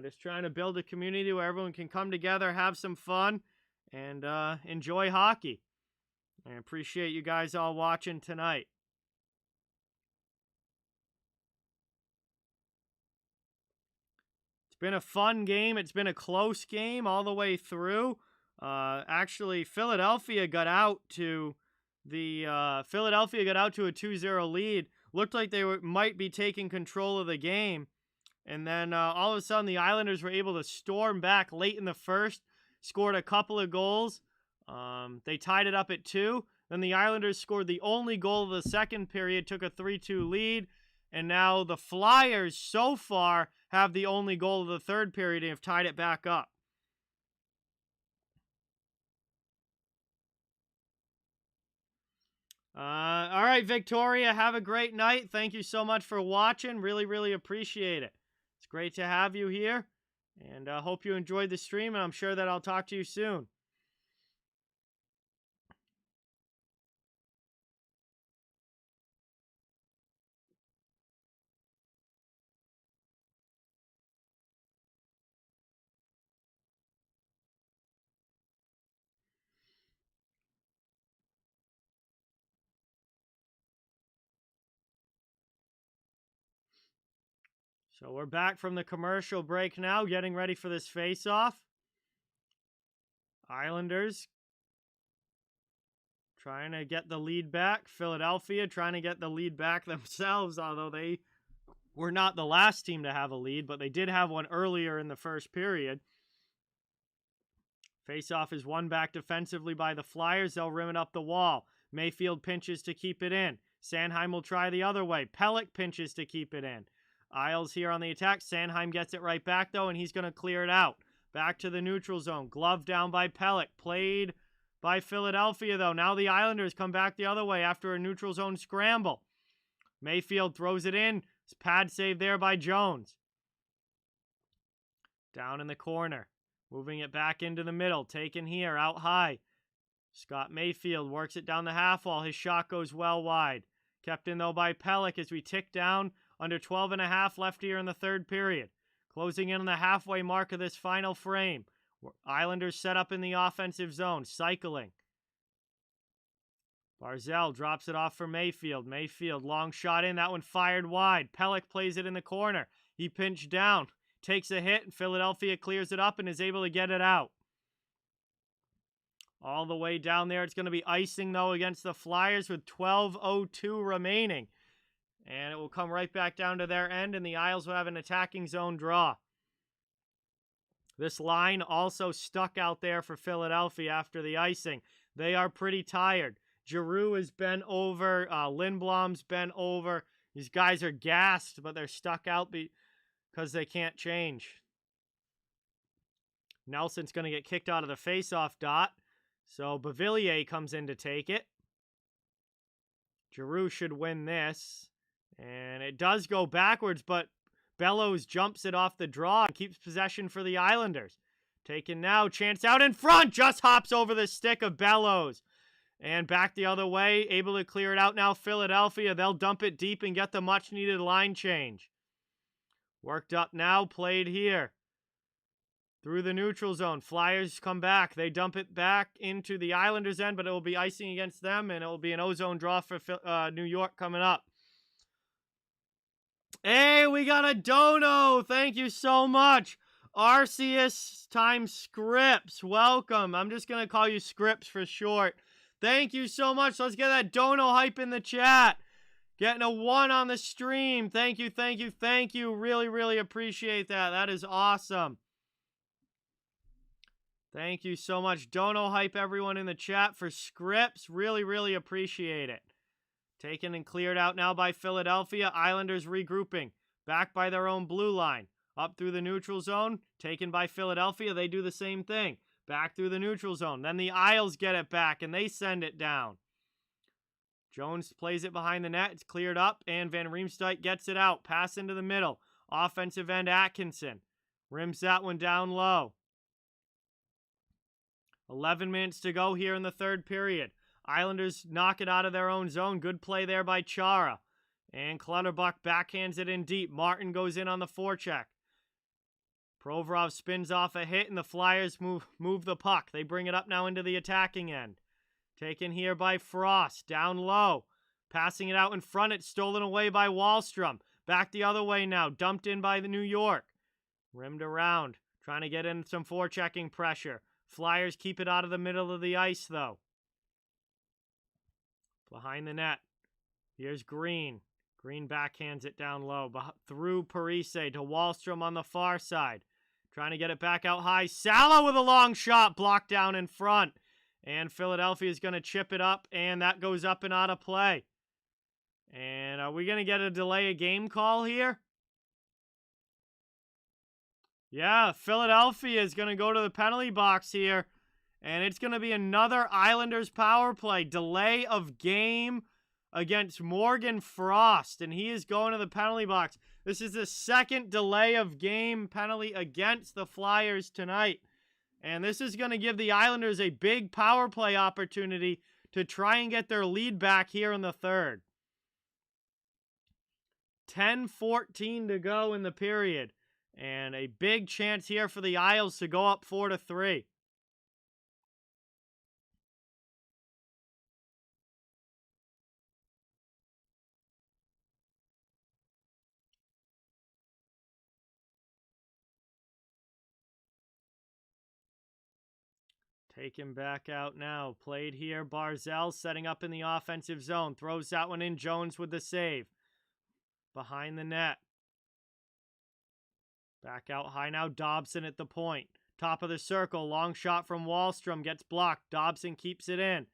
Speaker 1: Just trying to build a community where everyone can come together, have some fun, and enjoy hockey. I appreciate you guys all watching tonight. It's been a fun game. It's been a close game all the way through. Actually, Philadelphia got out to a 2-0 lead. Looked like they might be taking control of the game. And then all of a sudden, the Islanders were able to storm back late in the first, scored a couple of goals. They tied it up at 2. Then the Islanders scored the only goal of the second period, took a 3-2 lead. And now the Flyers, so far, have the only goal of the third period and have tied it back up. All right, Victoria, have a great night. Thank you so much for watching. Really, really appreciate it. It's great to have you here. And I hope you enjoyed the stream, and I'm sure that I'll talk to you soon. So we're back from the commercial break now, getting ready for this face-off. Islanders trying to get the lead back. Philadelphia trying to get the lead back themselves, although they were not the last team to have a lead, but they did have one earlier in the first period. Face-off is won back defensively by the Flyers. They'll rim it up the wall. Mayfield pinches to keep it in. Sanheim will try the other way. Pelech pinches to keep it in. Isles here on the attack. Sanheim gets it right back, though, and he's going to clear it out. Back to the neutral zone. Glove down by Pelech. Played by Philadelphia, though. Now the Islanders come back the other way after a neutral zone scramble. Mayfield throws it in. Pad save there by Jones. Down in the corner. Moving it back into the middle. Taken here, out high. Scott Mayfield works it down the half wall. His shot goes well wide. Kept in, though, by Pelech as we tick down. Under 12.5 left here in the third period. Closing in on the halfway mark of this final frame. Islanders set up in the offensive zone. Cycling. Barzal drops it off for Mayfield. Mayfield, long shot in. That one fired wide. Pelech plays it in the corner. He pinched down. Takes a hit, and Philadelphia clears it up and is able to get it out. All the way down there. It's going to be icing, though, against the Flyers with 12:02 remaining. And it will come right back down to their end, and the Isles will have an attacking zone draw. This line also stuck out there for Philadelphia after the icing. They are pretty tired. Giroux has been over. Lindblom's been over. These guys are gassed, but they're stuck out because they can't change. Nelson's going to get kicked out of the faceoff dot. So Beauvillier comes in to take it. Giroux should win this. And it does go backwards, but Bellows jumps it off the draw and keeps possession for the Islanders. Taken now, chance out in front, just hops over the stick of Bellows. And back the other way, able to clear it out now, Philadelphia. They'll dump it deep and get the much-needed line change. Worked up now, played here. Through the neutral zone, Flyers come back. They dump it back into the Islanders' end, but it will be icing against them, and it will be an ozone draw for New York coming up. Hey, we got a dono. Thank you so much. Arceus times Scripps. Welcome. I'm just going to call you Scripps for short. Thank you so much. Let's get that dono hype in the chat. Getting a 1 on the stream. Thank you, thank you, thank you. Really, really appreciate that. That is awesome. Thank you so much. Dono hype everyone in the chat for Scripps. Really, really appreciate it. Taken and cleared out now by Philadelphia. Islanders regrouping. Back by their own blue line. Up through the neutral zone. Taken by Philadelphia. They do the same thing. Back through the neutral zone. Then the Isles get it back and they send it down. Jones plays it behind the net. It's cleared up and Van Riemsdyk gets it out. Pass into the middle. Offensive end Atkinson. Rims that one down low. 11 minutes to go here in the third period. Islanders knock it out of their own zone. Good play there by Chara. And Clutterbuck backhands it in deep. Martin goes in on the forecheck. Provorov spins off a hit, and the Flyers move the puck. They bring it up now into the attacking end. Taken here by Frost. Down low. Passing it out in front. It's stolen away by Wahlstrom. Back the other way now. Dumped in by the New York. Rimmed around. Trying to get in some forechecking pressure. Flyers keep it out of the middle of the ice, though. Behind the net. Here's Green. Green backhands it down low. Through Parise to Wahlstrom on the far side. Trying to get it back out high. Salo with a long shot. Blocked down in front. And Philadelphia is going to chip it up. And that goes up and out of play. And are we going to get a delay of game call here? Yeah, Philadelphia is going to go to the penalty box here. And it's going to be another Islanders power play. Delay of game against Morgan Frost. And he is going to the penalty box. This is the second delay of game penalty against the Flyers tonight. And this is going to give the Islanders a big power play opportunity to try and get their lead back here in the third. 10:14 to go in the period. And a big chance here for the Isles to go up 4-3. Taken back out now. Played here. Barzal setting up in the offensive zone. Throws that one in. Jones with the save. Behind the net. Back out high now. Dobson at the point. Top of the circle. Long shot from Wahlstrom. Gets blocked. Dobson keeps it in.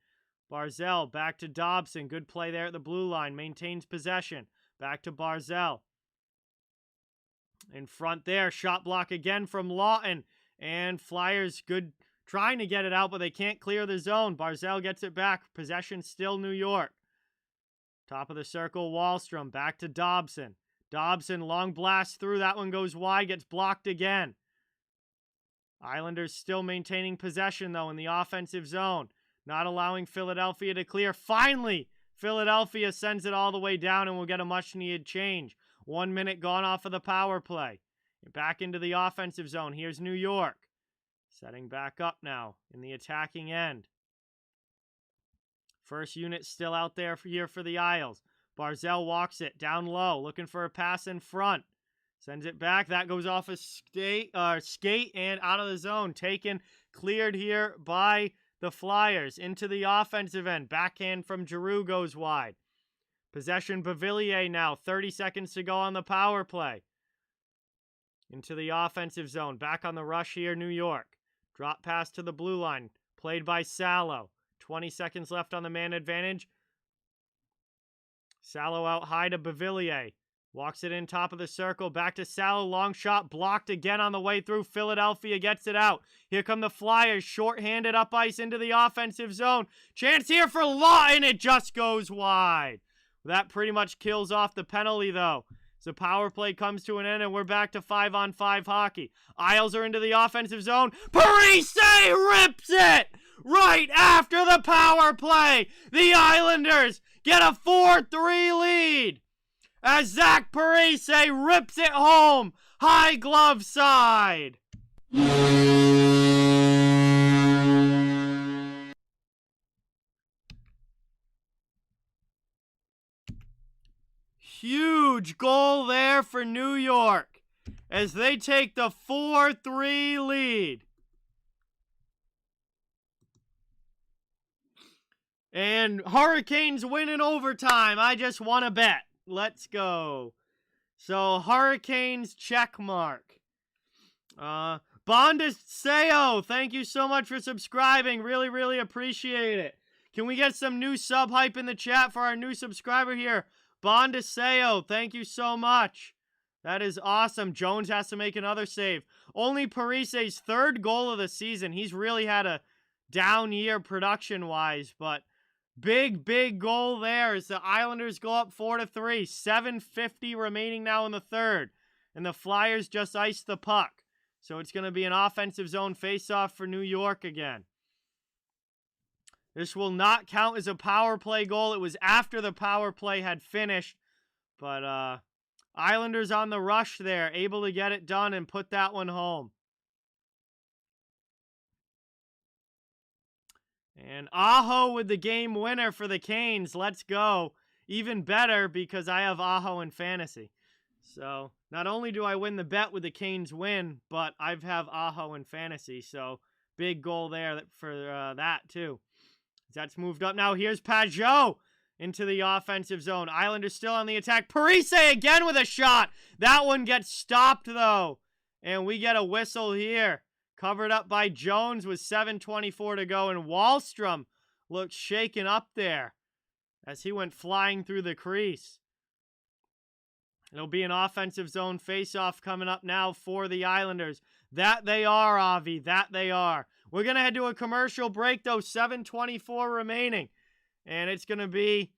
Speaker 1: Barzal back to Dobson. Good play there at the blue line. Maintains possession. Back to Barzal. In front there. Shot block again from Lawton. And Flyers good trying to get it out, but they can't clear the zone. Barzal gets it back. Possession still New York. Top of the circle. Wahlstrom. Back to Dobson. Dobson, long blast through. That one goes wide, gets blocked again. Islanders still maintaining possession, though, in the offensive zone. Not allowing Philadelphia to clear. Finally, Philadelphia sends it all the way down and will get a much-needed change. 1 minute gone off of the power play. Back into the offensive zone. Here's New York. Setting back up now in the attacking end. First unit still out there here for the Isles. Barzal walks it down low, looking for a pass in front. Sends it back. That goes off a skate and out of the zone. Taken, cleared here by the Flyers. Into the offensive end. Backhand from Giroux goes wide. Possession Beauvillier now. 30 seconds to go on the power play. Into the offensive zone. Back on the rush here, New York. Drop pass to the blue line. Played by Salo. 20 seconds left on the man advantage. Salo out high to Beauvillier. Walks it in top of the circle. Back to Salo. Long shot blocked again on the way through. Philadelphia gets it out. Here come the Flyers. Short-handed up ice into the offensive zone. Chance here for Lawton. It just goes wide. That pretty much kills off the penalty, though. So power play comes to an end, and we're back to 5-on-5 hockey. Isles are into the offensive zone. Parise rips it right after the power play. The Islanders get a 4-3 lead as Zach Parise rips it home. High glove side. Huge goal there for New York as they take the 4-3 lead. And Hurricanes win in overtime. I just won a bet. Let's go. So, Hurricanes check mark. Bondaseo, thank you so much for subscribing. Really, really appreciate it. Can we get some new sub hype in the chat for our new subscriber here? Bondaseo, thank you so much. That is awesome. Jones has to make another save. Only Parise's third goal of the season. He's really had a down year production-wise, but big, big goal there as the Islanders go up 4-3. 7:50 remaining now in the third. And the Flyers just iced the puck. So it's going to be an offensive zone face-off for New York again. This will not count as a power play goal. It was after the power play had finished. But Islanders on the rush there, able to get it done and put that one home. And Aho with the game winner for the Canes. Let's go. Even better because I have Aho in fantasy. So not only do I win the bet with the Canes win, but I have Aho in fantasy. So big goal there for that too. That's moved up now. Here's Pajot into the offensive zone. Islanders still on the attack. Parise again with a shot. That one gets stopped though. And we get a whistle here. Covered up by Jones with 7:24 to go. And Wahlstrom looks shaken up there as he went flying through the crease. It'll be an offensive zone face-off coming up now for the Islanders. That they are, Avi. That they are. We're going to head to a commercial break, though. 7:24 remaining. And it's going to be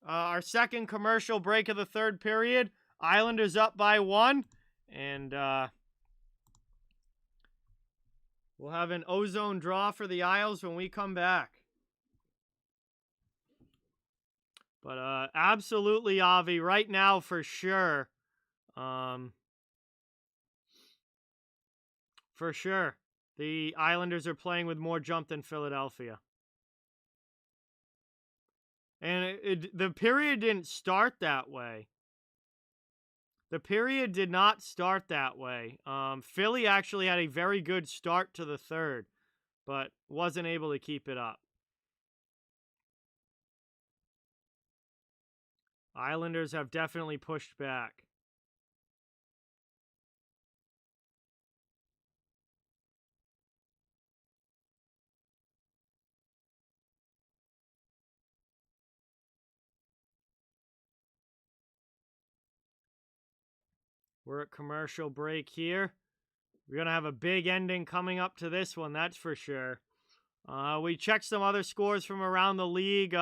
Speaker 1: our second commercial break of the third period. Islanders up by 1. And we'll have an ozone draw for the Isles when we come back. But absolutely, Avi, right now for sure. For sure. The Islanders are playing with more jump than Philadelphia. And the period didn't start that way. The period did not start that way. Philly actually had a very good start to the third, but wasn't able to keep it up. Islanders have definitely pushed back. We're at commercial break here. We're going to have a big ending coming up to this one, that's for sure. We checked some other scores from around the league.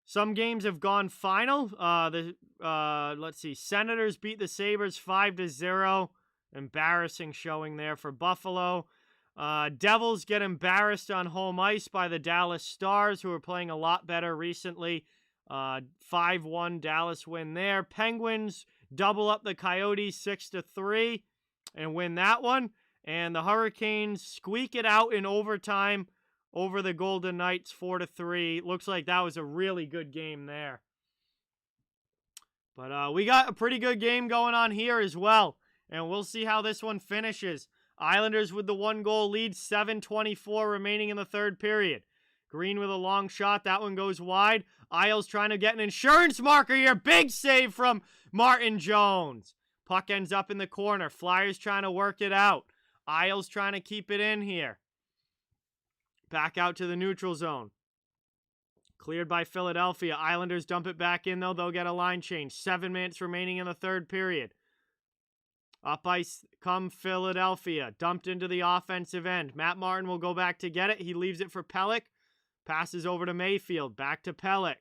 Speaker 1: Some games have gone final. Let's see. Senators beat the Sabres 5-0. Embarrassing showing there for Buffalo. Devils get embarrassed on home ice by the Dallas Stars, who are playing a lot better recently. 5-1 Dallas win there. Penguins double up the Coyotes 6-3 and win that one. And the Hurricanes squeak it out in overtime over the Golden Knights 4-3. Looks like that was a really good game there. But we got a pretty good game going on here as well. And we'll see how this one finishes. Islanders with the 1-goal lead, 7:24 remaining in the third period. Green with a long shot. That one goes wide. Isles trying to get an insurance marker here. Big save from Martin Jones. Puck ends up in the corner. Flyers trying to work it out. Isles trying to keep it in here. Back out to the neutral zone. Cleared by Philadelphia. Islanders dump it back in, though. They'll get a line change. 7 minutes remaining in the third period. Up ice come Philadelphia. Dumped into the offensive end. Matt Martin will go back to get it. He leaves it for Pelech. Passes over to Mayfield. Back to Pelech.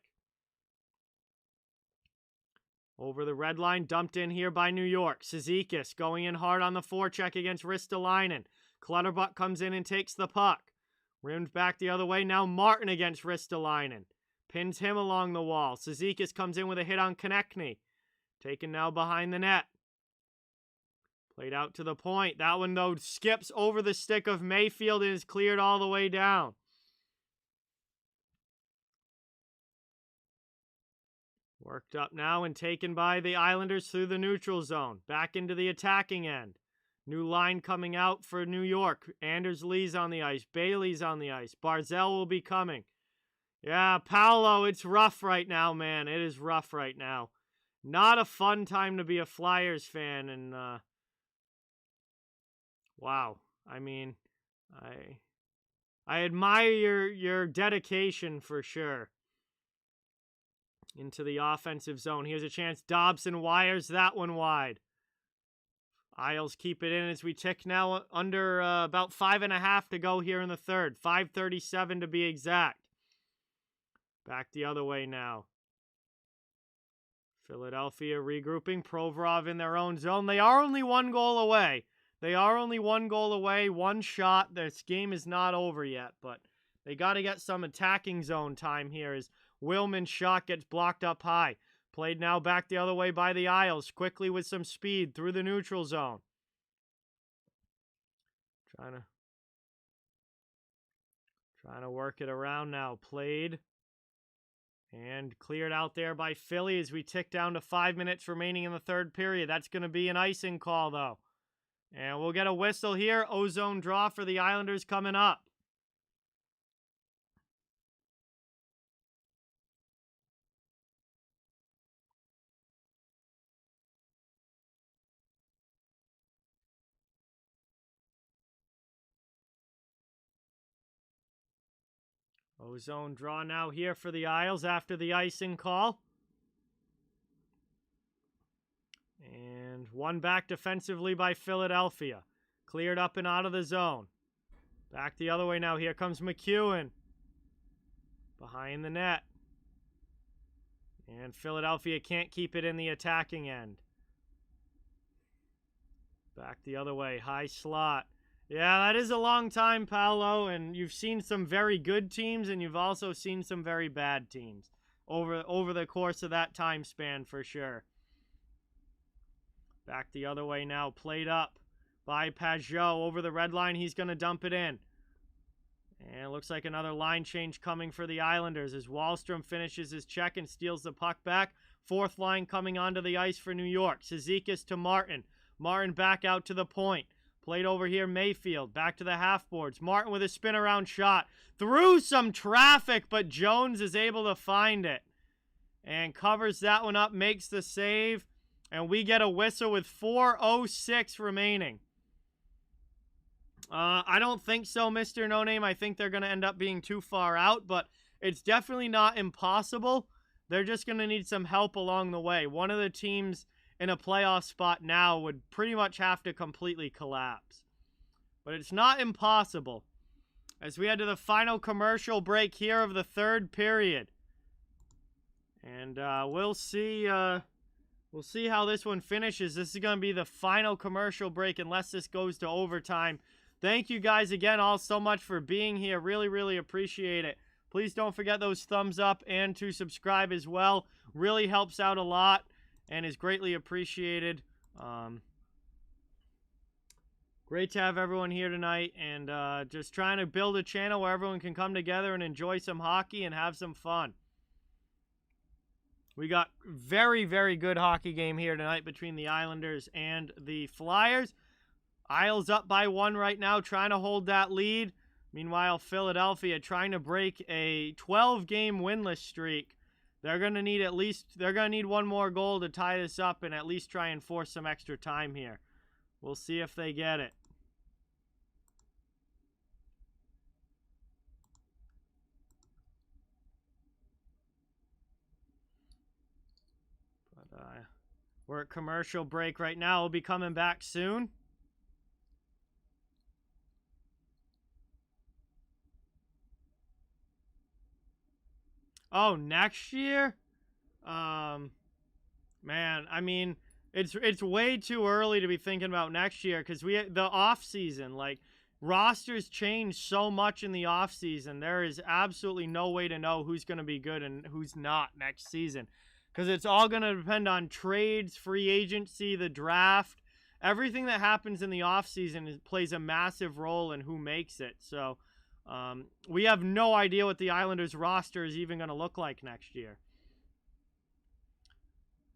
Speaker 1: Over the red line. Dumped in here by New York. Cizikas going in hard on the forecheck against Ristolainen. Clutterbuck comes in and takes the puck. Rimmed back the other way. Now Martin against Ristolainen. Pins him along the wall. Cizikas comes in with a hit on Konechny. Taken now behind the net. Played out to the point. That one, though, skips over the stick of Mayfield and is cleared all the way down. Worked up now and taken by the Islanders through the neutral zone. Back into the attacking end. New line coming out for New York. Anders Lee's on the ice. Bailey's on the ice. Barzell will be coming. Yeah, Paolo, it's rough right now, man. It is rough right now. Not a fun time to be a Flyers fan, and wow. I mean, I admire your dedication for sure. Into the offensive zone. Here's a chance. Dobson wires that one wide. Isles keep it in as we tick now under about 5.5 to go here in the third. 5:37 to be exact. Back the other way now. Philadelphia regrouping. Provorov in their own zone. They are only 1 goal away. They are only 1 goal away. 1 shot. This game is not over yet, but they got to get some attacking zone time here as Willman's shot gets blocked up high. Played now back the other way by the Isles. Quickly with some speed through the neutral zone. Trying to work it around now. Played. And cleared out there by Philly as we tick down to 5 minutes remaining in the third period. That's going to be an icing call, though. And we'll get a whistle here. Ozone draw for the Islanders coming up. Ozone draw now here for the Isles after the icing call. And one back defensively by Philadelphia. Cleared up and out of the zone. Back the other way now. Here comes McEwen. Behind the net. And Philadelphia can't keep it in the attacking end. Back the other way. High slot. Yeah, that is a long time, Paolo, and you've seen some very good teams, and you've also seen some very bad teams over the course of that time span, for sure. Back the other way now, played up by Pajot over the red line. He's going to dump it in. And it looks like another line change coming for the Islanders as Wahlstrom finishes his check and steals the puck back. Fourth line coming onto the ice for New York. Cizikas to Martin. Martin back out to the point. Played over here, Mayfield. Back to the half boards. Martin with a spin-around shot. Through some traffic, but Jones is able to find it. And covers that one up, makes the save. And we get a whistle with 4:06 remaining. I don't think so, Mr. No Name. I think they're going to end up being too far out, but it's definitely not impossible. They're just going to need some help along the way. One of the teams in a playoff spot now would pretty much have to completely collapse. But it's not impossible. As we head to the final commercial break here of the third period. And we'll see how this one finishes. This is going to be the final commercial break unless this goes to overtime. Thank you guys again all so much for being here. Really, really appreciate it. Please don't forget those thumbs up and to subscribe as well. Really helps out a lot and is greatly appreciated. Great to have everyone here tonight, and just trying to build a channel where everyone can come together and enjoy some hockey and have some fun. We got very, very good hockey game here tonight between the Islanders and the Flyers. Isles up by 1 right now, trying to hold that lead. Meanwhile, Philadelphia trying to break a 12-game winless streak. They're going to need one more goal to tie this up and at least try and force some extra time here. We'll see if they get it. But we're at commercial break right now. We'll be coming back soon. Oh, next year? Man, I mean, it's way too early to be thinking about next year because the off season, like, rosters change so much in the off season. There is absolutely no way to know who's going to be good and who's not next season because it's all going to depend on trades, free agency, the draft. Everything that happens in the off season plays a massive role in who makes it. So we have no idea what the Islanders roster is even going to look like next year.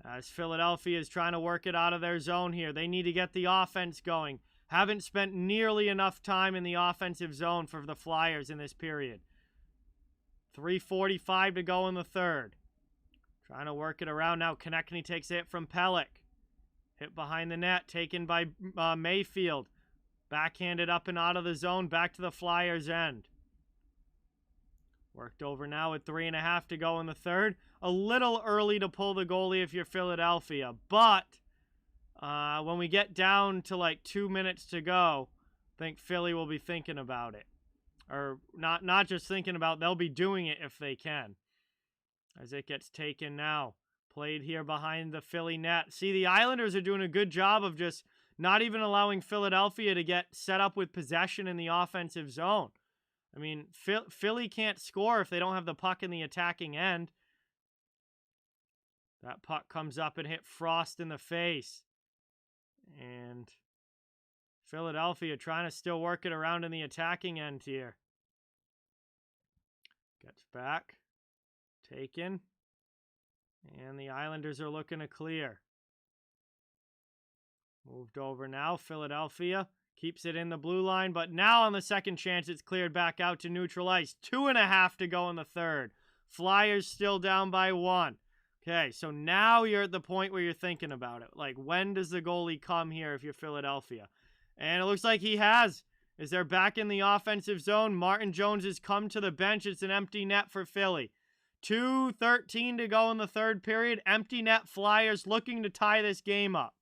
Speaker 1: As Philadelphia is trying to work it out of their zone here. They need to get the offense going. Haven't spent nearly enough time in the offensive zone for the Flyers in this period. 3:45 to go in the third. Trying to work it around now. Konechny takes it from Pelech. Hit behind the net. Taken by Mayfield. Backhanded up and out of the zone. Back to the Flyers' end. Worked over now with 3.5 to go in the third. A little early to pull the goalie if you're Philadelphia. But when we get down to like 2 minutes to go, I think Philly will be thinking about it. Or not just thinking about, they'll be doing it if they can. As it gets taken now. Played here behind the Philly net. See, the Islanders are doing a good job of just not even allowing Philadelphia to get set up with possession in the offensive zone. I mean, Philly can't score if they don't have the puck in the attacking end. That puck comes up and hit Frost in the face. And Philadelphia trying to still work it around in the attacking end here. Gets back. Taken. And the Islanders are looking to clear. Moved over now. Philadelphia keeps it in the blue line, but now on the second chance, it's cleared back out to neutral ice. 2.5 to go in the third. Flyers still down by 1. Okay, so now you're at the point where you're thinking about it. Like, when does the goalie come here if you're Philadelphia? And it looks like he has. As they're back in the offensive zone, Martin Jones has come to the bench. It's an empty net for Philly. 2:13 to go in the third period. Empty net. Flyers looking to tie this game up.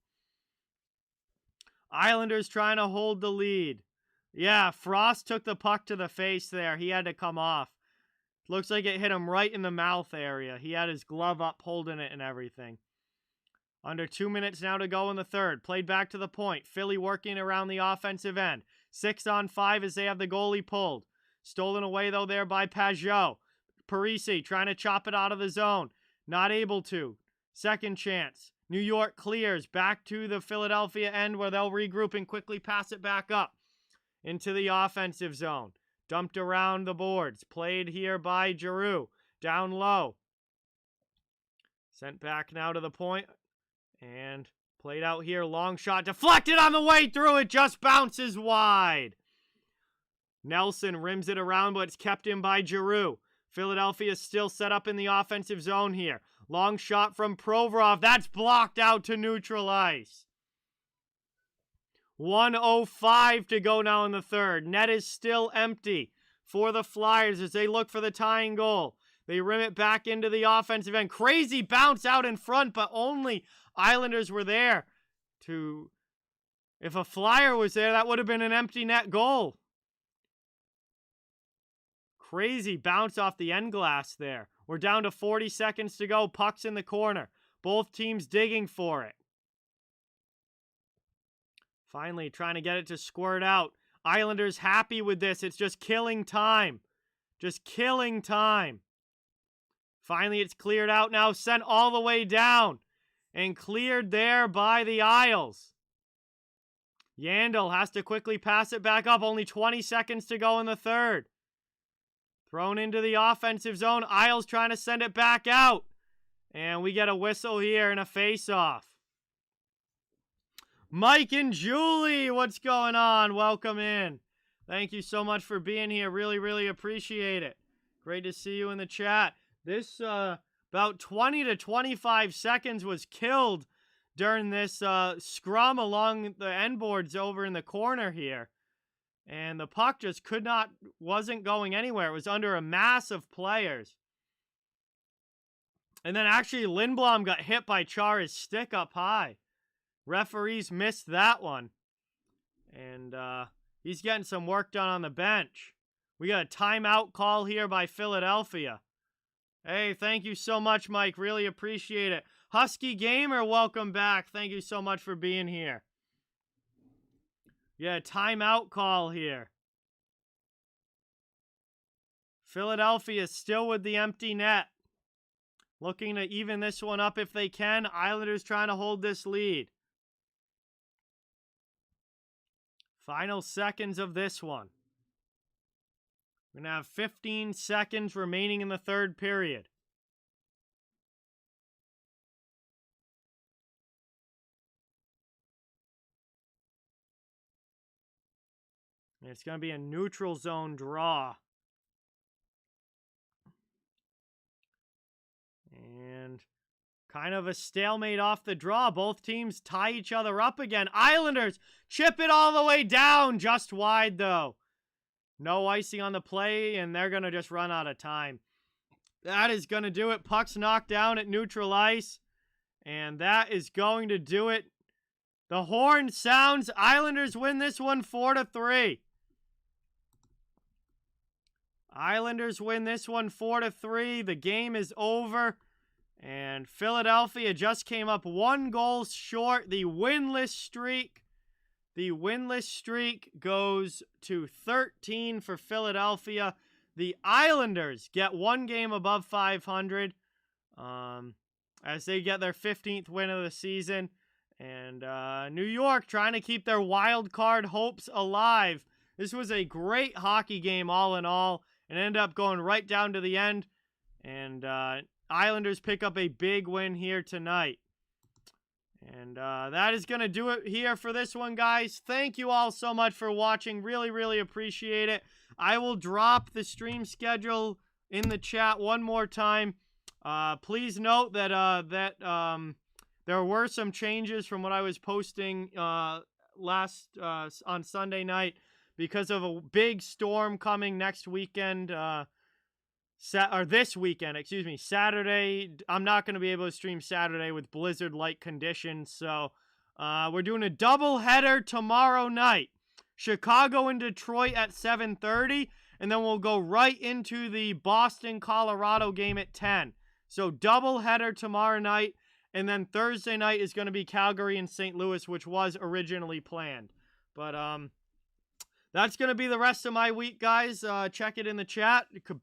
Speaker 1: Islanders trying to hold the lead. Yeah, Frost took the puck to the face there. He had to come off. Looks like it hit him right in the mouth area. He had his glove up holding it and everything. Under 2 minutes now to go in the third. Played back to the point. Philly working around the offensive end. 6-on-5 as they have the goalie pulled. Stolen away, though, there by Pajot. Parisi trying to chop it out of the zone. Not able to. Second chance. New York clears. Back to the Philadelphia end where they'll regroup and quickly pass it back up into the offensive zone. Dumped around the boards. Played here by Giroux. Down low. Sent back now to the point. And played out here. Long shot. Deflected on the way through. It just bounces wide. Nelson rims it around, but it's kept in by Giroux. Philadelphia still set up in the offensive zone here. Long shot from Provorov. That's blocked out to neutral ice. 1:05 to go now in the third. Net is still empty for the Flyers as they look for the tying goal. They rim it back into the offensive end. Crazy bounce out in front, but only Islanders were there to... If a Flyer was there, that would have been an empty net goal. Crazy bounce off the end glass there. We're down to 40 seconds to go. Puck's in the corner. Both teams digging for it. Finally, trying to get it to squirt out. Islanders happy with this. It's just killing time. Just killing time. Finally, it's cleared out now. Sent all the way down. And cleared there by the Isles. Yandel has to quickly pass it back up. Only 20 seconds to go in the third. Thrown into the offensive zone. Isles trying to send it back out. And we get a whistle here and a face-off. Mike and Julie, what's going on? Welcome in. Thank you so much for being here. Really, really appreciate it. Great to see you in the chat. This, about 20 to 25 seconds was killed during this scrum along the end boards over in the corner here. And the puck just wasn't going anywhere. It was under a mass of players. And then actually Lindblom got hit by Chara's stick up high. Referees missed that one. And he's getting some work done on the bench. We got a timeout call here by Philadelphia. Hey, thank you so much, Mike. Really appreciate it. Husky Gamer, welcome back. Thank you so much for being here. Yeah, timeout call here. Philadelphia still with the empty net. Looking to even this one up if they can. Islanders trying to hold this lead. Final seconds of this one. We're going to have 15 seconds remaining in the third period. And it's going to be a neutral zone draw. And kind of a stalemate off the draw. Both teams tie each other up again. Islanders chip it all the way down. Just wide, though. No icing on the play, and they're going to just run out of time. That is going to do it. Puck's knocked down at neutral ice. And that is going to do it. The horn sounds. Islanders win this one 4-3. Islanders win this one 4-3. The game is over. And Philadelphia just came up 1 goal short. The winless streak goes to 13 for Philadelphia. The Islanders get 1 game above 500 as they get their 15th win of the season. And New York trying to keep their wild card hopes alive. This was a great hockey game all in all. and ended up going right down to the end. And Islanders pick up a big win here tonight. And that is going to do it here for this one, guys. Thank you all so much for watching. Really, really appreciate it. I will drop the stream schedule in the chat one more time. Please note that there were some changes from what I was posting on Sunday night because of a big storm coming next weekend. This weekend, excuse me, Saturday. I'm not going to be able to stream Saturday with blizzard-like conditions, so we're doing a double-header tomorrow night. Chicago and Detroit at 7:30, and then we'll go right into the Boston-Colorado game at 10. So double-header tomorrow night, and then Thursday night is going to be Calgary and St. Louis, which was originally planned. But that's going to be the rest of my week, guys. Check it in the chat. A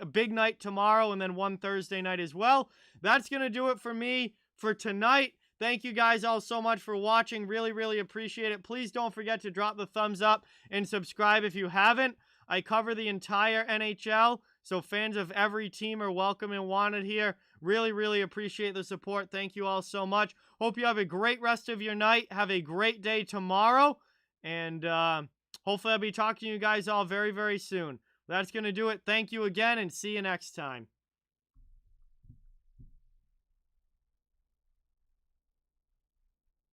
Speaker 1: big night tomorrow, and then one Thursday night as well. That's going to do it for me for tonight. Thank you guys all so much for watching. Really, really appreciate it. Please don't forget to drop the thumbs up and subscribe if you haven't. I cover the entire NHL, so fans of every team are welcome and wanted here. Really, really appreciate the support. Thank you all so much. Hope you have a great rest of your night. Have a great day tomorrow, and hopefully I'll be talking to you guys all very, very soon. That's going to do it. Thank you again, and see you next time.